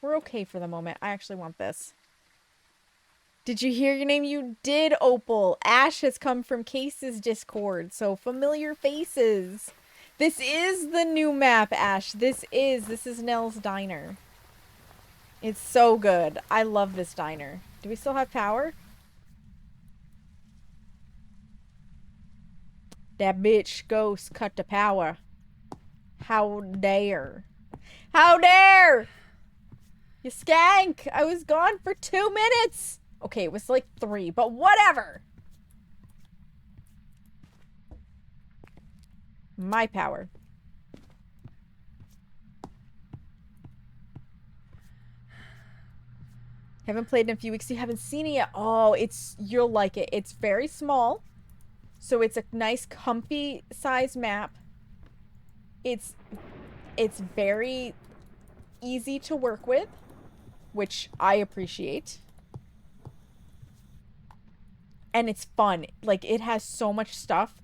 We're okay for the moment. I actually want this. Did you hear your name? You did, Opal. Ash has come from Case's Discord, so familiar faces. This is the new map, Ash. This is Nell's Diner. It's so good. I love this diner. Do we still have power? That bitch ghost cut the power. How dare. How dare! You skank! I was gone for 2 minutes! Okay, it was like 3, but whatever! My power. Haven't played in a few weeks. You haven't seen it yet. Oh, you'll like it. It's very small. So it's a nice comfy size map. It's very easy to work with, which I appreciate. And it's fun. Like, it has so much stuff.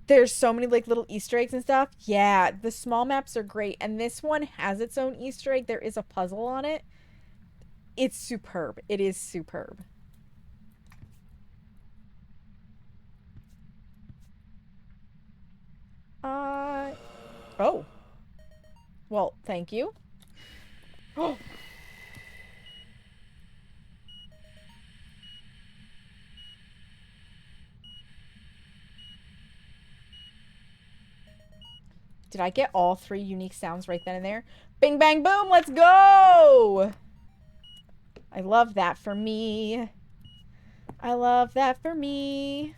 There's so many, like, little Easter eggs and stuff. Yeah, the small maps are great. And this one has its own Easter egg. There is a puzzle on it. It's superb. It is superb. Oh. Well, thank you. Oh. Did I get all 3 unique sounds right then and there? Bing, bang, boom, let's go! I love that for me. I love that for me.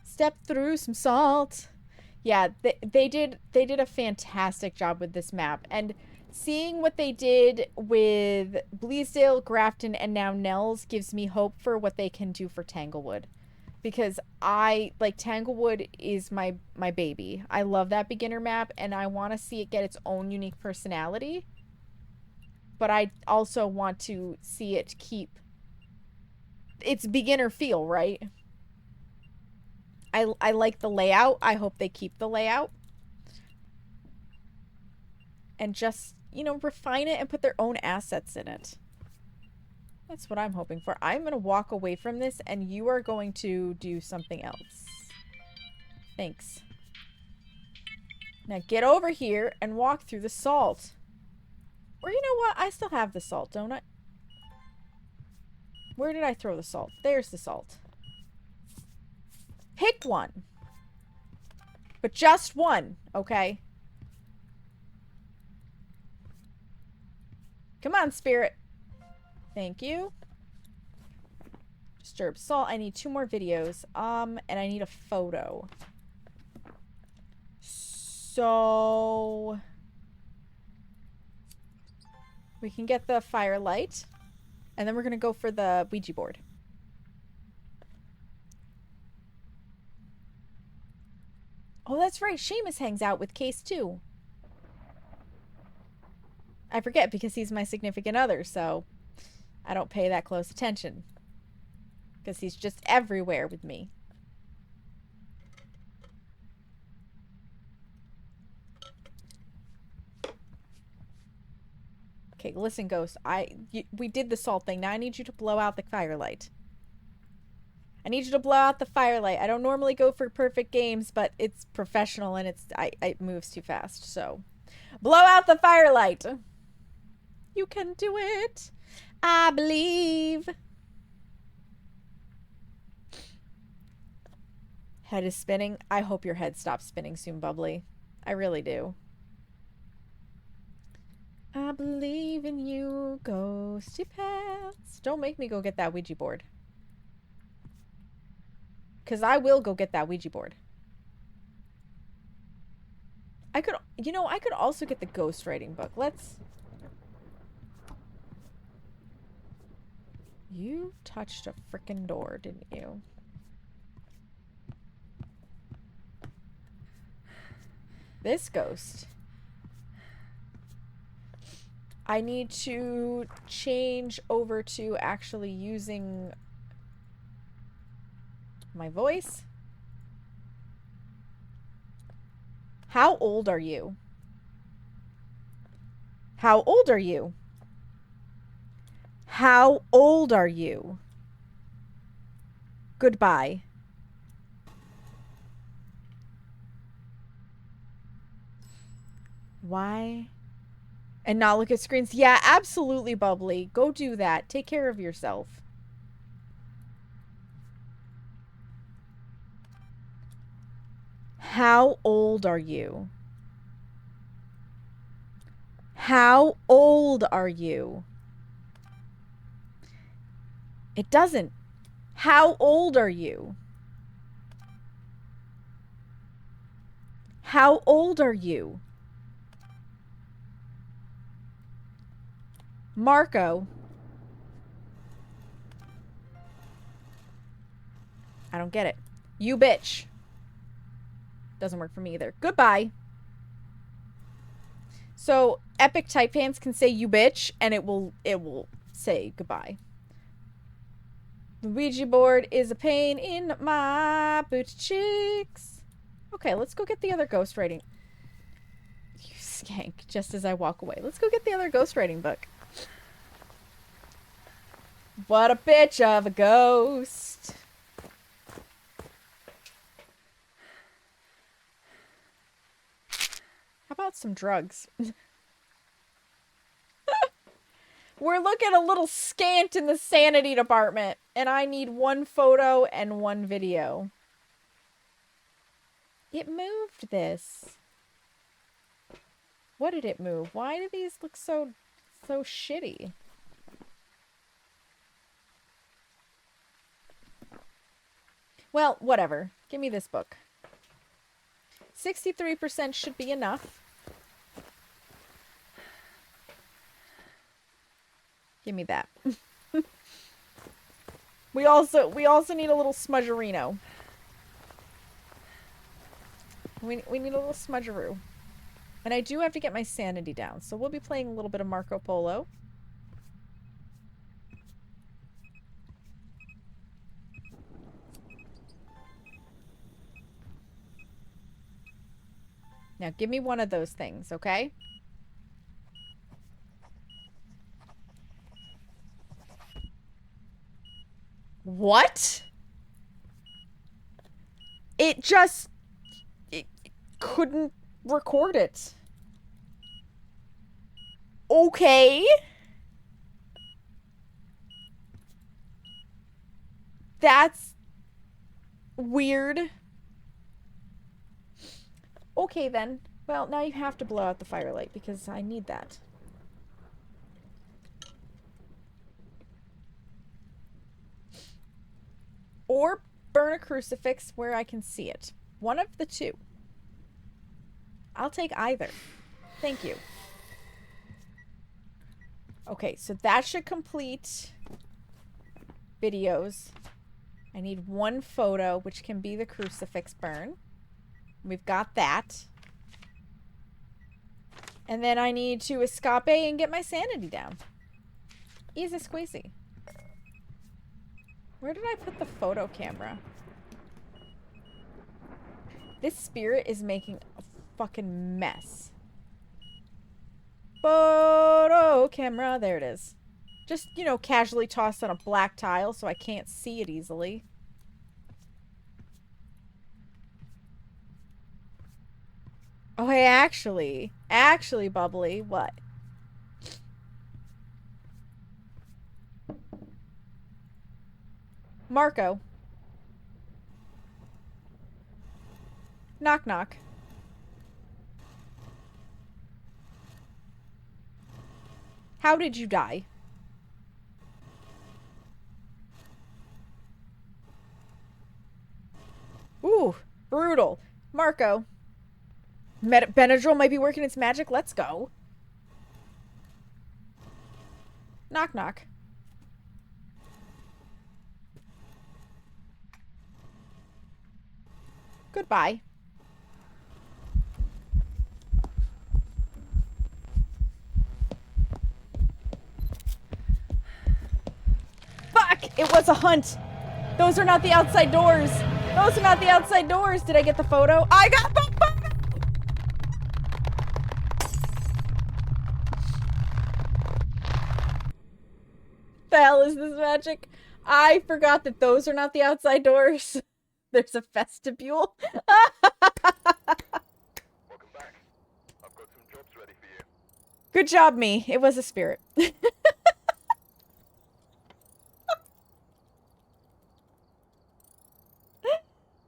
Step through some salt. Yeah, they did a fantastic job with this map. And seeing what they did with Bleasdale, Grafton, and now Nell's gives me hope for what they can do for Tanglewood. Because Tanglewood is my baby. I love that beginner map, and I want to see it get its own unique personality. But I also want to see it keep its beginner feel, right? I like the layout. I hope they keep the layout. And just, refine it and put their own assets in it. That's what I'm hoping for. I'm going to walk away from this, and you are going to do something else. Thanks. Now get over here and walk through the salt. Or you know what? I still have the salt, don't I? Where did I throw the salt? There's the salt. Pick one. But just one, okay? Come on, spirit. Thank you. Disturb salt. I need 2 more videos. And I need a photo. So we can get the firelight. And then we're gonna go for the Ouija board. Oh, that's right. Seamus hangs out with Case too. I forget because he's my significant other, so I don't pay that close attention. Because he's just everywhere with me. Okay, listen, Ghost. We did the salt thing. Now I need you to blow out the firelight. I need you to blow out the firelight. I don't normally go for perfect games, but it's professional and it moves too fast, so. Blow out the firelight! You can do it! I believe! Head is spinning. I hope your head stops spinning soon, Bubbly. I really do. I believe in you, ghosty paths. Don't make me go get that Ouija board. Because I will go get that Ouija board. I could also get the ghostwriting book. Let's... You touched a frickin' door, didn't you? This ghost. I need to change over to actually using my voice. How old are you? How old are you? How old are you? Goodbye. Why? And not look at screens? Yeah, absolutely, Bubbly. Go do that. Take care of yourself. How old are you? How old are you? It doesn't. How old are you? How old are you? Marco. I don't get it. You bitch. Doesn't work for me either. Goodbye. So epic type fans can say you bitch and it will say goodbye. The Ouija board is a pain in my boot cheeks. Okay, let's go get the other ghostwriting. You skank, just as I walk away. Let's go get the other ghostwriting book. What a bitch of a ghost. How about some drugs? We're looking a little scant in the sanity department, and I need 1 photo and 1 video. It moved this. What did it move? Why do these look so shitty? Well, whatever. Give me this book. 63% should be enough. Give me that. We also need a little smudgerino. We need a little smudgeroo. And I do have to get my sanity down, so we'll be playing a little bit of Marco Polo. Now give me one of those things, okay? What? It couldn't record it. Okay. That's weird. Okay then. Well, now you have to blow out the firelight because I need that. Or burn a crucifix where I can see it. One of the two. I'll take either. Thank you. Okay, so that should complete videos. I need 1 photo, which can be the crucifix burn. We've got that. And then I need to escape and get my sanity down. Easy squeezy. Where did I put the photo camera? This spirit is making a fucking mess. Photo camera. There it is. Just, you know, casually tossed on a black tile so I can't see it easily. Oh, hey, actually, Bubbly, what? Marco. Knock, knock. How did you die? Ooh, brutal. Marco. Benadryl might be working its magic. Let's go. Knock, knock. Goodbye. Fuck! It was a hunt. Those are not the outside doors. Those are not the outside doors. Did I get the photo? I got the photo! the hell is this magic? I forgot that those are not the outside doors. There's a vestibule. Welcome back. I've got some jobs ready for you. Good job, me. It was a spirit.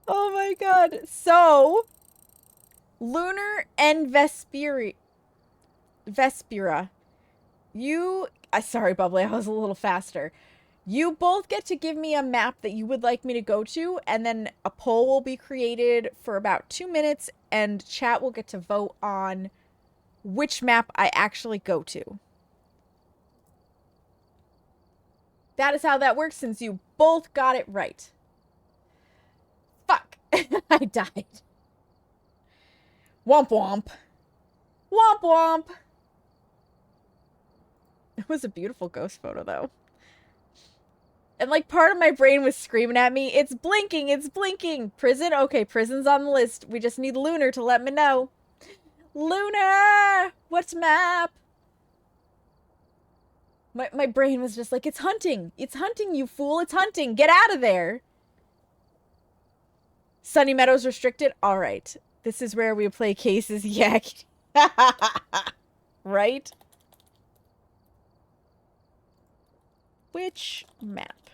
Oh my god. So, Lunar and Vespira. You... sorry, Bubbly. I was a little faster. You both get to give me a map that you would like me to go to, and then a poll will be created for about 2 minutes, and chat will get to vote on which map I actually go to. That is how that works, since you both got it right. Fuck. I died. Womp womp. Womp womp. It was a beautiful ghost photo, though. And, like, part of my brain was screaming at me, it's blinking, it's blinking. Prison? Okay, prison's on the list. We just need Lunar to let me know. Lunar! What's map? My brain was just like, it's hunting. It's hunting, you fool. It's hunting. Get out of there. Sunny Meadows restricted? Alright. This is where we play cases. Yeah. Right? Which map?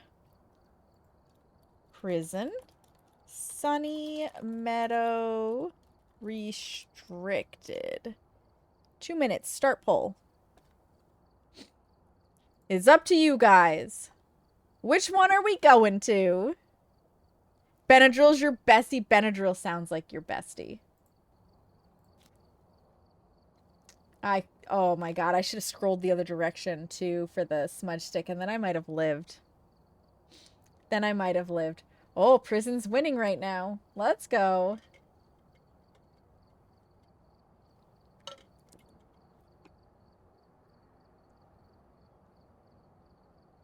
Prison. Sunny Meadow restricted. 2 minutes. Start poll. It's up to you guys. Which one are we going to? Benadryl's your bestie. Benadryl sounds like your bestie. Oh my god, I should have scrolled the other direction too for the smudge stick, and then I might have lived. Oh, prison's winning right now. Let's go.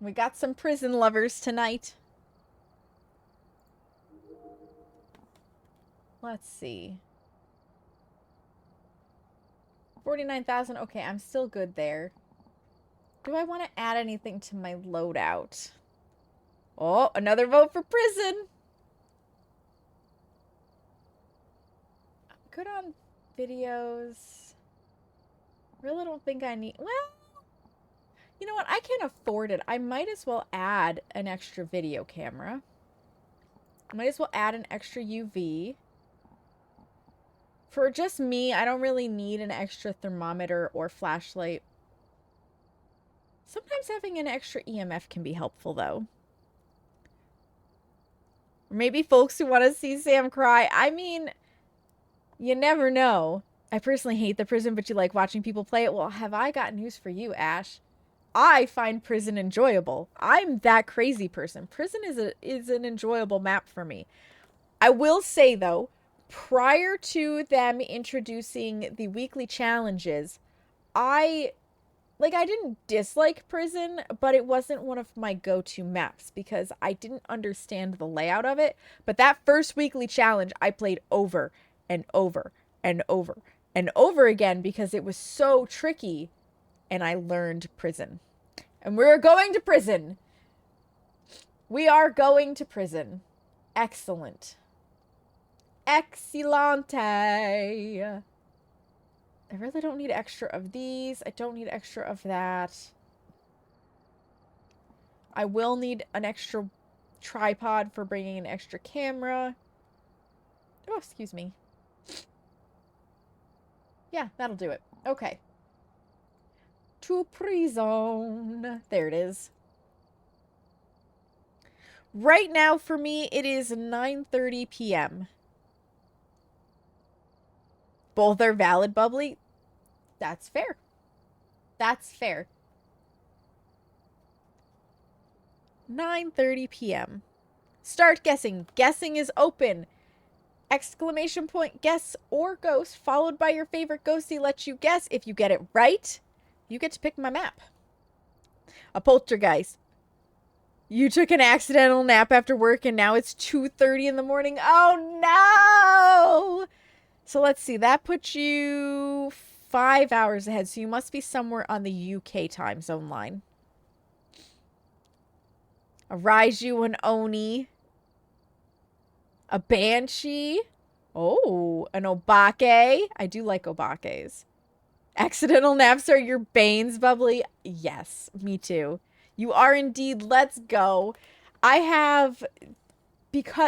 We got some prison lovers tonight. Let's see. 49,000. Okay, I'm still good there. Do I want to add anything to my loadout? Oh, another vote for prison. I'm good on videos. Really don't think I need... Well, you know what? I can afford it. I might as well add an extra video camera. I might as well add an extra UV. For just me, I don't really need an extra thermometer or flashlight. Sometimes having an extra EMF can be helpful, though. Or maybe folks who want to see Sam cry. I mean, you never know. I personally hate the prison, but you like watching people play it. Well, have I got news for you, Ash? I find prison enjoyable. I'm that crazy person. Prison is an enjoyable map for me. I will say, though, prior to them introducing the weekly challenges, I didn't dislike prison, but it wasn't one of my go-to maps because I didn't understand the layout of it. But that first weekly challenge, I played over and over and over and over again because it was so tricky, and I learned prison. And we're going to prison. We are going to prison. Excellent. Excellente. I really don't need extra of these. I don't need extra of that. I will need an extra tripod for bringing an extra camera. Oh, excuse me. Yeah, that'll do it. Okay. To prison. There it is. Right now, for me, it is 9:30 p.m. Both are valid, Bubbly. That's fair. That's fair. 9:30 p.m. Start guessing. Guessing is open. Exclamation point, guess or ghost, followed by your favorite ghosty lets you guess. If you get it right, you get to pick my map. A poltergeist. You took an accidental nap after work and now it's 2:30 in the morning. Oh no! So let's see. That puts you 5 hours ahead. So you must be somewhere on the UK time zone line. A Raiju, an Oni. A Banshee. Oh, an Obake. I do like Obakes. Accidental naps are your banes, Bubbly. Yes, me too. You are indeed. Let's go. I have,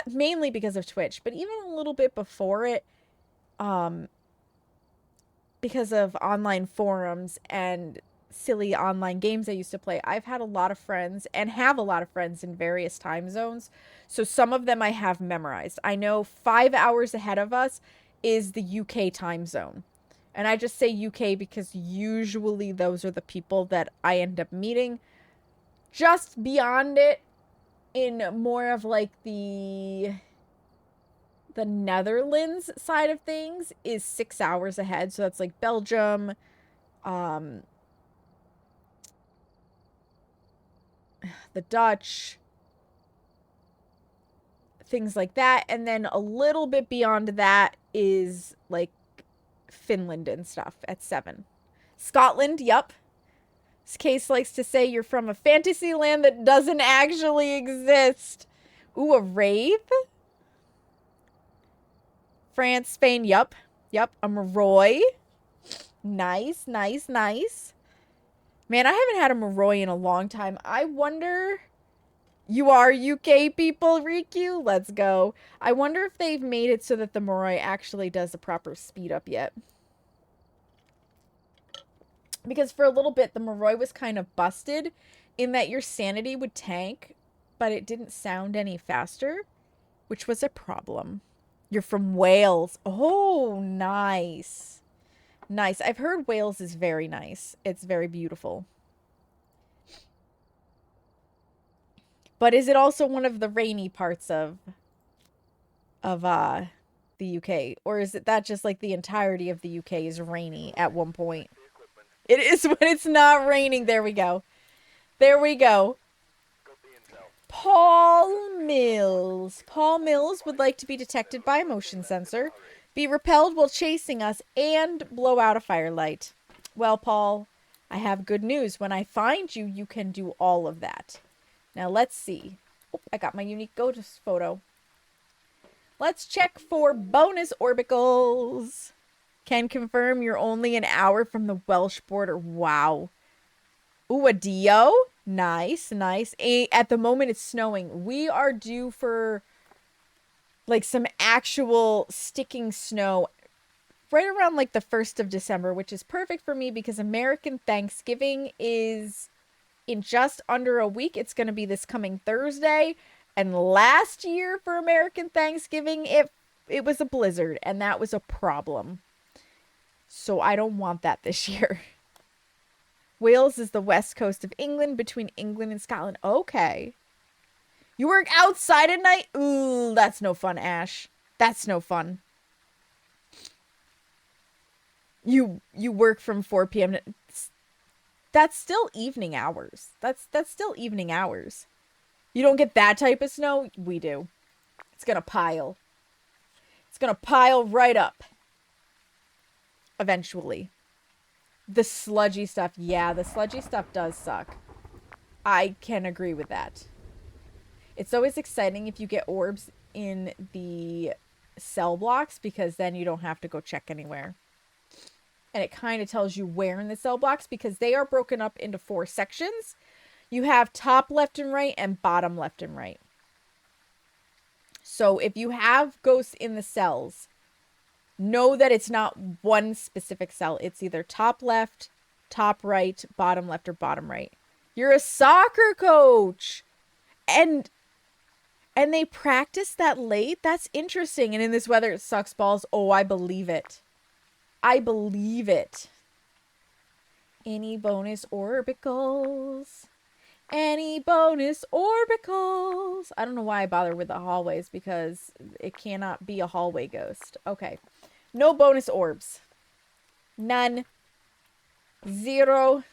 mainly because of Twitch, but even a little bit before it, because of online forums and silly online games I used to play, I've had a lot of friends and have a lot of friends in various time zones. So some of them I have memorized. I know 5 hours ahead of us is the UK time zone. And I just say UK because usually those are the people that I end up meeting. Just beyond it, in more of like the Netherlands side of things, is 6 hours ahead. So that's like Belgium, the Dutch, things like that. And then a little bit beyond that is like Finland and stuff at 7. Scotland, yup. This case likes to say you're from a fantasy land that doesn't actually exist. Ooh, a rave? France, Spain, yup. Yup, a Moroi. Nice, nice, nice. Man, I haven't had a Moroi in a long time. I wonder... You are UK people, Riku? Let's go. I wonder if they've made it so that the Moroi actually does a proper speed up yet. Because for a little bit, the Moroi was kind of busted in that your sanity would tank, but it didn't sound any faster, which was a problem. You're from Wales. Oh, nice. Nice. I've heard Wales is very nice. It's very beautiful. But is it also one of the rainy parts of the UK? Or is it that just like the entirety of the UK is rainy at one point? It is when it's not raining. There we go. There we go. Paul Mills. Paul Mills would like to be detected by a motion sensor, be repelled while chasing us, and blow out a firelight. Well, Paul, I have good news. When I find you, you can do all of that. Now, let's see. Oh, I got my unique ghost photo. Let's check for bonus orbicals. Can confirm you're only an hour from the Welsh border. Wow. Ooh, a Dio. Nice, nice. At the moment, it's snowing. We are due for, like, some actual sticking snow right around, like, the 1st of December, which is perfect for me because American Thanksgiving is in just under a week. It's going to be this coming Thursday. And last year for American Thanksgiving, it was a blizzard, and that was a problem. So I don't want that this year. Wales is the west coast of England, between England and Scotland. Okay. You work outside at night? Ooh, that's no fun, Ash. That's no fun. You work from 4 p.m. to... That's still evening hours. That's still evening hours. You don't get that type of snow? We do. It's gonna pile. It's gonna pile right up. Eventually. The sludgy stuff. Yeah, the sludgy stuff does suck. I can agree with that. It's always exciting if you get orbs in the cell blocks because then you don't have to go check anywhere. And it kind of tells you where in the cell blocks because they are broken up into 4 sections. You have top left and right and bottom left and right. So if you have ghosts in the cells, know that it's not one specific cell. It's either top left, top right, bottom left, or bottom right. You're a soccer coach. And they practice that late? That's interesting. And in this weather, it sucks balls. Oh, I believe it. I believe it. Any bonus orbicals? Any bonus orbicals? I don't know why I bother with the hallways because it cannot be a hallway ghost. Okay. No bonus orbs. None. 0.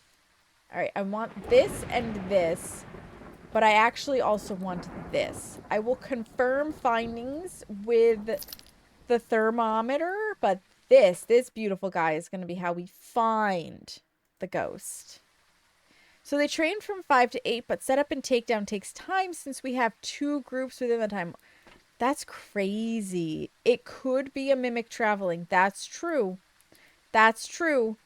Alright, I want this and this. But I actually also want this. I will confirm findings with the thermometer, but this beautiful guy is going to be how we find the ghost. So they train from 5 to 8, but setup and takedown takes time since we have 2 groups within the time. That's crazy. It could be a mimic traveling. That's true. That's true.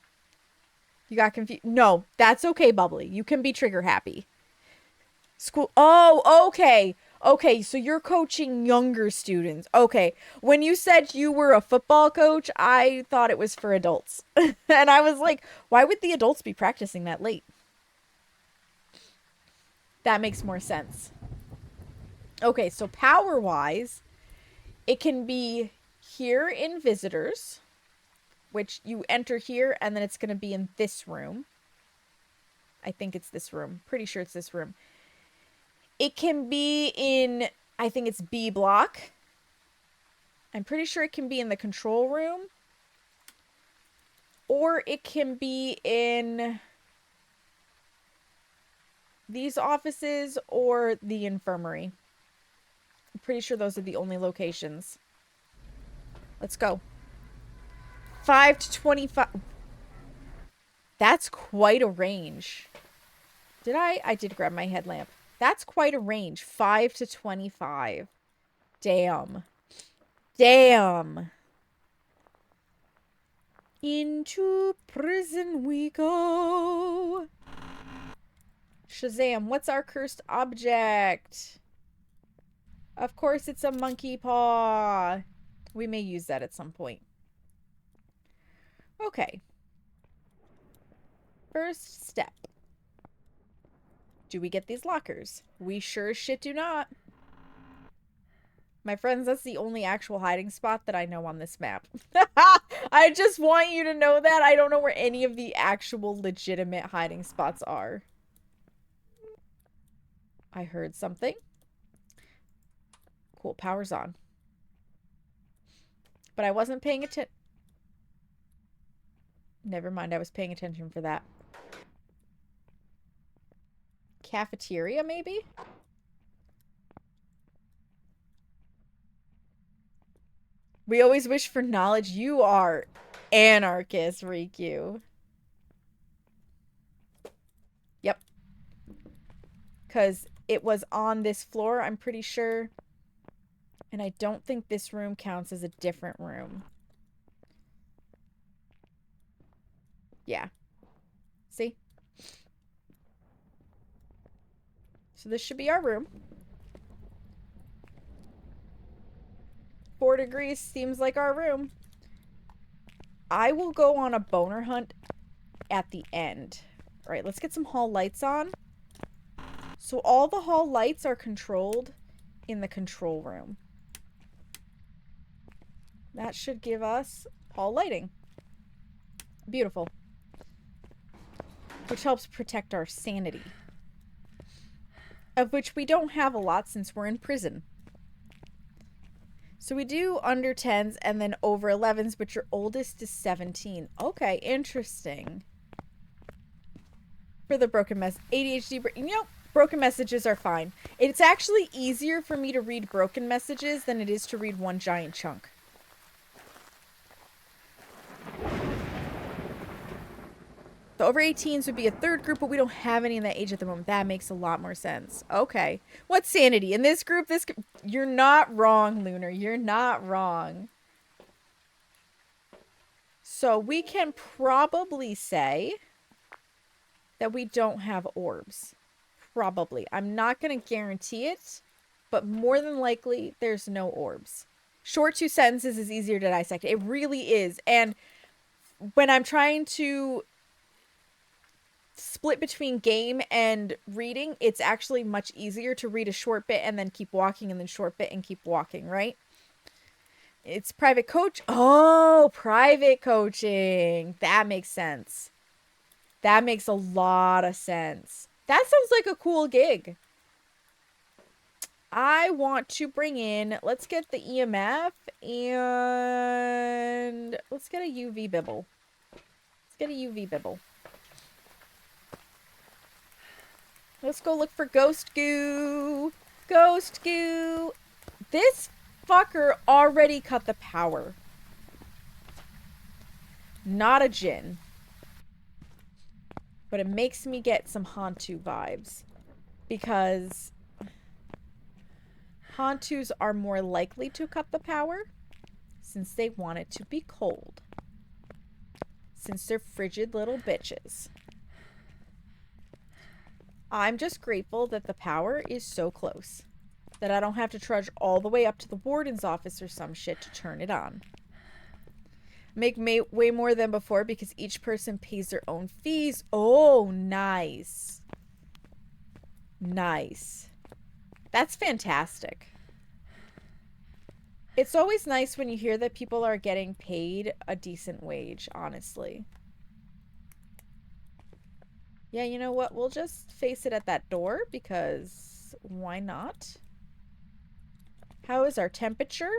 You got confused. No, that's okay, Bubbly. You can be trigger happy. School. Oh, okay. Okay, so you're coaching younger students. Okay. When you said you were a football coach, I thought it was for adults. And I was like, why would the adults be practicing that late? That makes more sense. Okay, so power-wise, it can be here in visitors, which you enter here, and then it's going to be in this room. I think it's this room. Pretty sure it's this room. It can be in, I think it's B block. I'm pretty sure it can be in the control room. Or it can be in these offices or the infirmary. I'm pretty sure those are the only locations. Let's go. 5 to 25. That's quite a range. Did I? I did grab my headlamp. That's quite a range. 5 to 25. Damn. Damn. Into prison we go. Shazam, what's our cursed object? Of course it's a monkey paw. We may use that at some point. Okay. First step. Do we get these lockers? We sure as shit do not. My friends, that's the only actual hiding spot that I know on this map. I just want you to know that. I don't know where any of the actual legitimate hiding spots are. I heard something. Cool, power's on. But I wasn't paying attention. Never mind, I was paying attention for that. Cafeteria, maybe? We always wish for knowledge. You are anarchist, Riku. Yep. Because it was on this floor, I'm pretty sure. And I don't think this room counts as a different room. Yeah. See? So this should be our room. 4 degrees seems like our room. I will go on a boner hunt at the end. All right, let's get some hall lights on. So all the hall lights are controlled in the control room. That should give us hall lighting. Beautiful. Which helps protect our sanity. Of which we don't have a lot since we're in prison. So we do under 10s and then over 11s, but your oldest is 17. Okay, interesting. For the broken ADHD, you know, broken messages are fine. It's actually easier for me to read broken messages than it is to read one giant chunk. The over 18s would be a third group, but we don't have any in that age at the moment. That makes a lot more sense. Okay. What's sanity? In this group, you're not wrong, Lunar. You're not wrong. So we can probably say that we don't have orbs. Probably. I'm not going to guarantee it, but more than likely, there's no orbs. Short 2 sentences is easier to dissect. It really is. And when I'm trying to split between game and reading, it's actually much easier to read a short bit and then keep walking and then short bit and keep walking, right? It's private coach. Oh, private coaching. That makes sense. That makes a lot of sense. That sounds like a cool gig. I want to bring in, let's get the EMF and let's get a UV bibble. Let's get a UV bibble. Let's go look for ghost goo. Ghost goo. This fucker already cut the power. Not a djinn. But it makes me get some Hantu vibes. Because Hantus are more likely to cut the power since they want it to be cold. Since they're frigid little bitches. I'm just grateful that the power is so close. That I don't have to trudge all the way up to the warden's office or some shit to turn it on. Make way more than before because each person pays their own fees. Oh, nice. Nice. That's fantastic. It's always nice when you hear that people are getting paid a decent wage, honestly. Yeah, you know what? We'll just face it at that door because why not? How is our temperature?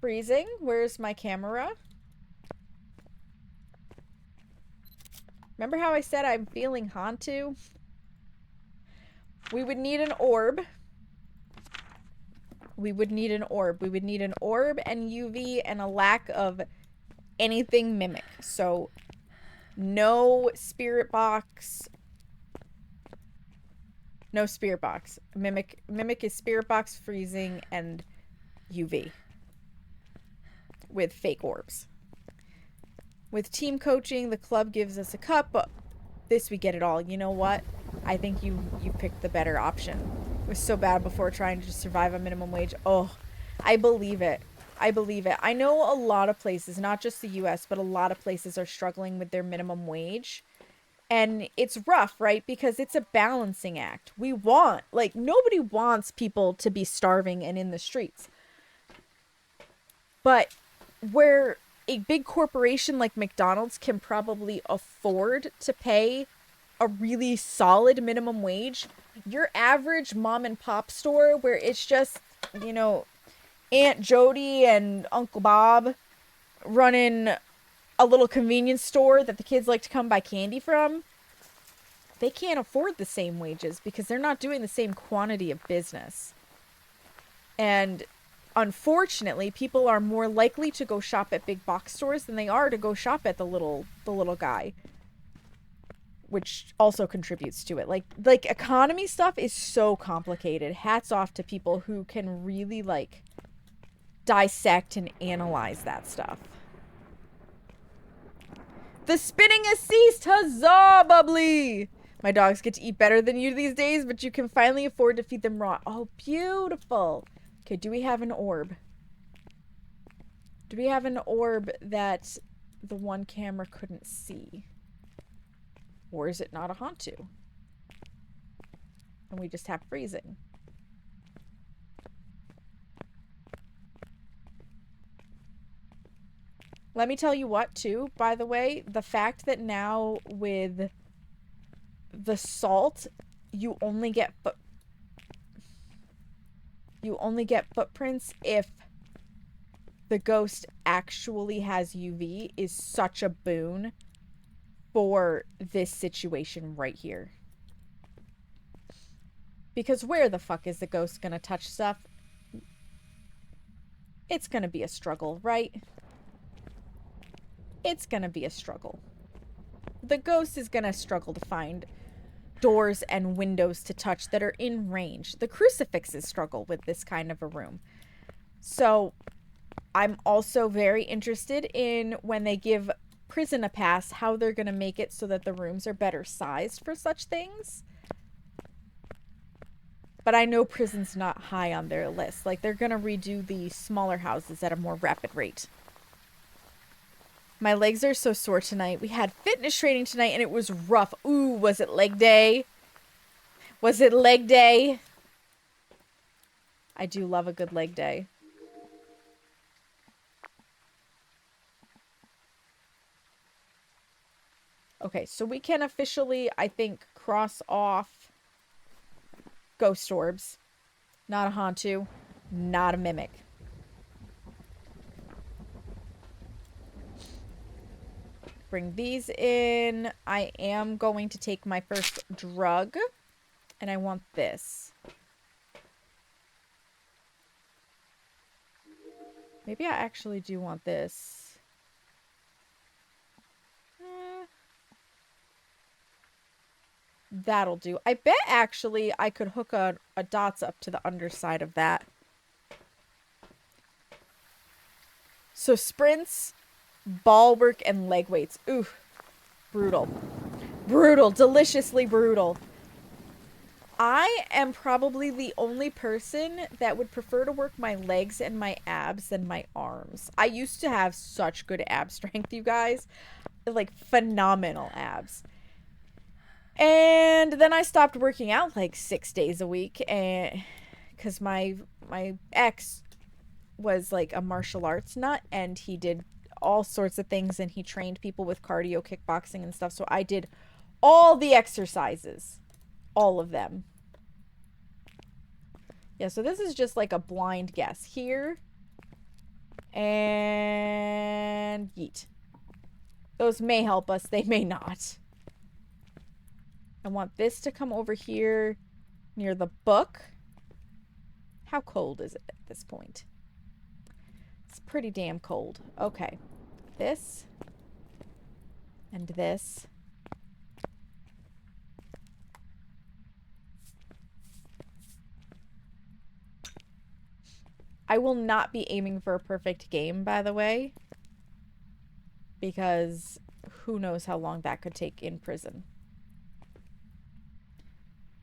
Freezing. Where's my camera? Remember how I said I'm feeling Hantu? We would need an orb. We would need an orb. We would need an orb and UV and a lack of anything mimic. So, no spirit box. No spirit box. Mimic is spirit box, freezing, and UV. With fake orbs. With team coaching, the club gives us a cup, but this we get it all. You know what? I think you picked the better option. It was so bad before trying to just survive on minimum wage. Oh, I believe it. I believe it. I know a lot of places, not just the US, but a lot of places are struggling with their minimum wage. And it's rough, right? Because it's a balancing act. We want, like, nobody wants people to be starving and in the streets. But where a big corporation like McDonald's can probably afford to pay a really solid minimum wage, your average mom and pop store where it's just, you know, Aunt Jody and Uncle Bob running a little convenience store that the kids like to come buy candy from, they can't afford the same wages because they're not doing the same quantity of business. And unfortunately, people are more likely to go shop at big box stores than they are to go shop at the little guy. Which also contributes to it. Like economy stuff is so complicated. Hats off to people who can really like dissect and analyze that stuff. The spinning has ceased! Huzzah, Bubbly! My dogs get to eat better than you these days, but you can finally afford to feed them raw. Oh, beautiful. Okay, do we have an orb? Do we have an orb that the one camera couldn't see? Or is it not a Hantu? And we just have freezing. Let me tell you what, too, by the way, the fact that now with the salt, you only get footprints if the ghost actually has UV is such a boon for this situation right here. Because where the fuck is the ghost gonna touch stuff? It's gonna be a struggle, right? It's gonna be a struggle. The ghost is gonna struggle to find doors and windows to touch that are in range. The crucifixes struggle with this kind of a room. So I'm also very interested in when they give prison a pass, how they're going to make it so that the rooms are better sized for such things. But I know prison's not high on their list. Like, they're going to redo the smaller houses at a more rapid rate. My legs are so sore tonight. We had fitness training tonight and it was rough. Ooh, was it leg day? Was it leg day? I do love a good leg day. Okay, so we can officially, I think, cross off ghost orbs. Not a Hantu. Not a mimic. Bring these in. I am going to take my first drug. And I want this. Maybe I actually do want this. That'll do. I bet actually I could hook a dots up to the underside of that. So sprints, ball work, and leg weights. Ooh, brutal. Brutal. Deliciously brutal. I am probably the only person that would prefer to work my legs and my abs than my arms. I used to have such good ab strength, you guys. Like, phenomenal abs. And then I stopped working out like 6 days a week, and because my ex was like a martial arts nut, and he did all sorts of things, and he trained people with cardio, kickboxing, and stuff. So I did all the exercises, all of them. Yeah, so this is just like a blind guess here, and yeet. Those may help us, they may not. I want this to come over here near the book. How cold is it at this point? It's pretty damn cold. Okay. This. And this. I will not be aiming for a perfect game, by the way. Because who knows how long that could take in prison.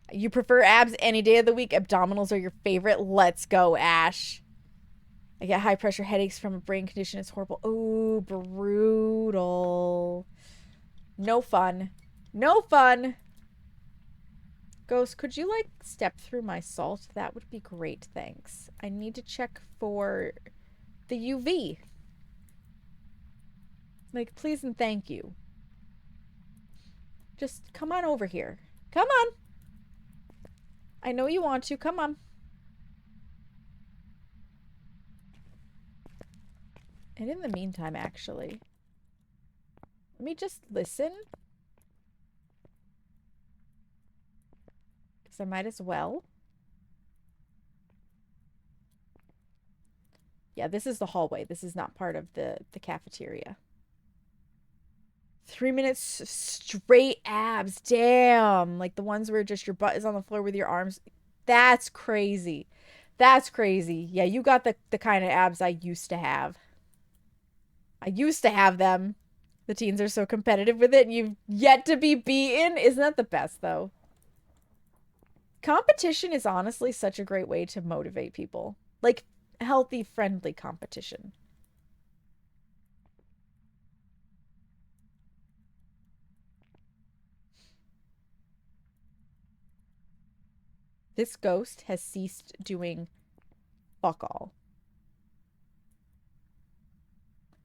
You prefer abs any day of the week. Abdominals are your favorite. Let's go, Ash. I get high pressure headaches from a brain condition. It's horrible. Oh, brutal. No fun. No fun. Ghost, could you, like, step through my salt? That would be great, thanks. I need to check for the UV. Like, please and thank you. Just come on over here. Come on. I know you want to. Come on. And in the meantime, actually, let me just listen. Because I might as well. Yeah, this is the hallway. This is not part of the cafeteria. 3 minutes straight abs. Damn. Like the ones where just your butt is on the floor with your arms. That's crazy. That's crazy. Yeah, you got the kind of abs I used to have. I used to have them. The teens are so competitive with it, and you've yet to be beaten. Isn't that the best, though? Competition is honestly such a great way to motivate people. Like, healthy, friendly competition. This ghost has ceased doing fuck all.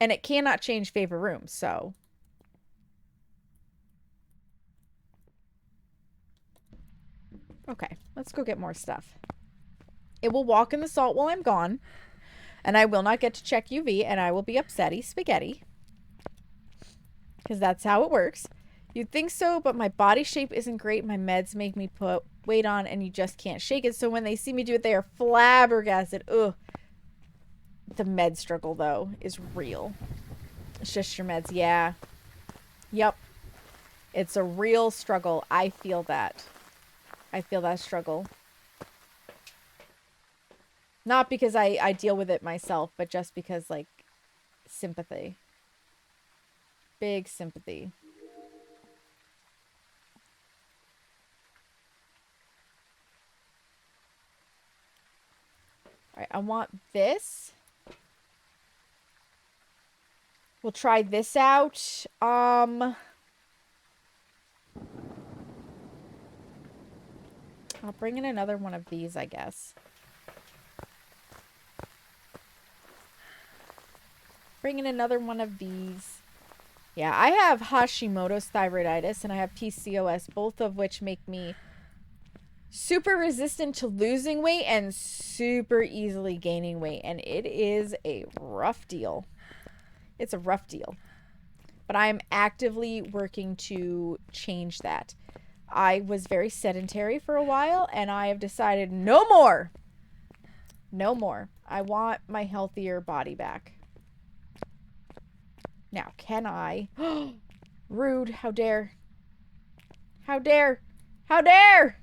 And it cannot change favorite rooms, so. Okay, let's go get more stuff. It will walk in the salt while I'm gone. And I will not get to check UV, and I will be upsetty spaghetti. Because that's how it works. You'd think so, but my body shape isn't great. My meds make me put weight on, and you just can't shake it. So when they see me do it, they are flabbergasted. Ugh. The med struggle, though, is real. It's just your meds. Yeah. Yep. It's a real struggle. I feel that. I feel that struggle. Not because I deal with it myself, but just because, like, sympathy. Big sympathy. Alright, I want this. We'll try this out. I'll bring in another one of these, I guess. Bring in another one of these. Yeah, I have Hashimoto's thyroiditis and I have PCOS, both of which make me super resistant to losing weight and super easily gaining weight. And it is a rough deal. It's a rough deal. But I'm actively working to change that. I was very sedentary for a while, and I have decided no more. No more. I want my healthier body back. Now, can I Rude. How dare. How dare. How dare!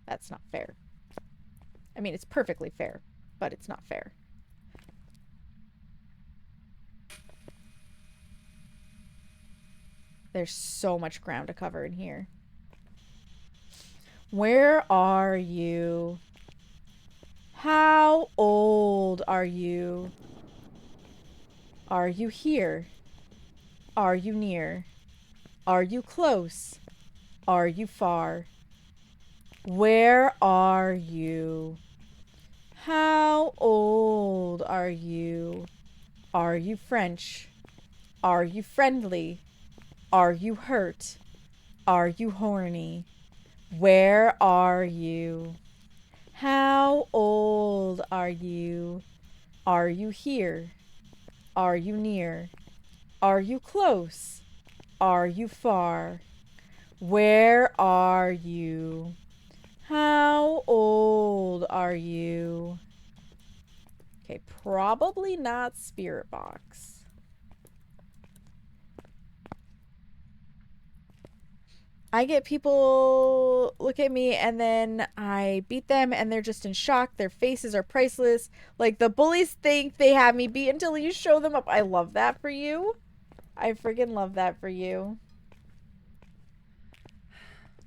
That's not fair. I mean, it's perfectly fair, but it's not fair. There's so much ground to cover in here. Where are you? How old are you? Are you here? Are you near? Are you close? Are you far? Where are you? How old are you? Are you French? Are you friendly? Are you hurt? Are you horny? Where are you? How old are you? Are you here? Are you near? Are you close? Are you far? Where are you? How old are you? Okay, probably not spirit box. I get people look at me and then I beat them and they're just in shock. Their faces are priceless. Like, the bullies think they have me beat until you show them up. I love that for you. I friggin' love that for you.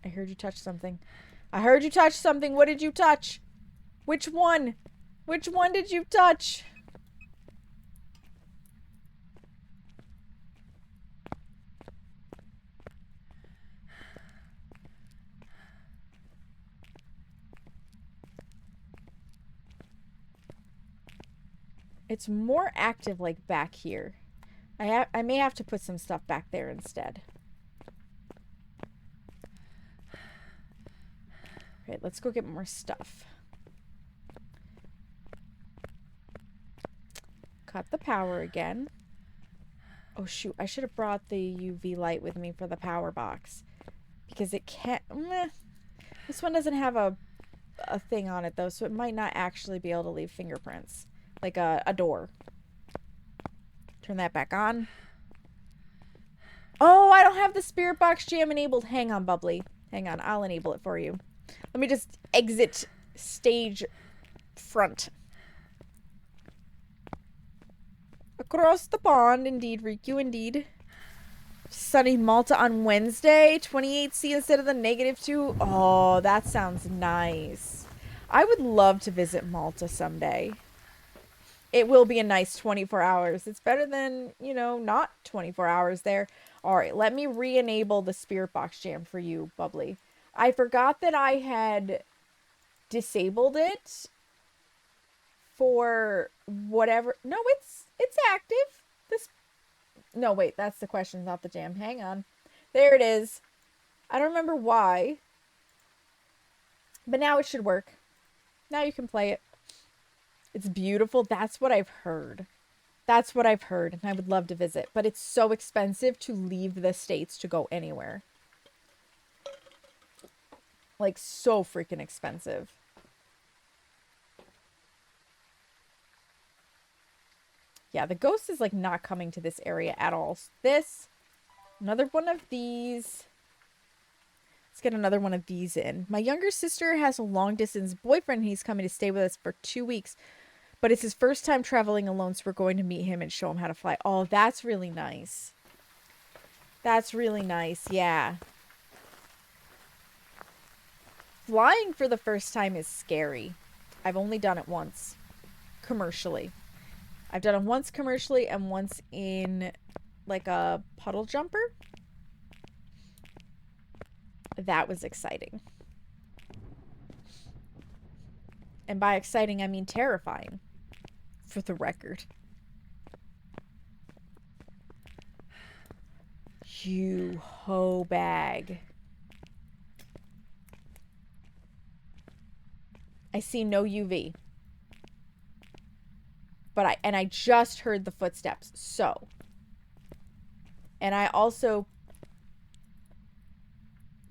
I heard you touch something. I heard you touch something. What did you touch? Which one? Which one did you touch? It's more active, like, back here. I may have to put some stuff back there instead. Okay, let's go get more stuff. Cut the power again. Oh, shoot. I should have brought the UV light with me for the power box. Because it can't... Meh. This one doesn't have a thing on it, though, so it might not actually be able to leave fingerprints. Like a door. Turn that back on. Oh, I don't have the spirit box jam enabled. Hang on, Bubbly. Hang on, I'll enable it for you. Let me just exit stage front. Across the pond, indeed, Riku, indeed. Sunny Malta on Wednesday, 28C instead of the -2. Oh, that sounds nice. I would love to visit Malta someday. It will be a nice 24 hours. It's better than, you know, not 24 hours there. All right, let me re-enable the spirit box jam for you, Bubbly. I forgot that I had disabled it for whatever. No, it's active. No, wait, that's the question, not the jam. Hang on. There it is. I don't remember why. But now it should work. Now you can play it. It's beautiful. That's what I've heard. That's what I've heard, and I would love to visit. But it's so expensive to leave the States to go anywhere. Like, so freaking expensive. Yeah, the ghost is, like, not coming to this area at all. So this, another one of these. Let's get another one of these in. My younger sister has a long-distance boyfriend. He's coming to stay with us for 2 weeks. But it's his first time traveling alone, so we're going to meet him and show him how to fly. Oh, that's really nice. That's really nice, yeah. Flying for the first time is scary. I've only done it once. Commercially. I've done it once commercially and once in, like, a puddle jumper. That was exciting. And by exciting, I mean terrifying. For the record. You hoe bag. I see no UV. But I just heard the footsteps. So. And I also,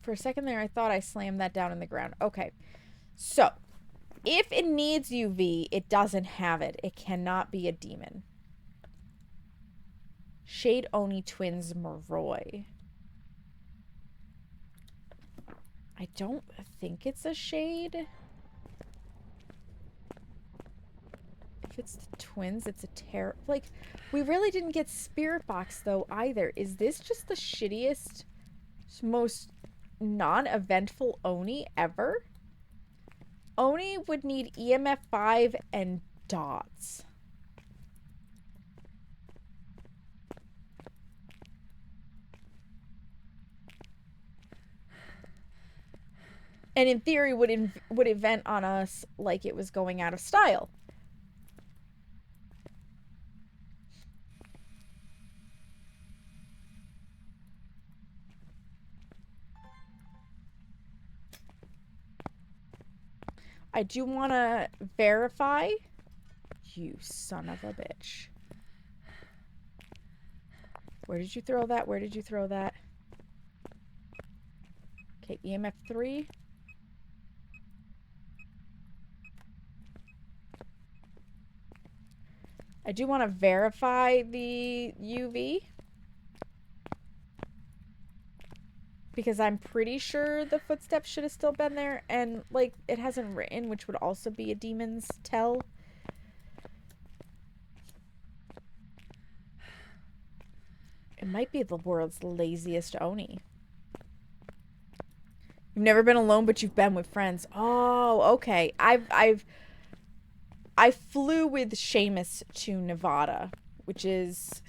for a second there, I thought I slammed that down in the ground. Okay. So. If it needs UV, it doesn't have it. It cannot be a demon. Shade Oni Twins Moroi. I don't think it's a shade. If it's the twins, it's a terror. Like, we really didn't get Spirit Box, though, either. Is this just the shittiest, most non-eventful Oni ever? Oni would need EMF 5 and dots. And in theory would event on us like it was going out of style. I do want to verify. You son of a bitch. Where did you throw that? Where did you throw that? Okay, EMF 3. I do want to verify the UV. Because I'm pretty sure the footsteps should have still been there. And, like, it hasn't written, which would also be a demon's tell. It might be the world's laziest Oni. You've never been alone, but you've been with friends. Oh, okay. I flew with Seamus to Nevada, which is...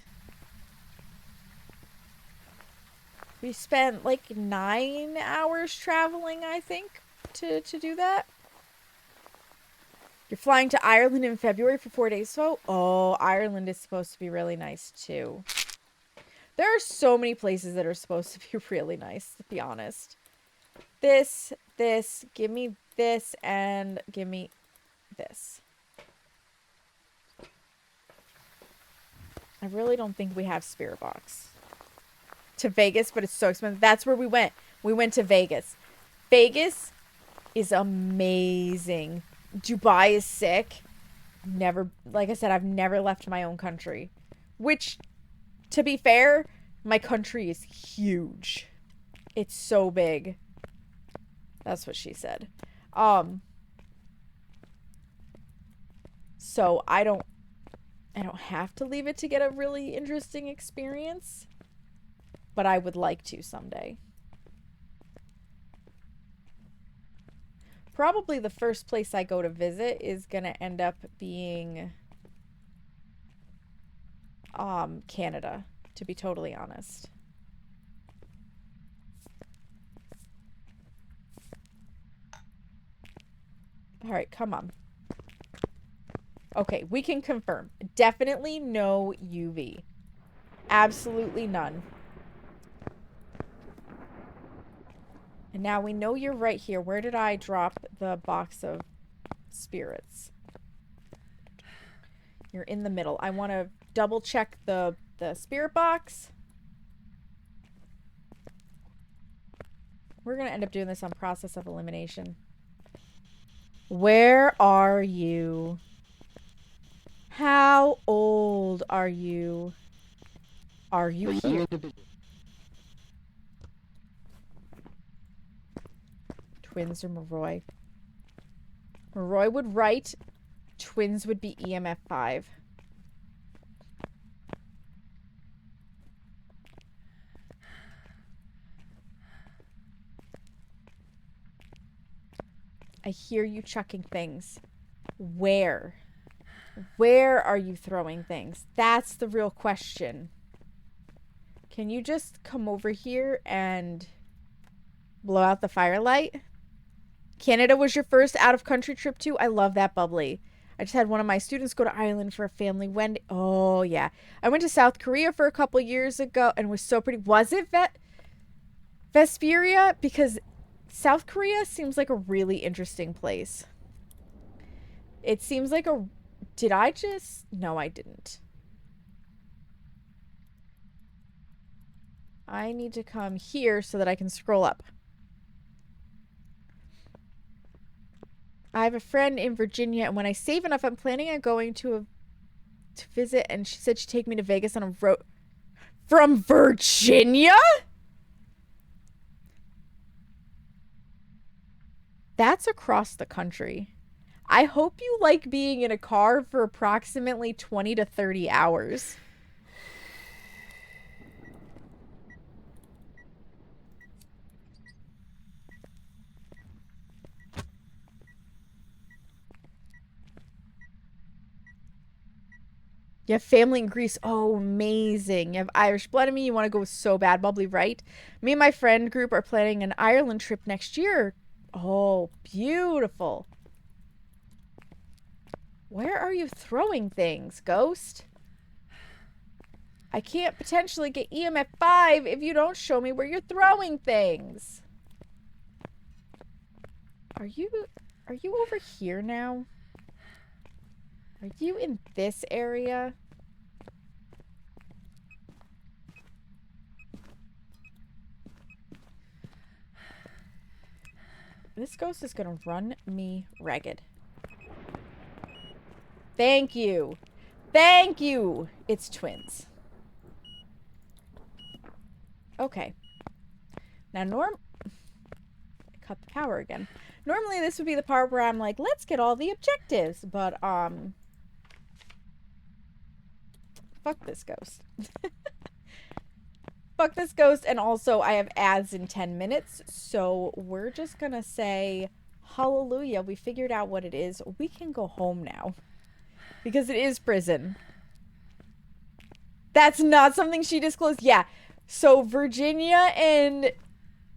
We spent like 9 hours traveling, I think, to do that. You're flying to Ireland in February for 4 days, so... Oh, Ireland is supposed to be really nice, too. There are so many places that are supposed to be really nice, to be honest. This, give me this, and give me this. I really don't think we have Spirit Box. To Vegas, but it's so expensive. That's where we went. We went to Vegas. Vegas is amazing. Dubai is sick. Never, like I said, I've never left my own country. Which, to be fair, my country is huge. It's so big. That's what she said. So I don't have to leave it to get a really interesting experience. But I would like to someday. Probably the first place I go to visit is going to end up being Canada, to be totally honest. All right, come on. Okay, we can confirm. Definitely no UV. Absolutely none. And now we know you're right here. Where did I drop the box of spirits? You're in the middle. I want to double check the spirit box. We're going to end up doing this on process of elimination. Where are you? How old are you? Are you here? Twins or Moroi? Moroi would write. Twins would be EMF 5. I hear you chucking things. Where? Where are you throwing things? That's the real question. Can you just come over here and blow out the firelight? Canada was your first out-of-country trip too? I love that bubbly. I just had one of my students go to Ireland for a family wedding. Oh, yeah. I went to South Korea for a couple years ago and it was so pretty. Was it Vesperia? Because South Korea seems like a really interesting place. It seems like a... Did I just... No, I didn't. I need to come here so that I can scroll up. I have a friend in Virginia, and when I save enough, I'm planning on going to visit, and she said she'd take me to Vegas on a road... From Virginia? That's across the country. I hope you like being in a car for approximately 20 to 30 hours. You have family in Greece. Oh, amazing. You have Irish blood in me. You want to go so bad. Bubbly, right? Me and my friend group are planning an Ireland trip next year. Oh, beautiful. Where are you throwing things, Ghost? I can't potentially get EMF 5 if you don't show me where you're throwing things. Are you over here now? Are you in this area? This ghost is gonna run me ragged. Thank you. Thank you. It's twins. Okay. Now cut the power again. Normally this would be the part where I'm like, let's get all the objectives, but fuck this ghost. Fuck this ghost, and also I have ads in 10 minutes, so we're just gonna say hallelujah, we figured out what it is. We can go home now. Because it is prison. That's not something she disclosed. Yeah. So Virginia and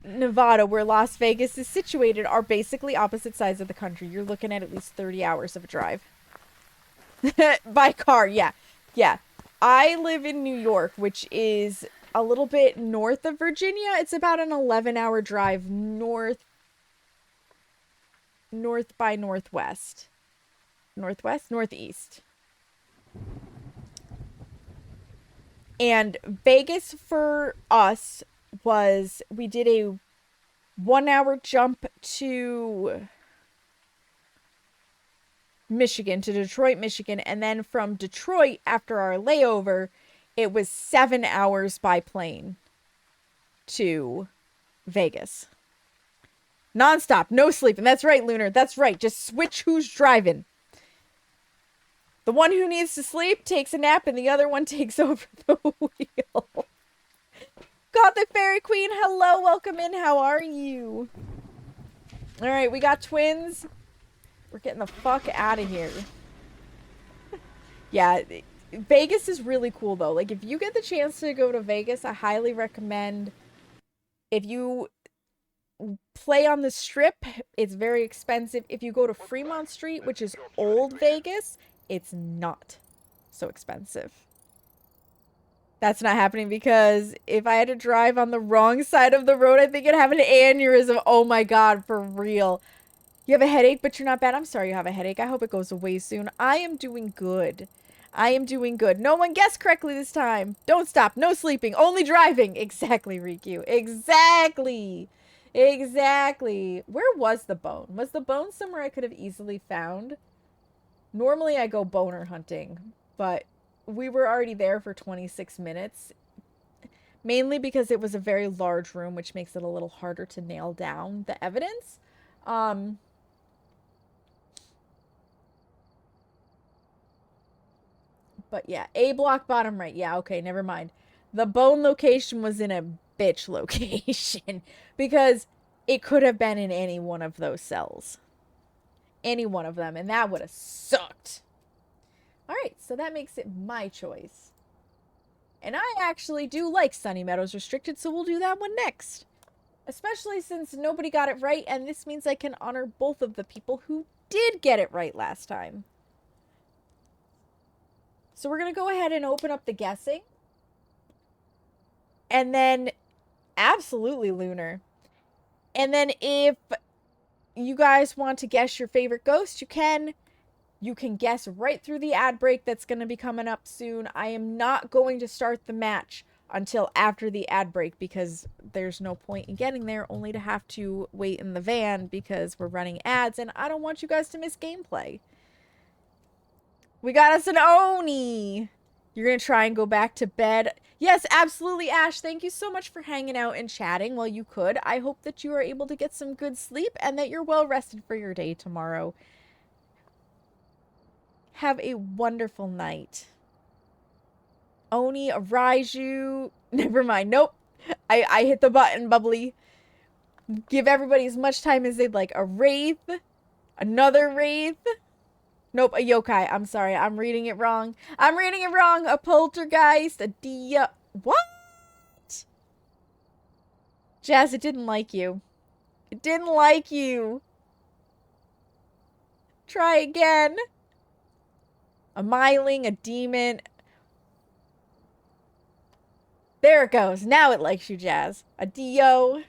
Nevada, where Las Vegas is situated, are basically opposite sides of the country. You're looking at least 30 hours of a drive. By car, yeah. Yeah. I live in New York, which is a little bit north of Virginia. It's about an 11-hour drive north by northwest. Northeast. And Vegas for us was, we did a 1-hour jump to Michigan, to Detroit, Michigan. And then from Detroit, after our layover, it was 7 hours by plane to Vegas. Nonstop, no sleeping. That's right, Lunar. That's right. Just switch who's driving. The one who needs to sleep takes a nap, and the other one takes over the wheel. Gothic Fairy Queen, hello, welcome in. How are you? All right, we got twins. We're getting the fuck out of here. Yeah, Vegas is really cool, though. Like, if you get the chance to go to Vegas, I highly recommend. If you play on the Strip, it's very expensive. If you go to Fremont Street, which is old Vegas, it's not so expensive. That's not happening because if I had to drive on the wrong side of the road, I think I'd have an aneurysm. Oh my god, for real. You have a headache, but you're not bad. I'm sorry you have a headache. I hope it goes away soon. I am doing good. I am doing good. No one guessed correctly this time. Don't stop. No sleeping. Only driving. Exactly, Riku. Exactly. Exactly. Where was the bone? Was the bone somewhere I could have easily found? Normally I go boner hunting, but we were already there for 26 minutes. Mainly because it was a very large room, which makes it a little harder to nail down the evidence. But yeah, A block bottom right. Yeah, okay, never mind. The bone location was in a bitch location because it could have been in any one of those cells. Any one of them, and that would have sucked. Alright, so that makes it my choice. And I actually do like Sunny Meadows Restricted, so we'll do that one next. Especially since nobody got it right, and this means I can honor both of the people who did get it right last time. So we're going to go ahead and open up the guessing. And then, absolutely Lunar. And then if you guys want to guess your favorite ghost, you can. You can guess right through the ad break that's going to be coming up soon. I am not going to start the match until after the ad break because there's no point in getting there only to have to wait in the van because we're running ads and I don't want you guys to miss gameplay. We got us an Oni. You're gonna try and go back to bed. Yes, absolutely, Ash. Thank you so much for hanging out and chatting while you could. I hope that you are able to get some good sleep and that you're well rested for your day tomorrow. Have a wonderful night. Oni, Araiju. Never mind. Nope. I hit the button, Bubbly. Give everybody as much time as they'd like. A Wraith. Another Wraith. Nope, a Yokai. I'm sorry. I'm reading it wrong. I'm reading it wrong. A Poltergeist. A Dia. What? Jazz, it didn't like you. It didn't like you. Try again. A Myling. A Demon. There it goes. Now it likes you, Jazz. A Dio.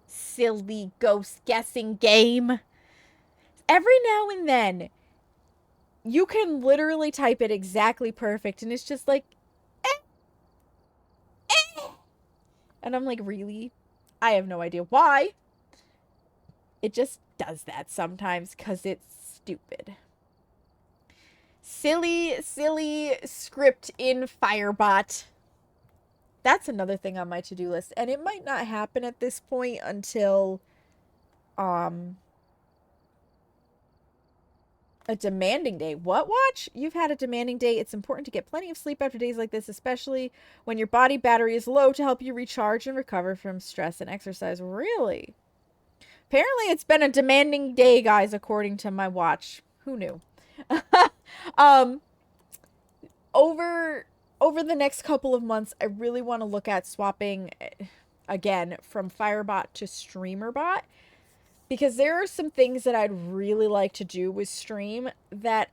Silly ghost guessing game. Every now and then, you can literally type it exactly perfect, and it's just like, and I'm like, really? I have no idea why. It just does that sometimes because it's stupid. Silly script in Firebot. That's another thing on my to-do list, and it might not happen at this point until, a demanding day. What, Watch? You've had a demanding day. It's important to get plenty of sleep after days like this, especially when your body battery is low, to help you recharge and recover from stress and exercise. Really? Apparently it's been a demanding day, guys, according to my watch. Who knew? Over the next couple of months, I really want to look at swapping, again, from Firebot to StreamerBot. Because there are some things that I'd really like to do with Stream that,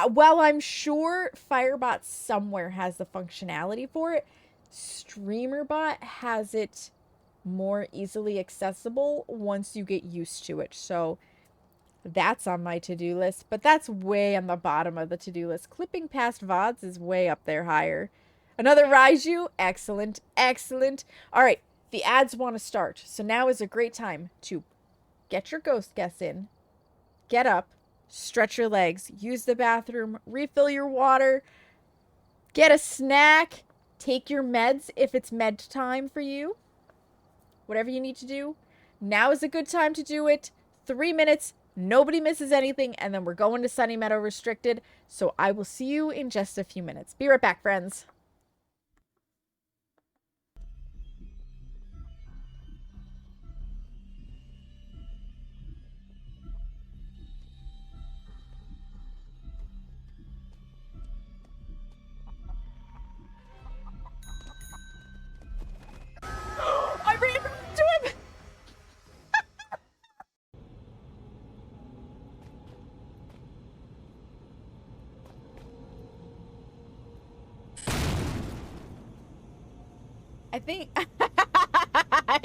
while I'm sure Firebot somewhere has the functionality for it, StreamerBot has it more easily accessible once you get used to it. So that's on my to-do list, but that's way on the bottom of the to-do list. Clipping past VODs is way up there higher. Another Raiju. Excellent. Excellent. All right. The ads want to start. So now is a great time to get your ghost guess in, get up, stretch your legs, use the bathroom, refill your water, get a snack, take your meds if it's med time for you. Whatever you need to do, now is a good time to do it. 3 minutes, nobody misses anything, and then we're going to Sunny Meadow Restricted. So I will see you in just a few minutes. Be right back, friends. I ran to him!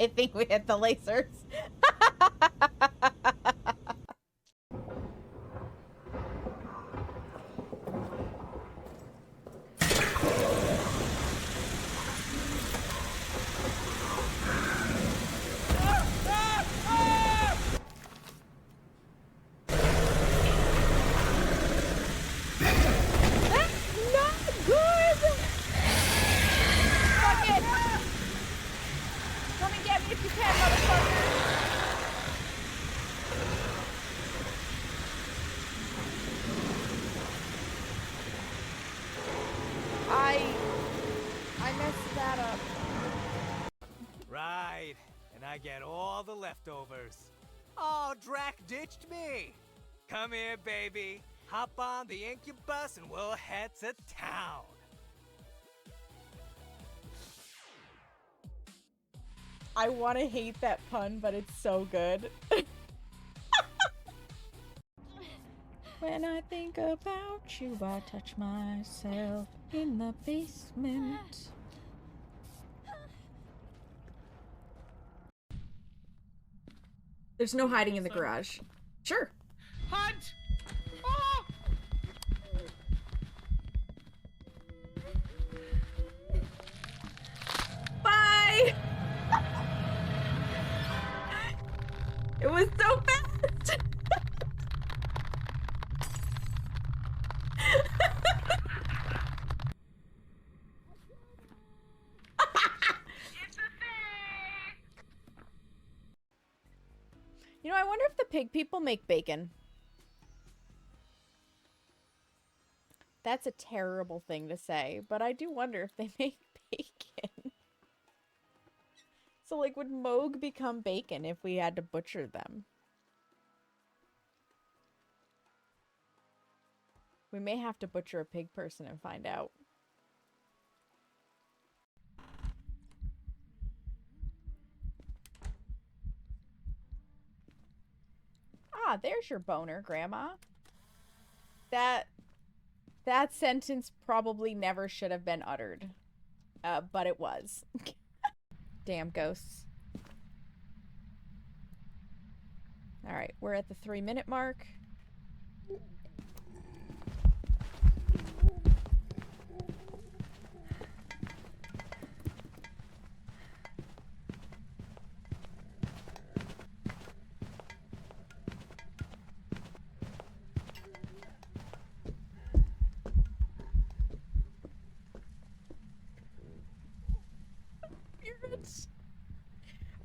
I think we hit the lasers. I messed that up. Right, and I get all the leftovers. Oh, Drac ditched me. Come here, baby. Hop on the incubus and we'll head to town. I want to hate that pun, but it's so good. When I think about you, I touch myself in the basement. There's no hiding in the garage. Sure. Hunt! Oh! Bye! It was so fast! You know, I wonder if the pig people make bacon. That's a terrible thing to say, but I do wonder if they make bacon. So, like, would Moog become bacon if we had to butcher them? We may have to butcher a pig person and find out. Ah, there's your boner, Grandma. That sentence probably never should have been uttered. But it was. Damn ghosts. Alright, we're at the 3-minute mark.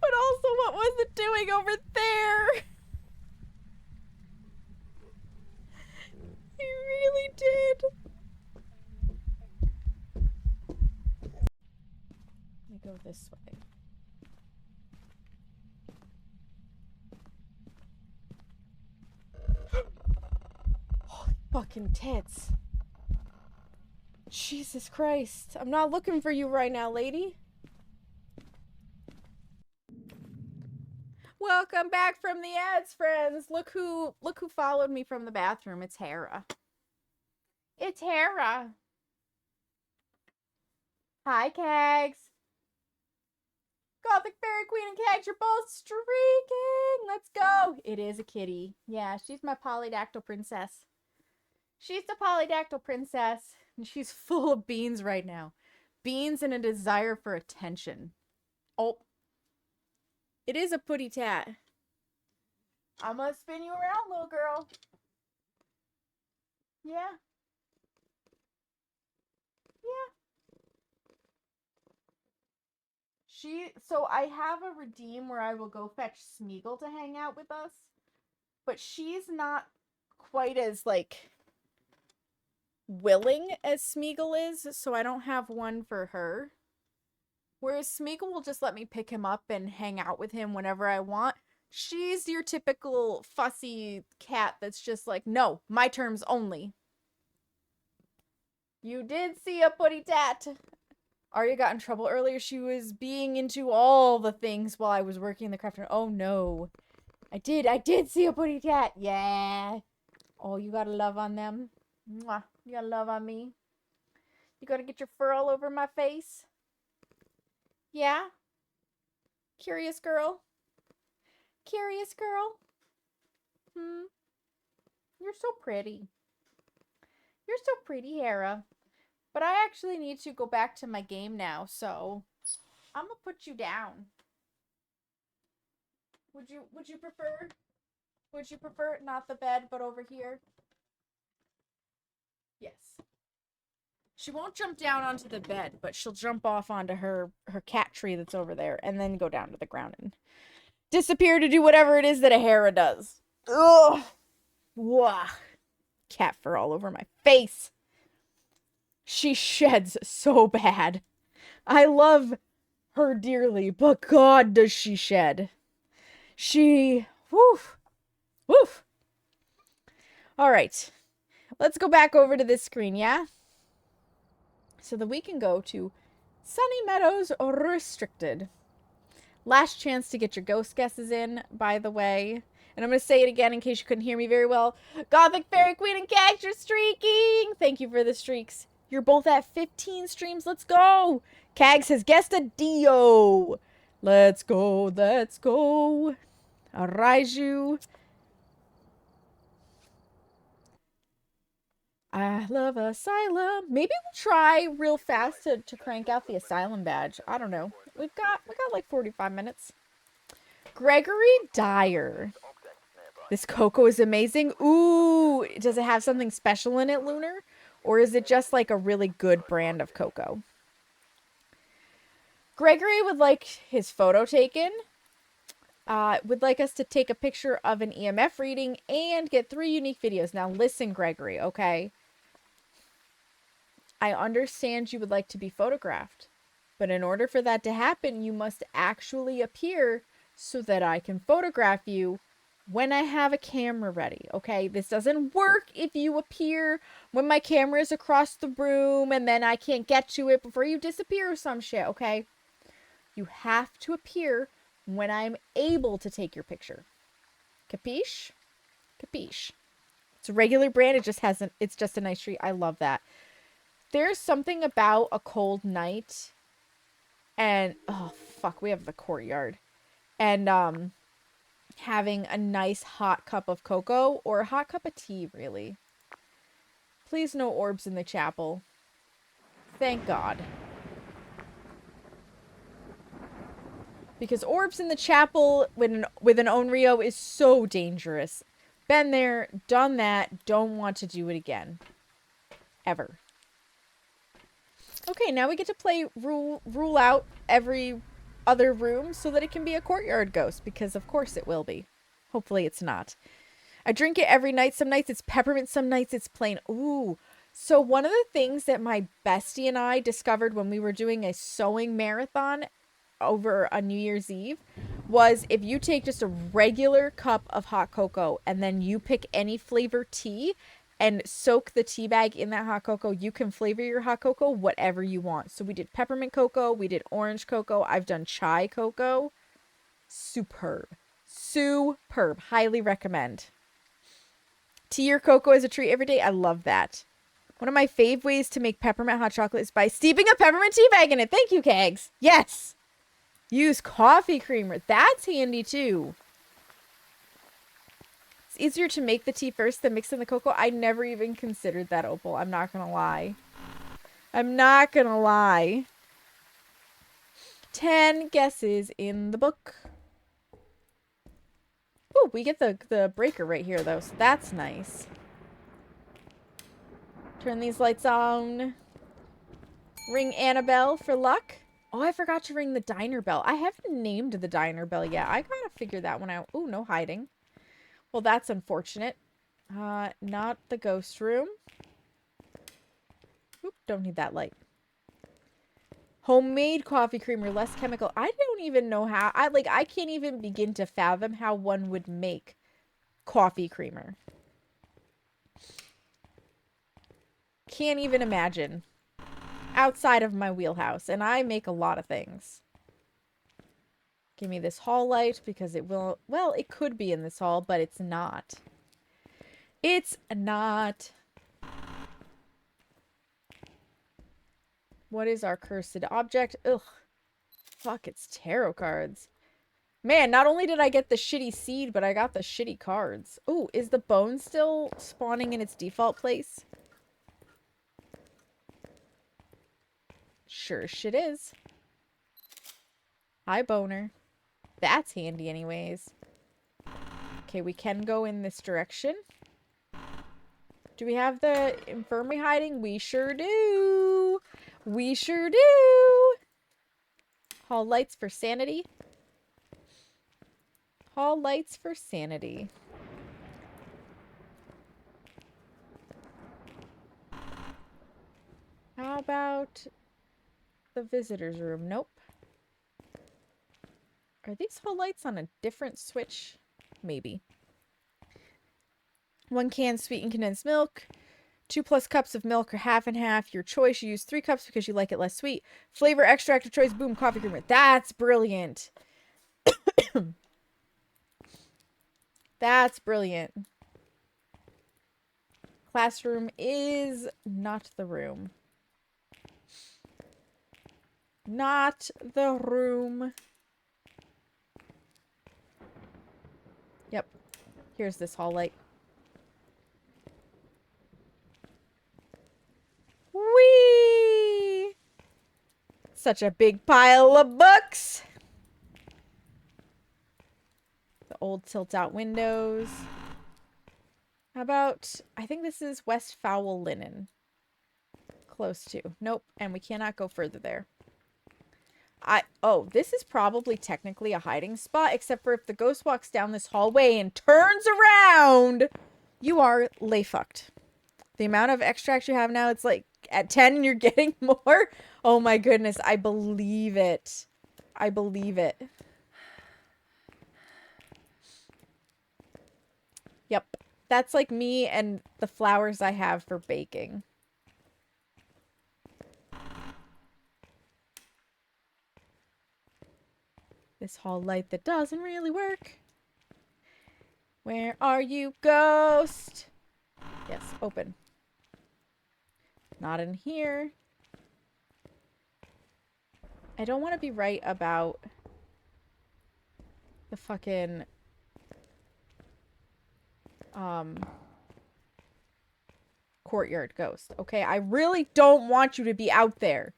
But also, what was it doing over there? He really did. Let me go this way. Holy fucking tits. Jesus Christ. I'm not looking for you right now, lady. Welcome back from the ads, friends. Look who followed me from the bathroom. It's Hera. It's Hera. Hi, Kags. Gothic Fairy Queen and Kags, you're both streaking. Let's go. It is a kitty. Yeah, she's my polydactyl princess. She's the polydactyl princess, and she's full of beans right now. Beans and a desire for attention. Oh. It is a putty tat. I'm gonna spin you around, little girl. Yeah. Yeah. So I have a redeem where I will go fetch Smeagol to hang out with us. But she's not quite as, like, willing as Smeagol is, so I don't have one for her. Whereas Smeagol will just let me pick him up and hang out with him whenever I want. She's your typical fussy cat that's just like, no, my terms only. You did see a putty tat. Arya got in trouble earlier. She was being into all the things while I was working in the craft room. Oh no. I did see a putty tat. Yeah. Oh, you gotta love on them. Mwah. You gotta love on me. You gotta get your fur all over my face. Yeah? Curious girl? Curious girl? You're so pretty. You're so pretty, Hera. But I actually need to go back to my game now, so I'm gonna put you down. Would you prefer not the bed but over here? Yes. She won't jump down onto the bed, but she'll jump off onto her cat tree that's over there and then go down to the ground and disappear to do whatever it is that a Hera does. Ugh. Wah. Cat fur all over my face. She sheds so bad. I love her dearly, but God does she shed. Woof. Woof. All right. Let's go back over to this screen, yeah? So that we can go to Sunny Meadows Restricted. Last chance to get your ghost guesses in, by the way. And I'm going to say it again in case you couldn't hear me very well. Gothic Fairy Queen and Kags, you're streaking! Thank you for the streaks. You're both at 15 streams. Let's go! Kags has guessed a Dio. Let's go, let's go. Araiju. I love Asylum. Maybe we'll try real fast to crank out the Asylum badge. I don't know. We got like 45 minutes. Gregory Dyer. This cocoa is amazing. Ooh, does it have something special in it, Lunar? Or is it just like a really good brand of cocoa? Gregory would like his photo taken. would like us to take a picture of an EMF reading and get 3 unique videos. Now listen, Gregory, okay? I understand you would like to be photographed, but in order for that to happen, you must actually appear so that I can photograph you when I have a camera ready, okay? This doesn't work if you appear when my camera is across the room and then I can't get to it before you disappear or some shit, okay? You have to appear when I'm able to take your picture. Capiche? Capiche. It's a regular brand. It's just a nice treat. I love that. There's something about a cold night and, oh, fuck, we have the courtyard. And, having a nice hot cup of cocoa or a hot cup of tea, really. Please no orbs in the chapel. Thank God. Because orbs in the chapel with an Onryo is so dangerous. Been there, done that, don't want to do it again. Ever. Okay, now we get to play rule out every other room so that it can be a courtyard ghost, because of course it will be. Hopefully it's not. I drink it every night. Some nights it's peppermint, some nights it's plain. Ooh. So one of the things that my bestie and I discovered when we were doing a sewing marathon over a New Year's Eve was if you take just a regular cup of hot cocoa and then you pick any flavor tea and soak the tea bag in that hot cocoa, you can flavor your hot cocoa whatever you want. So we did peppermint cocoa, we did orange cocoa, I've done chai cocoa. Superb. Superb. Highly recommend. Tea or cocoa as a treat every day. I love that. One of my fave ways to make peppermint hot chocolate is by steeping a peppermint tea bag in it. Thank you, Kegs. Yes. Use coffee creamer. That's handy too. It's easier to make the tea first than mix in the cocoa. I never even considered that, Opal. I'm not gonna lie. I'm not gonna lie. 10 guesses in the book. Oh, we get the breaker right here, though, so that's nice. Turn these lights on. Ring Annabelle for luck. Oh, I forgot to ring the diner bell. I haven't named the diner bell yet. I gotta figure that one out. Oh, no hiding. Well, that's unfortunate. Not the ghost room. Oop, don't need that light. Homemade coffee creamer, less chemical. I don't even know how. I can't even begin to fathom how one would make coffee creamer. Can't even imagine. Outside of my wheelhouse. And I make a lot of things. Give me this hall light because it will... Well, it could be in this hall, but it's not. It's not. What is our cursed object? Ugh. Fuck, it's tarot cards. Man, not only did I get the shitty seed, but I got the shitty cards. Ooh, is the bone still spawning in its default place? Sure as shit is. Hi, boner. That's handy anyways. Okay, we can go in this direction. Do we have the infirmary hiding? We sure do. We sure do. Hall lights for sanity. Hall lights for sanity. How about the visitor's room? Nope. Are these hall lights on a different switch? Maybe. 1 can sweetened condensed milk. 2+ cups of milk or half and half. Your choice. You use 3 cups because you like it less sweet. Flavor extract of choice. Boom. Coffee creamer. That's brilliant. That's brilliant. Classroom is not the room. Not the room. Yep. Here's this hall light. Whee! Such a big pile of books. The old tilt-out windows. How about... I think this is West Foul Linen. Close to. Nope. And we cannot go further there. Oh, this is probably technically a hiding spot, except for if the ghost walks down this hallway and turns around, you are lay fucked. The amount of extract you have now, it's like at 10 and you're getting more. Oh my goodness, I believe it. I believe it. Yep. That's like me and the flowers I have for baking. This hall light that doesn't really work. Where are you, ghost? Yes, open. Not in here. I don't want to be right about the fucking courtyard ghost. Okay, I really don't want you to be out there.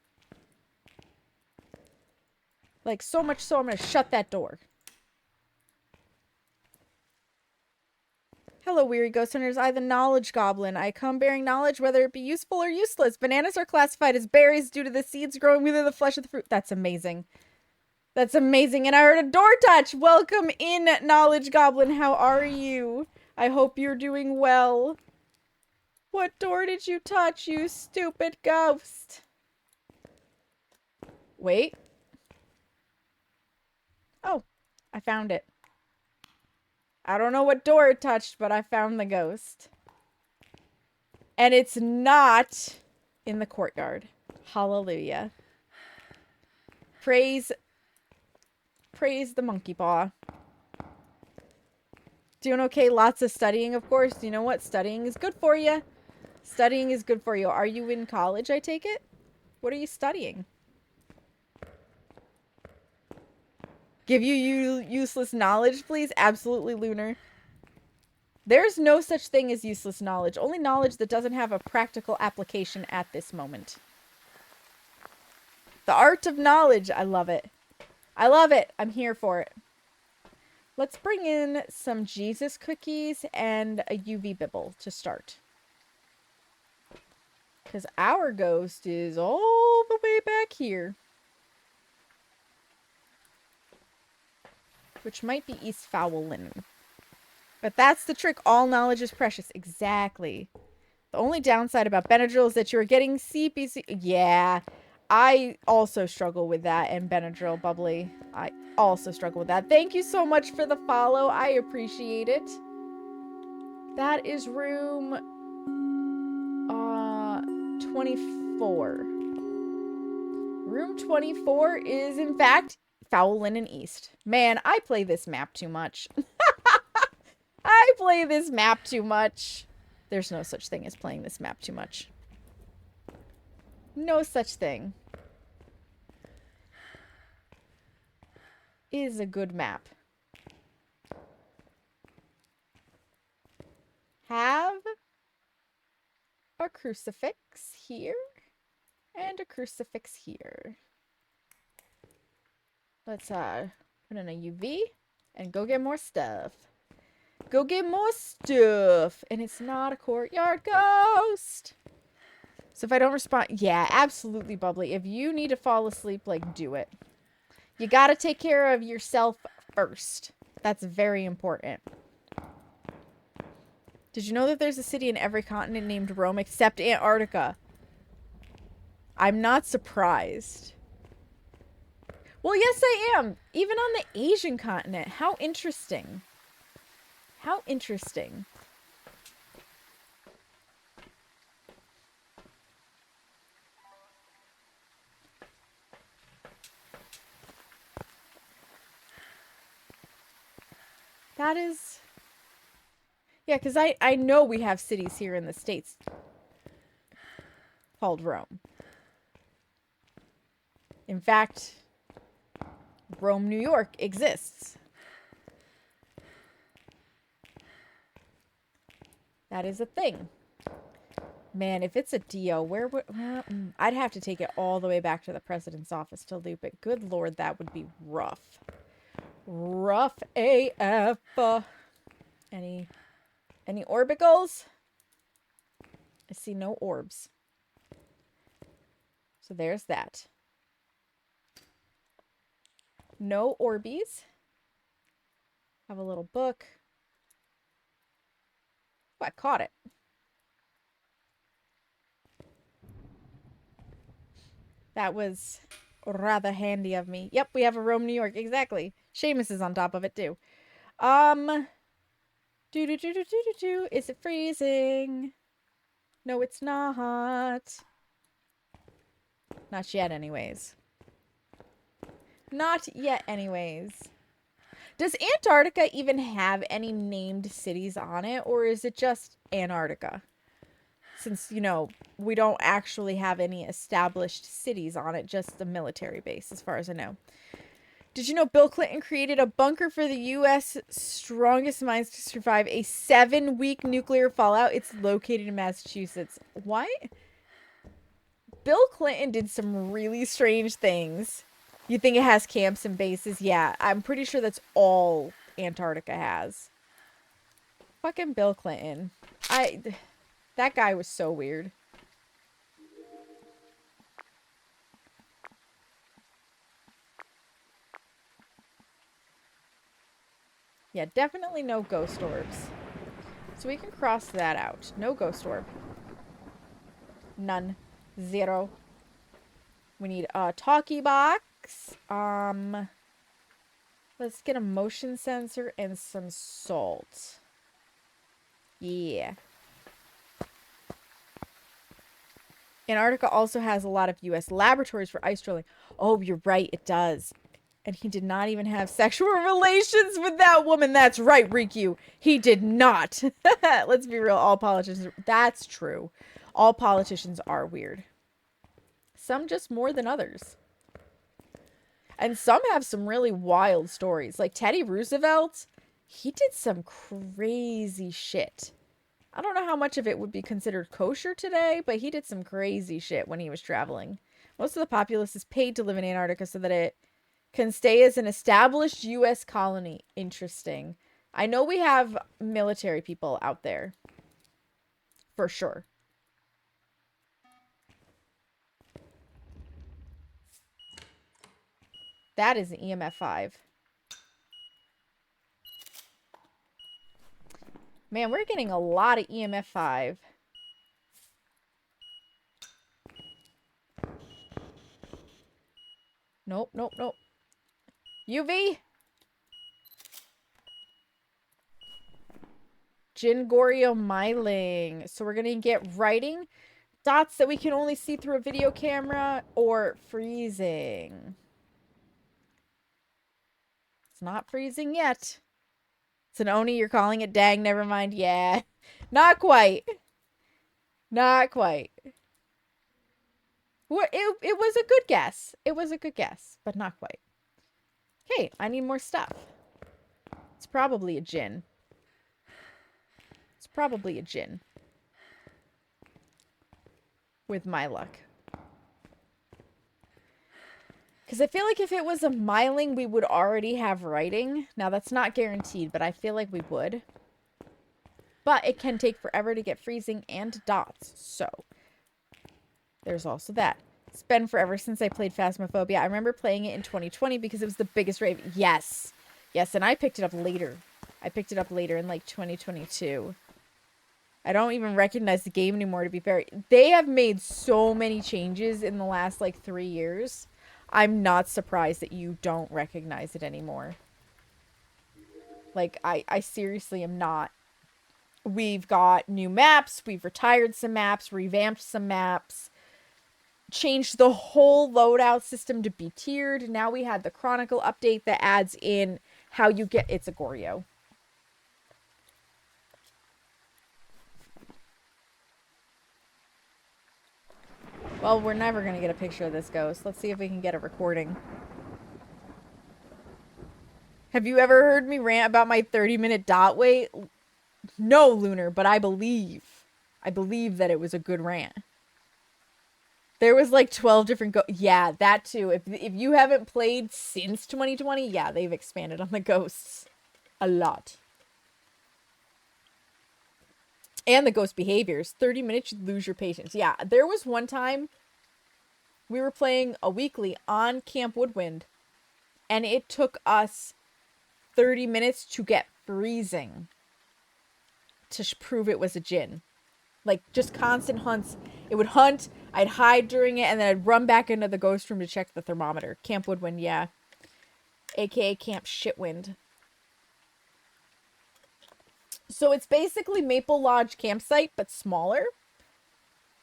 Like, so much so I'm gonna shut that door. Hello, weary ghost hunters. I, the knowledge goblin. I come bearing knowledge, whether it be useful or useless. Bananas are classified as berries due to the seeds growing within the flesh of the fruit. That's amazing. That's amazing. And I heard a door touch. Welcome in, knowledge goblin. How are you? I hope you're doing well. What door did you touch, you stupid ghost? Wait. Oh, I found it. I don't know what door it touched, but I found the ghost. And it's not in the courtyard. Hallelujah. Praise the monkey paw. Doing okay. Lots of studying, of course. You know what? Studying is good for you. Studying is good for you. Are you in college, I take it? What are you studying? Give you useless knowledge, please? Absolutely, Lunar. There's no such thing as useless knowledge. Only knowledge that doesn't have a practical application at this moment. The art of knowledge. I love it. I love it. I'm here for it. Let's bring in some Jesus cookies and a UV bibble to start. Because our ghost is all the way back here. Which might be East Foul Linen. But that's the trick. All knowledge is precious. Exactly. The only downside about Benadryl is that you're getting CPC. Yeah. I also struggle with that and Benadryl, Bubbly. I also struggle with that. Thank you so much for the follow. I appreciate it. That is room 24. Room 24 is, in fact, Foul Linen East. Man, I play this map too much. I play this map too much. There's no such thing as playing this map too much. No such thing. It is a good map. Have a crucifix here and a crucifix here. Let's put in a UV and go get more stuff. Go get more stuff. And it's not a courtyard ghost. So if I don't respond, yeah, absolutely, Bubbly. If you need to fall asleep, like, do it. You gotta take care of yourself first. That's very important. Did you know that there's a city in every continent named Rome except Antarctica? I'm not surprised. Well, yes, I am. Even on the Asian continent. How interesting. How interesting. That is... Yeah, because I know we have cities here in the States called Rome. In fact, Rome, New York exists. That is a thing. Man, if it's a Dio, where would... I'd have to take it all the way back to the president's office to loop it. Good lord, that would be rough. Rough AF. Any orbicals? I see no orbs. So there's that. No Orbeez. Have a little book. Oh, I caught it. That was rather handy of me. Yep, we have a Rome, New York. Exactly. Seamus is on top of it, too. Is it freezing? No, it's not. Not yet, anyways. Not yet, anyways. Does Antarctica even have any named cities on it, or is it just Antarctica? Since, you know, we don't actually have any established cities on it, just a military base, as far as I know. Did you know Bill Clinton created a bunker for the U.S. strongest minds to survive a 7-week nuclear fallout? It's located in Massachusetts. What? Bill Clinton did some really strange things. You think it has camps and bases? Yeah, I'm pretty sure that's all Antarctica has. Fucking Bill Clinton. That guy was so weird. Yeah, definitely no ghost orbs. So we can cross that out. No ghost orb. None. 0. We need a talkie box. Let's get a motion sensor and some salt. Yeah. Antarctica also has a lot of U.S. laboratories for ice drilling. Oh, you're right, it does. And he did not even have sexual relations with that woman. That's right, Riku. He did not. Let's be real, all politicians... That's true. All politicians are weird. Some just more than others. And some have some really wild stories. Like Teddy Roosevelt, he did some crazy shit. I don't know how much of it would be considered kosher today, but he did some crazy shit when he was traveling. Most of the populace is paid to live in Antarctica so that it can stay as an established U.S. colony. Interesting. I know we have military people out there. For sure. That is an EMF 5. Man, we're getting a lot of EMF 5. Nope, nope, nope. UV? Myling. So we're going to get writing. Dots that we can only see through a video camera. Or freezing. It's not freezing yet. It's an Oni, you're calling it? Dang, never mind. Yeah. Not quite. Not quite. It was a good guess. It was a good guess, but not quite. Okay, I need more stuff. It's probably a djinn. It's probably a djinn. With my luck. Because I feel like if it was a Myling, we would already have writing. Now, that's not guaranteed, but I feel like we would. But it can take forever to get freezing and dots. So, there's also that. It's been forever since I played Phasmophobia. I remember playing it in 2020 because it was the biggest rave. Yes. Yes, and I picked it up later. I picked it up later in, like, 2022. I don't even recognize the game anymore, to be fair. They have made so many changes in the last, like, 3 years. I'm not surprised that you don't recognize it anymore. Like, I seriously am not. We've got new maps. We've retired some maps. Revamped some maps. Changed the whole loadout system to be tiered. Now we had the Chronicle update that adds in how you get... It's a Goryo. Well, we're never going to get a picture of this ghost. Let's see if we can get a recording. Have you ever heard me rant about my 30-minute dot wait? No, Lunar, but I believe that it was a good rant. There was like 12 different yeah, that too. If you haven't played since 2020, yeah, they've expanded on the ghosts a lot. And the ghost behaviors. 30 minutes, you'd lose your patience. Yeah, there was one time we were playing a weekly on Camp Woodwind. And it took us 30 minutes to get freezing to prove it was a djinn. Like, just constant hunts. It would hunt, I'd hide during it, and then I'd run back into the ghost room to check the thermometer. Camp Woodwind, yeah. AKA Camp Shitwind. So it's basically Maple Lodge campsite, but smaller.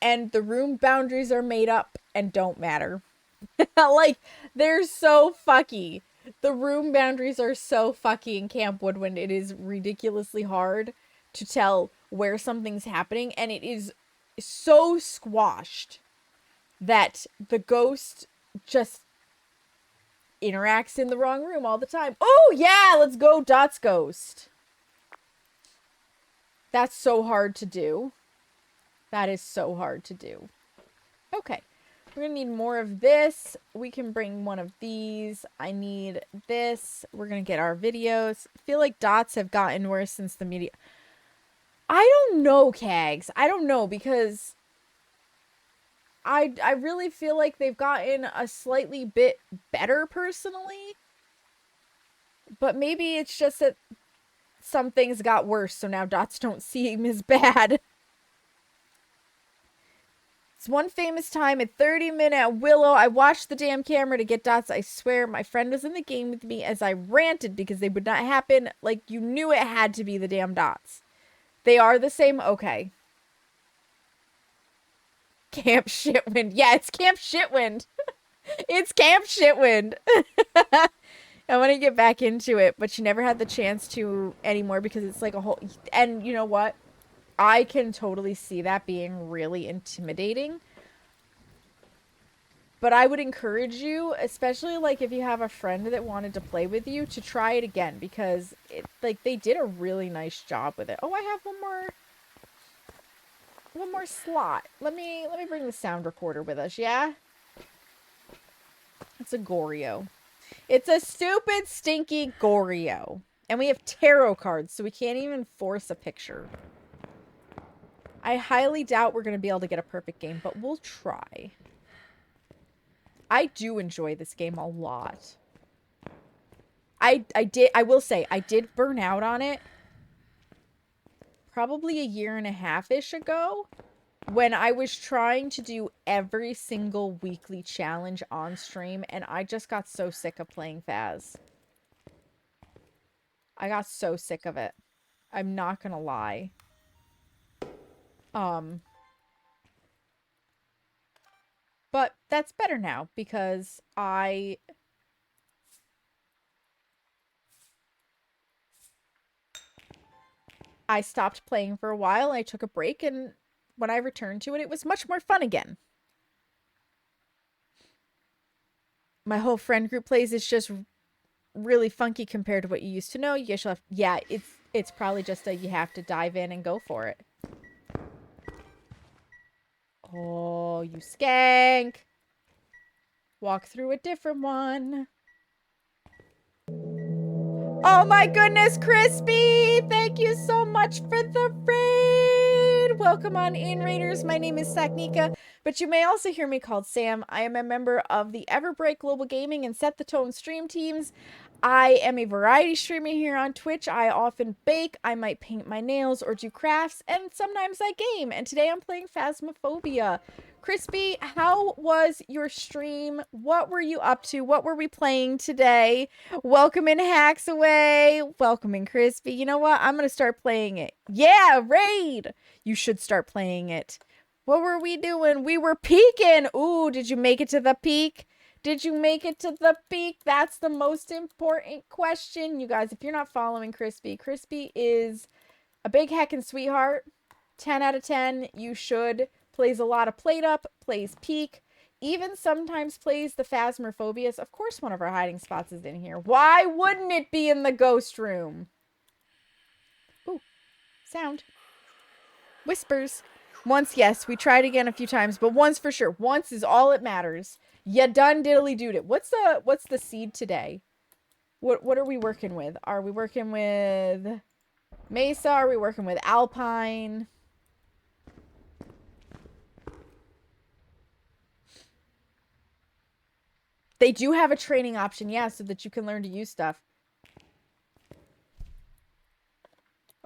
And the room boundaries are made up and don't matter. Like, they're so fucky. The room boundaries are so fucky in Camp Woodwind. It is ridiculously hard to tell where something's happening. And it is so squashed that the ghost just interacts in the wrong room all the time. Oh, yeah, let's go Dot's ghost. That's so hard to do. That is so hard to do. Okay. We're going to need more of this. We can bring one of these. I need this. We're going to get our videos. I feel like dots have gotten worse since the media. I don't know, Kags. I don't know, because I really feel like they've gotten a slightly bit better personally. But maybe it's just that some things got worse, so now dots don't seem as bad. It's one famous time at 30-minute at Willow. I watched the damn camera to get dots. I swear my friend was in the game with me as I ranted because they would not happen. Like, you knew it had to be the damn dots. They are the same. Okay. Camp Shitwind. Yeah, it's Camp Shitwind. It's Camp Shitwind. I want to get back into it, but you never had the chance to anymore because it's like a whole... And you know what? I can totally see that being really intimidating. But I would encourage you, especially like if you have a friend that wanted to play with you, to try it again because it, like, they did a really nice job with it. Oh, I have one more slot. Let me bring the sound recorder with us, yeah? It's a Goryo. It's a stupid, stinky Goryo. And we have tarot cards, so we can't even force a picture. I highly doubt we're going to be able to get a perfect game, but we'll try. I do enjoy this game a lot. I will say, I did burn out on it probably a 1.5-ish ago when I was trying to do every single weekly challenge on stream, and I just got so sick of playing Phas. I got so sick of it. I'm not gonna lie. But that's better now because I stopped playing for a while. I took a break, and when I returned to it, it was much more fun again. My whole friend group plays. It's just really funky compared to what you used to know. You guys have, yeah, it's probably just a you have to dive in and go for it. Oh, you skank. Walk through a different one. Oh my goodness, Crispy! Thank you so much for the raid! Welcome on in, Raiders. My name is Saknika, but you may also hear me called Sam. I am a member of the Everbreak Global Gaming and Set the Tone stream teams. I am a variety streamer here on Twitch. I often bake, I might paint my nails or do crafts, and sometimes I game. And today I'm playing Phasmophobia. Crispy, how was your stream? What were you up to? What were we playing today? Welcome in Hacks Away. Welcome in Crispy. You know what? I'm going to start playing it. Yeah, raid! You should start playing it. What were we doing? We were peeking. Ooh, did you make it to the peak? Did you make it to the peak? That's the most important question. You guys, if you're not following Crispy, Crispy is a big heckin' sweetheart. 10 out of 10. You should. Plays a lot of Plate Up, plays Peak, even sometimes plays the Phasmophobias. Of course one of our hiding spots is in here. Why wouldn't it be in the ghost room? Ooh, sound. Whispers. Once, yes, we tried again a few times, but once for sure. Once is all that matters. Ya done diddly doed it. What's the seed today? What are we working with? Are we working with Mesa? Are we working with Alpine? They do have a training option, yeah, so that you can learn to use stuff.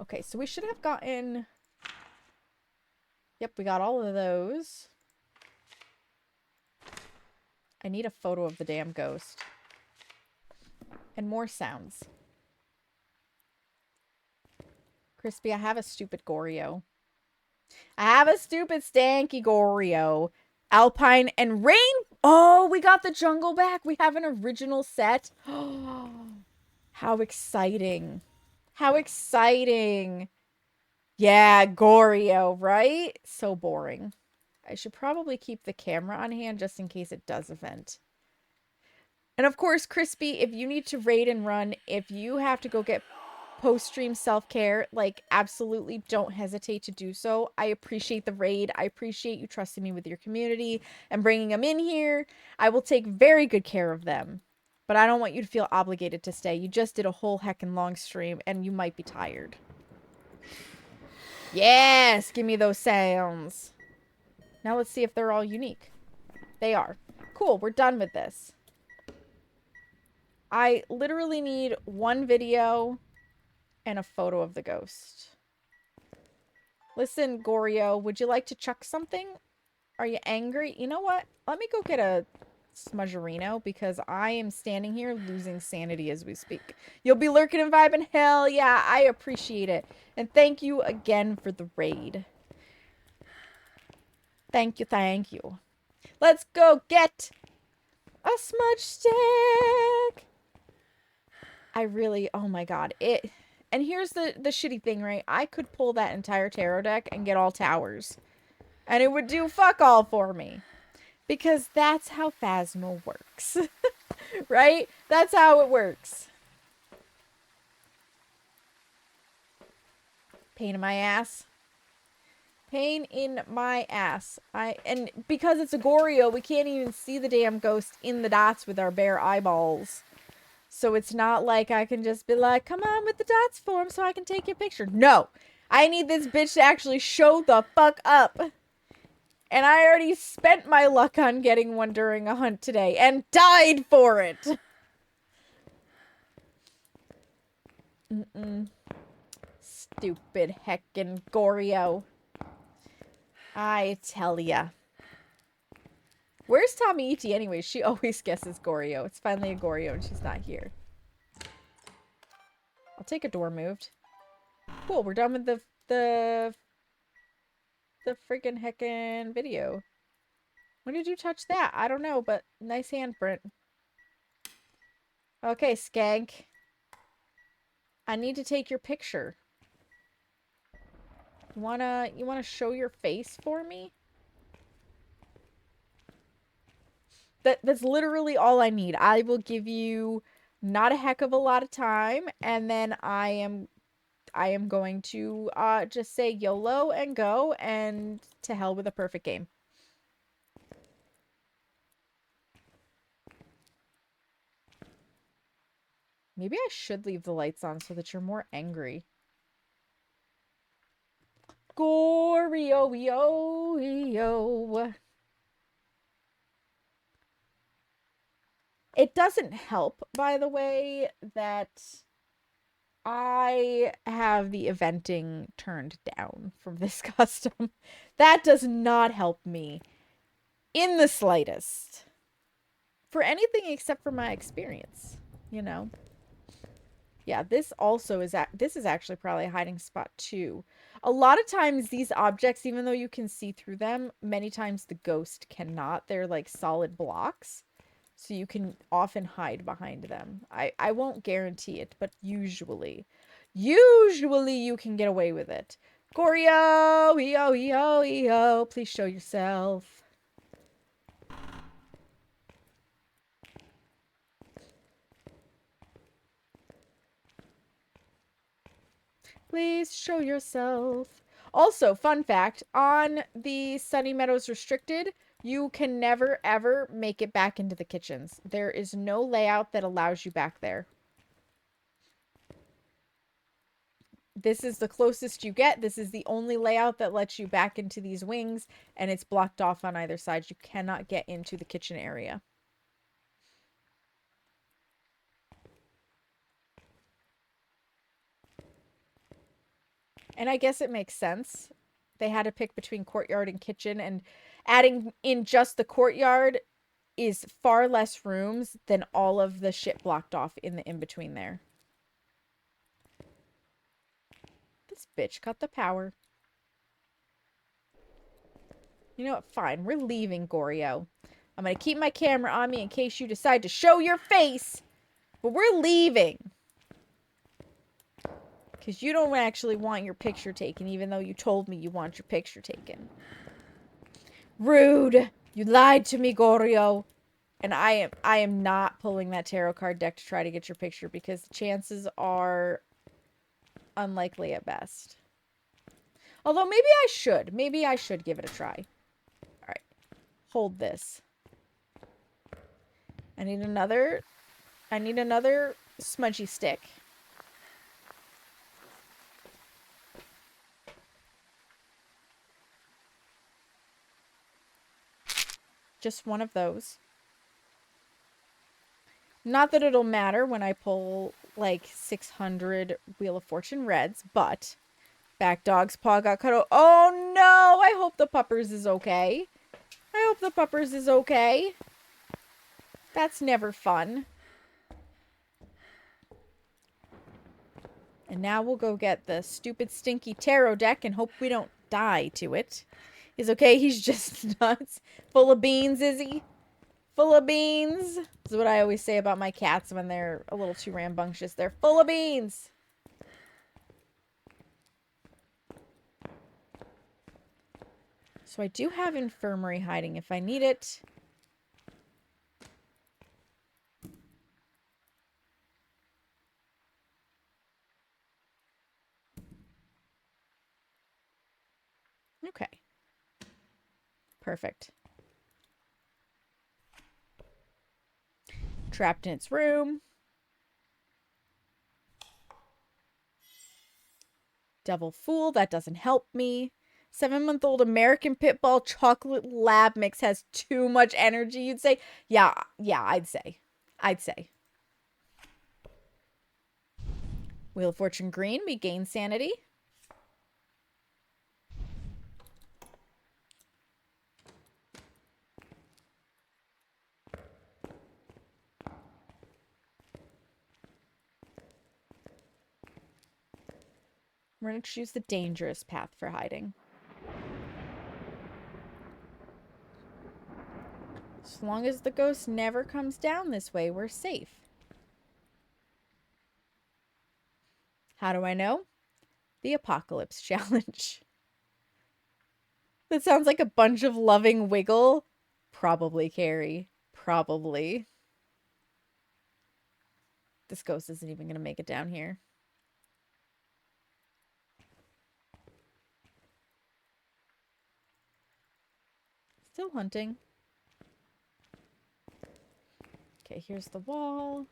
Okay, so we should have gotten... Yep, we got all of those. I need a photo of the damn ghost. And more sounds. Crispy, I have a stupid Goreo. I have a stupid stanky Goreo. Alpine and Rain. Oh, we got the jungle back. We have an original set. How exciting. How exciting. Yeah, Goreo, right? So boring. I should probably keep the camera on hand just in case it does event. And of course, Crispy, if you need to raid and run, if you have to go get post-stream self-care, like, absolutely don't hesitate to do so. I appreciate the raid. I appreciate you trusting me with your community and bringing them in here. I will take very good care of them. But I don't want you to feel obligated to stay. You just did a whole heckin' long stream, and you might be tired. Yes! Give me those sounds. Now let's see if they're all unique. They are. Cool, we're done with this. I literally need one video and a photo of the ghost. Listen, Goreo, would you like to chuck something? Are you angry? You know what? Let me go get a smudgerino because I am standing here losing sanity as we speak. You'll be lurking and vibing? Hell yeah, I appreciate it. And thank you again for the raid. Thank you, thank you. Let's go get a smudge stick. I really, oh my god, it... And here's the shitty thing, right? I could pull that entire tarot deck and get all towers. And it would do fuck all for me. Because that's how Phasmo works. Right? That's how it works. Pain in my ass. Pain in my ass. And because it's a Goreo, we can't even see the damn ghost in the dots with our bare eyeballs. So it's not like I can just be like, come on with the dots form so I can take your picture. No! I need this bitch to actually show the fuck up. And I already spent my luck on getting one during a hunt today and died for it. Stupid heckin' Goreo. I tell ya. Where's Tommy E.T. anyway? She always guesses Goreo. It's finally a Goreo and she's not here. I'll take a door moved. Cool, we're done with the freaking heckin' video. When did you touch that? I don't know, but nice handprint. Okay, Skank. I need to take your picture. You wanna show your face for me? That's literally all I need. I will give you not a heck of a lot of time, and then I am going to just say YOLO and go, and to hell with a perfect game. Maybe I should leave the lights on so that you're more angry. Goreo, yo, yo. It doesn't help, by the way, that I have the eventing turned down from this custom. That does not help me in the slightest. For anything except for my experience, you know? Yeah, this also is this is actually probably a hiding spot too. A lot of times these objects, even though you can see through them, many times the ghost cannot. They're like solid blocks. So you can often hide behind them. I won't guarantee it, but usually you can get away with it. Goreo, yo, yo, yo, please show yourself. Please show yourself. Also, fun fact, on the Sunny Meadows Restricted, you can never, ever make it back into the kitchens. There is no layout that allows you back there. This is the closest you get. This is the only layout that lets you back into these wings, and it's blocked off on either side. You cannot get into the kitchen area. And I guess it makes sense. They had to pick between courtyard and kitchen, and adding in just the courtyard is far less rooms than all of the shit blocked off in the in-between there. This bitch cut the power. You know what? Fine. We're leaving, Goryo. I'm going to keep my camera on me in case you decide to show your face. But we're leaving. Because you don't actually want your picture taken, even though you told me you want your picture taken. Rude. You lied to me, Goryo. And I am not pulling that tarot card deck to try to get your picture because the chances are unlikely at best. Although maybe I should. Maybe I should give it a try. Alright. Hold this. I need another smudgy stick. Just one of those. Not that it'll matter when I pull, like, 600 Wheel of Fortune reds, but... Back dog's paw got cut out. Oh, no! I hope the puppers is okay. I hope the puppers is okay. That's never fun. And now we'll go get the stupid, stinky tarot deck and hope we don't die to it. He's okay. He's just nuts. Full of beans, is he? Full of beans. This is what I always say about my cats when they're a little too rambunctious. They're full of beans. So I do have infirmary hiding if I need it. Okay. Perfect. Trapped in its room. Devil Fool, that doesn't help me. 7-month-old American Pitbull chocolate lab mix has too much energy, you'd say? Yeah, I'd say. Wheel of Fortune green, we gain sanity. We're going to choose the dangerous path for hiding. As long as the ghost never comes down this way, we're safe. How do I know? The Apocalypse Challenge. That sounds like a bunch of loving wiggle. Probably, Carrie. Probably. This ghost isn't even going to make it down here. Still hunting. Okay, here's the wall.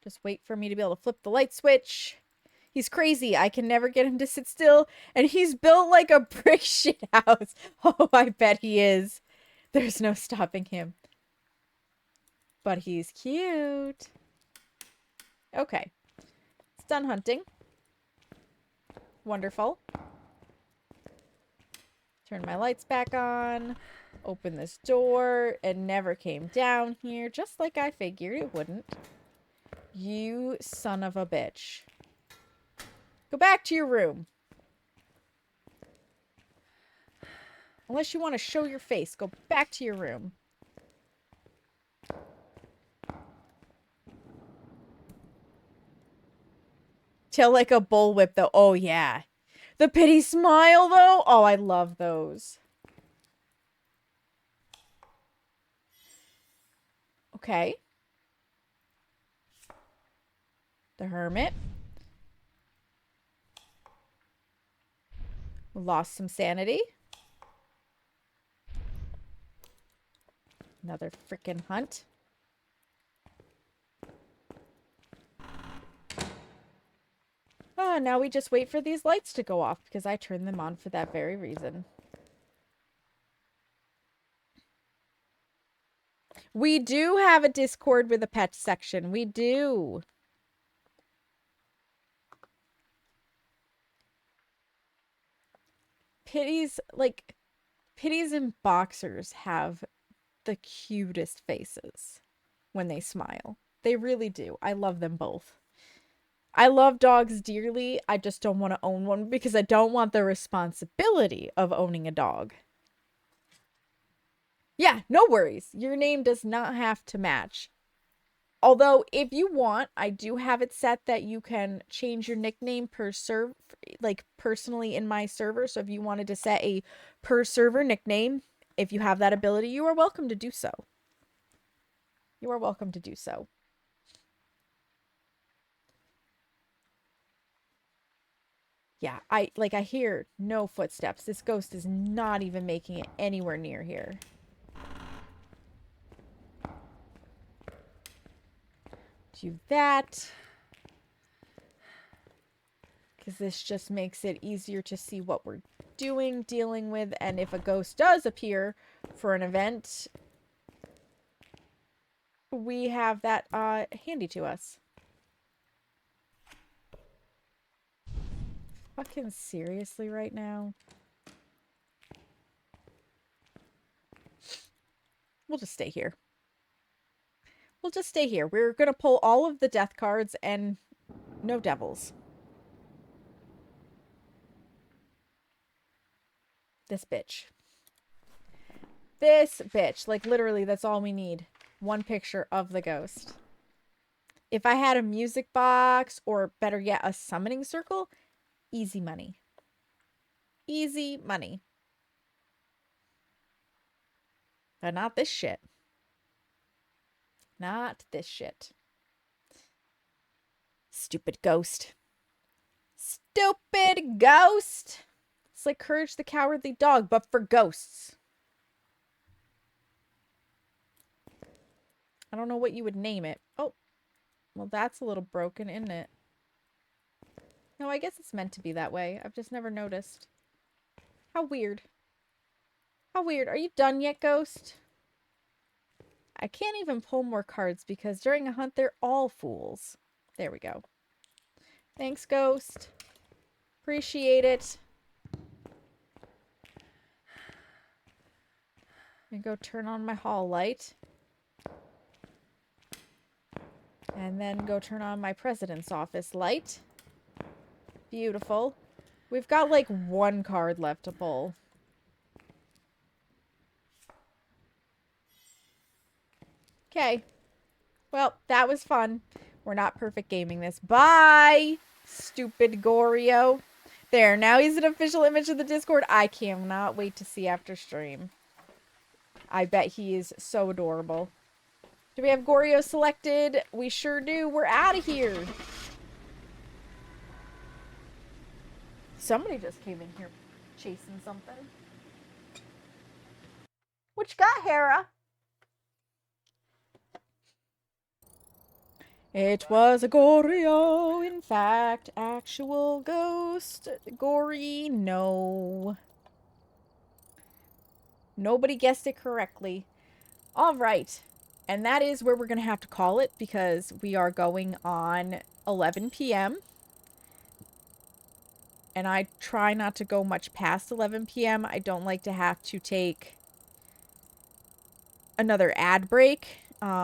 Just wait for me to be able to flip the light switch. He's crazy. I can never get him to sit still. And he's built like a brick shit house. Oh, I bet he is. There's no stopping him. But he's cute. Okay. It's done hunting. Wonderful. Turn my lights back on. Open this door. It never came down here. Just like I figured it wouldn't. You son of a bitch. Go back to your room. Unless you want to show your face. Go back to your room. Tail like a bullwhip, though. Oh, yeah. The pity smile, though. Oh, I love those. Okay. The Hermit. Lost some sanity. Another freaking hunt. Oh, now we just wait for these lights to go off because I turned them on for that very reason. We do have a Discord with a pet section. We do. Pitties and boxers have the cutest faces when they smile. They really do. I love them both. I love dogs dearly. I just don't want to own one because I don't want the responsibility of owning a dog. Yeah, no worries. Your name does not have to match. Although, if you want, I do have it set that you can change your nickname per server, like personally in my server. So if you wanted to set a per server nickname, if you have that ability, you are welcome to do so. You are welcome to do so. Yeah, I hear no footsteps. This ghost is not even making it anywhere near here. Do that. Because this just makes it easier to see what we're dealing with, and if a ghost does appear for an event, we have that handy to us. Fucking seriously right now? We'll just stay here. We'll just stay here. We're gonna pull all of the death cards and no devils. This bitch. This bitch. Like, literally, that's all we need. One picture of the ghost. If I had a music box, or better yet, a summoning circle, easy money. Easy money. But not this shit. Not this shit. Stupid ghost. Stupid ghost! It's like Courage the Cowardly Dog, but for ghosts. I don't know what you would name it. Oh, well, that's a little broken, isn't it? No, I guess it's meant to be that way. I've just never noticed. How weird. How weird. Are you done yet, ghost? I can't even pull more cards because during a hunt, they're all fools. There we go. Thanks, ghost. Appreciate it. I'm gonna go turn on my hall light. And then go turn on my president's office light. Beautiful. We've got like one card left to pull. Okay. Well, that was fun. We're not perfect gaming this. Bye, stupid Goryo. There, now he's an official image of the Discord. I cannot wait to see after stream. I bet he is so adorable. Do we have Goryo selected? We sure do. We're out of here. Somebody just came in here chasing something. What you got, Hera? It was a Goryo, in fact, actual ghost. Gory, no. Nobody guessed it correctly. All right. And that is where we're going to have to call it because we are going on 11 p.m. And I try not to go much past 11 p.m. I don't like to have to take another ad break.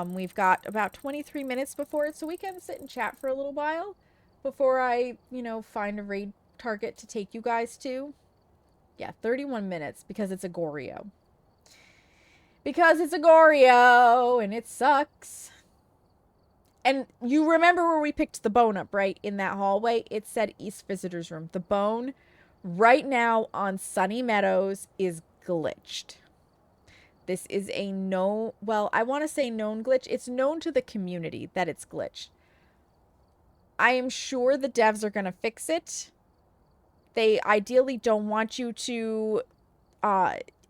We've got about 23 minutes before it, so we can sit and chat for a little while before I, find a raid target to take you guys to. Yeah, 31 minutes because it's a Goryo. Because it's a Goryo, and it sucks. And you remember where we picked the bone up, right? In that hallway, it said East Visitor's Room. The bone right now on Sunny Meadows is glitched. This is a I want to say known glitch. It's known to the community that it's glitched. I am sure the devs are going to fix it. They ideally don't want you to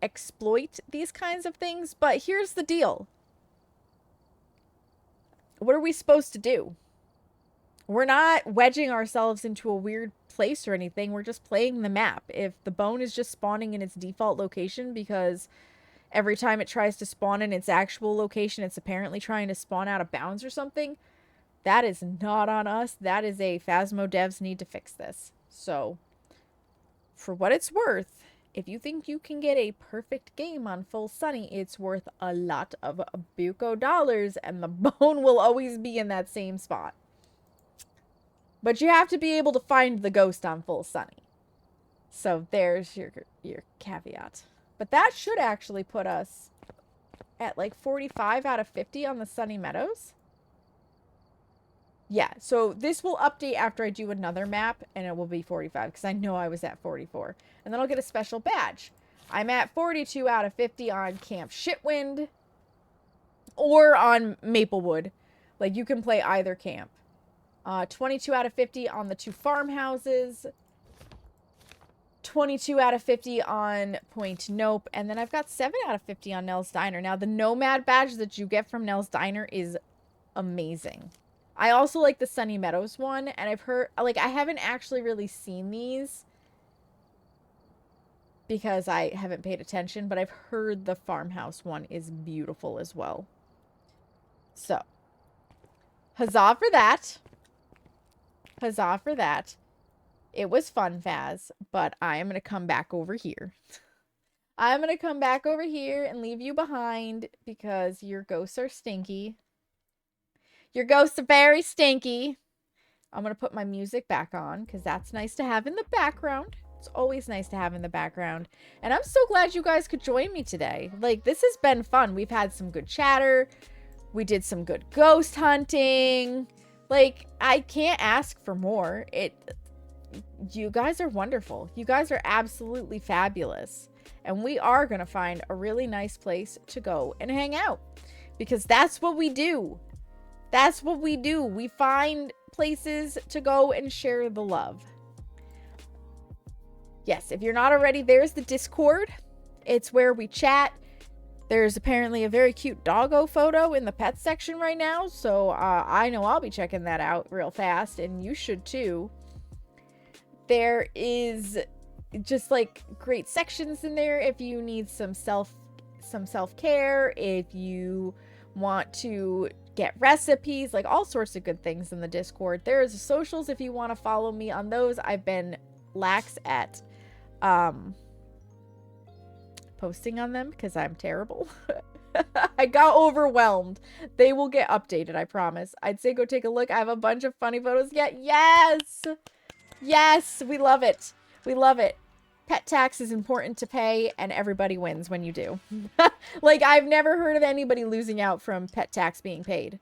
exploit these kinds of things, but here's the deal. What are we supposed to do? We're not wedging ourselves into a weird place or anything. We're just playing the map. If the bone is just spawning in its default location because every time it tries to spawn in its actual location, it's apparently trying to spawn out of bounds or something, that is not on us. That is a Phasmo devs need to fix this. So, for what it's worth, if you think you can get a perfect game on Full Sunny, it's worth a lot of buco dollars, and the bone will always be in that same spot. But you have to be able to find the ghost on Full Sunny. So there's your caveat. But that should actually put us at like 45 out of 50 on the Sunny Meadows. Yeah, so this will update after I do another map, and it will be 45, because I know I was at 44. And then I'll get a special badge. I'm at 42 out of 50 on Camp Shitwind, or on Maplewood. Like, you can play either camp. 22 out of 50 on the 2 farmhouses. 22 out of 50 on Point Nope. And then I've got 7 out of 50 on Nell's Diner. Now, the Nomad badge that you get from Nell's Diner is amazing. I also like the Sunny Meadows one. And I've heard, like, I haven't actually really seen these because I haven't paid attention. But I've heard the farmhouse one is beautiful as well. So, huzzah for that. Huzzah for that. It was fun, Phaz, but I am going to come back over here. I'm going to come back over here and leave you behind because your ghosts are stinky. Your ghosts are very stinky. I'm going to put my music back on because that's nice to have in the background. It's always nice to have in the background. And I'm so glad you guys could join me today. Like, this has been fun. We've had some good chatter. We did some good ghost hunting. Like, I can't ask for more. You guys are wonderful. You guys are absolutely fabulous. And we are going to find a really nice place to go and hang out. Because that's what we do. That's what we do. We find places to go and share the love. Yes, if you're not already, there's the Discord. It's where we chat. There's apparently a very cute doggo photo in the pet section right now. So I know I'll be checking that out real fast. And you should too. There is just like great sections in there if you need some self-care, if you want to get recipes, like all sorts of good things in the Discord. There's socials if you want to follow me on those. I've been lax at posting on them because I'm terrible. I got overwhelmed. They will get updated, I promise. I'd say go take a look. I have a bunch of funny photos yet. Yes! Yes! We love it. We love it. Pet tax is important to pay, and everybody wins when you do. Like, I've never heard of anybody losing out from pet tax being paid.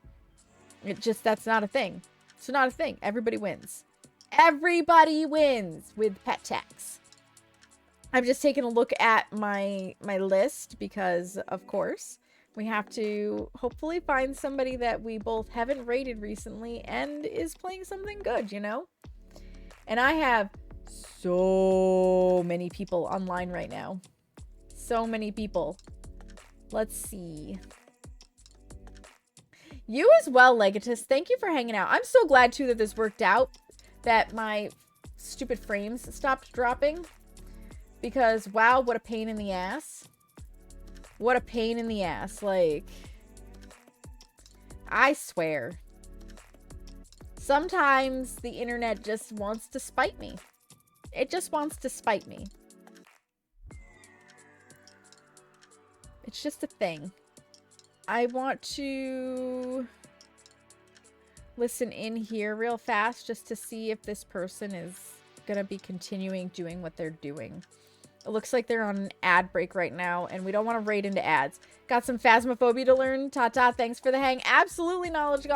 That's not a thing. It's not a thing. Everybody wins. Everybody wins with pet tax. I'm just taking a look at my list because, of course, we have to hopefully find somebody that we both haven't rated recently and is playing something good, you know? And I have so many people online right now. So many people. Let's see. You as well, Legatus. Thank you for hanging out. I'm so glad, too, that this worked out. That my stupid frames stopped dropping. Because, wow, what a pain in the ass. What a pain in the ass. Like, I swear. Sometimes the internet just wants to spite me. It just wants to spite me. It's just a thing. I want to listen in here real fast just to see if this person is going to be continuing doing what they're doing. It looks like they're on an ad break right now, and we don't want to raid into ads. Got some Phasmophobia to learn. Tata, thanks for the hang. Absolutely, Knowledge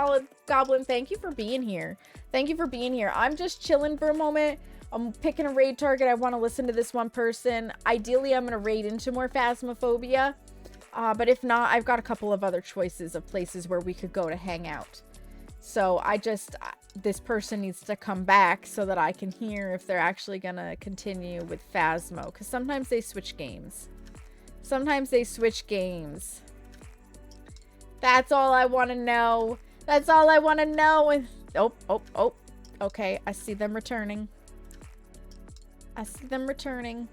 Goblin. Thank you for being here. Thank you for being here. I'm just chilling for a moment. I'm picking a raid target. I want to listen to this one person. Ideally, I'm going to raid into more Phasmophobia. But if not, I've got a couple of other choices of places where we could go to hang out. So this person needs to come back so that I can hear if they're actually going to continue with Phasmo. Because sometimes they switch games. Sometimes they switch games. That's all I want to know. That's all I want to know. Oh. Okay, I see them returning. I see them returning.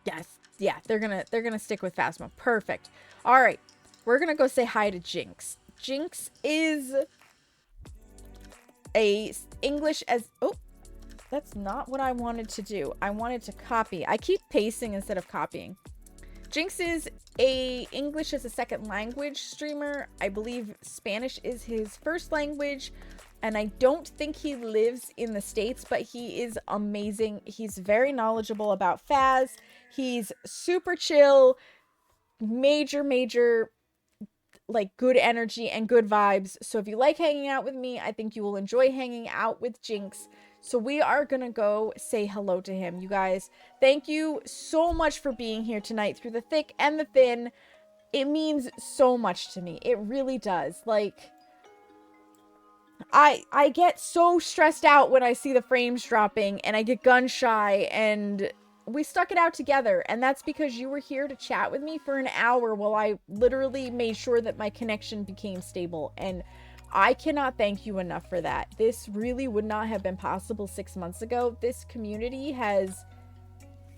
Yes. Yeah, they're gonna stick with Phasmo. Perfect. All right, we're gonna go say hi to Jinx. Jinx is English as, oh, that's not what I wanted to do. I wanted to copy. I keep pasting instead of copying. Jinx is a English as a second language streamer. I believe Spanish is his first language, and I don't think he lives in the States, but he is amazing. He's very knowledgeable about Phas. He's super chill, major, like, good energy and good vibes. So if you like hanging out with me, I think you will enjoy hanging out with Jinx. So we are gonna go say hello to him. You guys, thank you so much for being here tonight through the thick and the thin. It means so much to me. It really does. Like, I get so stressed out when I see the frames dropping, and I get gun shy, and we stuck it out together. And that's because you were here to chat with me for an hour while I literally made sure that my connection became stable. And I cannot thank you enough for that. This really would not have been possible 6 months ago. This community has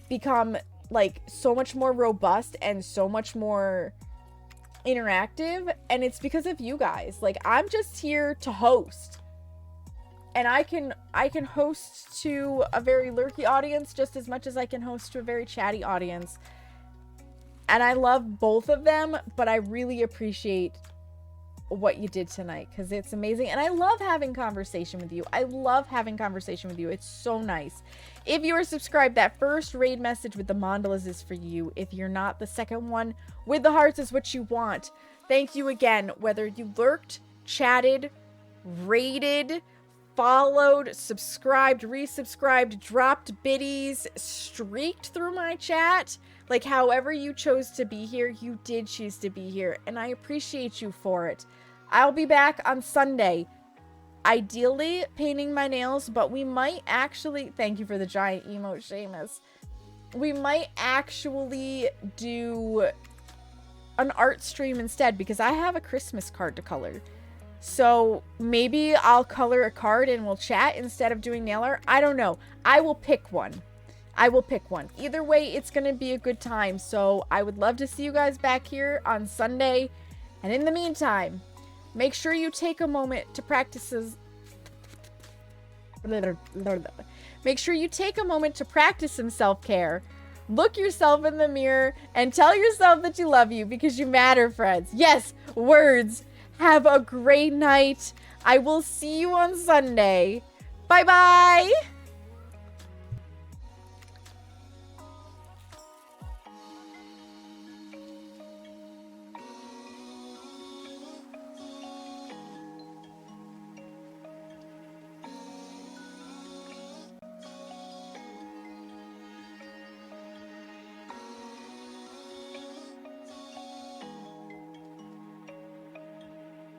become, like, so much more robust and so much more interactive, and it's because of you guys. Like, I'm just here to host, and I can host to a very lurky audience just as much as I can host to a very chatty audience, and I love both of them, but I really appreciate what you did tonight because it's amazing, and I love having conversation with you. It's so nice. If you are subscribed, that first raid message with the mandalas is for you. If you're not, the second one with the hearts is what you want. Thank you again, whether you lurked, chatted, raided, followed, subscribed, resubscribed, dropped biddies, streaked through my chat. Like, however you chose to be here, you did choose to be here, and I appreciate you for it. I'll be back on Sunday, ideally painting my nails, but we might actually, thank you for the giant emote, Seamus. We might actually do an art stream instead, because I have a Christmas card to color. So maybe I'll color a card and we'll chat instead of doing nail art. I don't know. I will pick one. Either way, it's going to be a good time. So I would love to see you guys back here on Sunday. And in the meantime, make sure you take a moment to practice some self-care. Look yourself in the mirror and tell yourself that you love you, because you matter, friends. Yes, words. Have a great night. I will see you on Sunday. Bye-bye.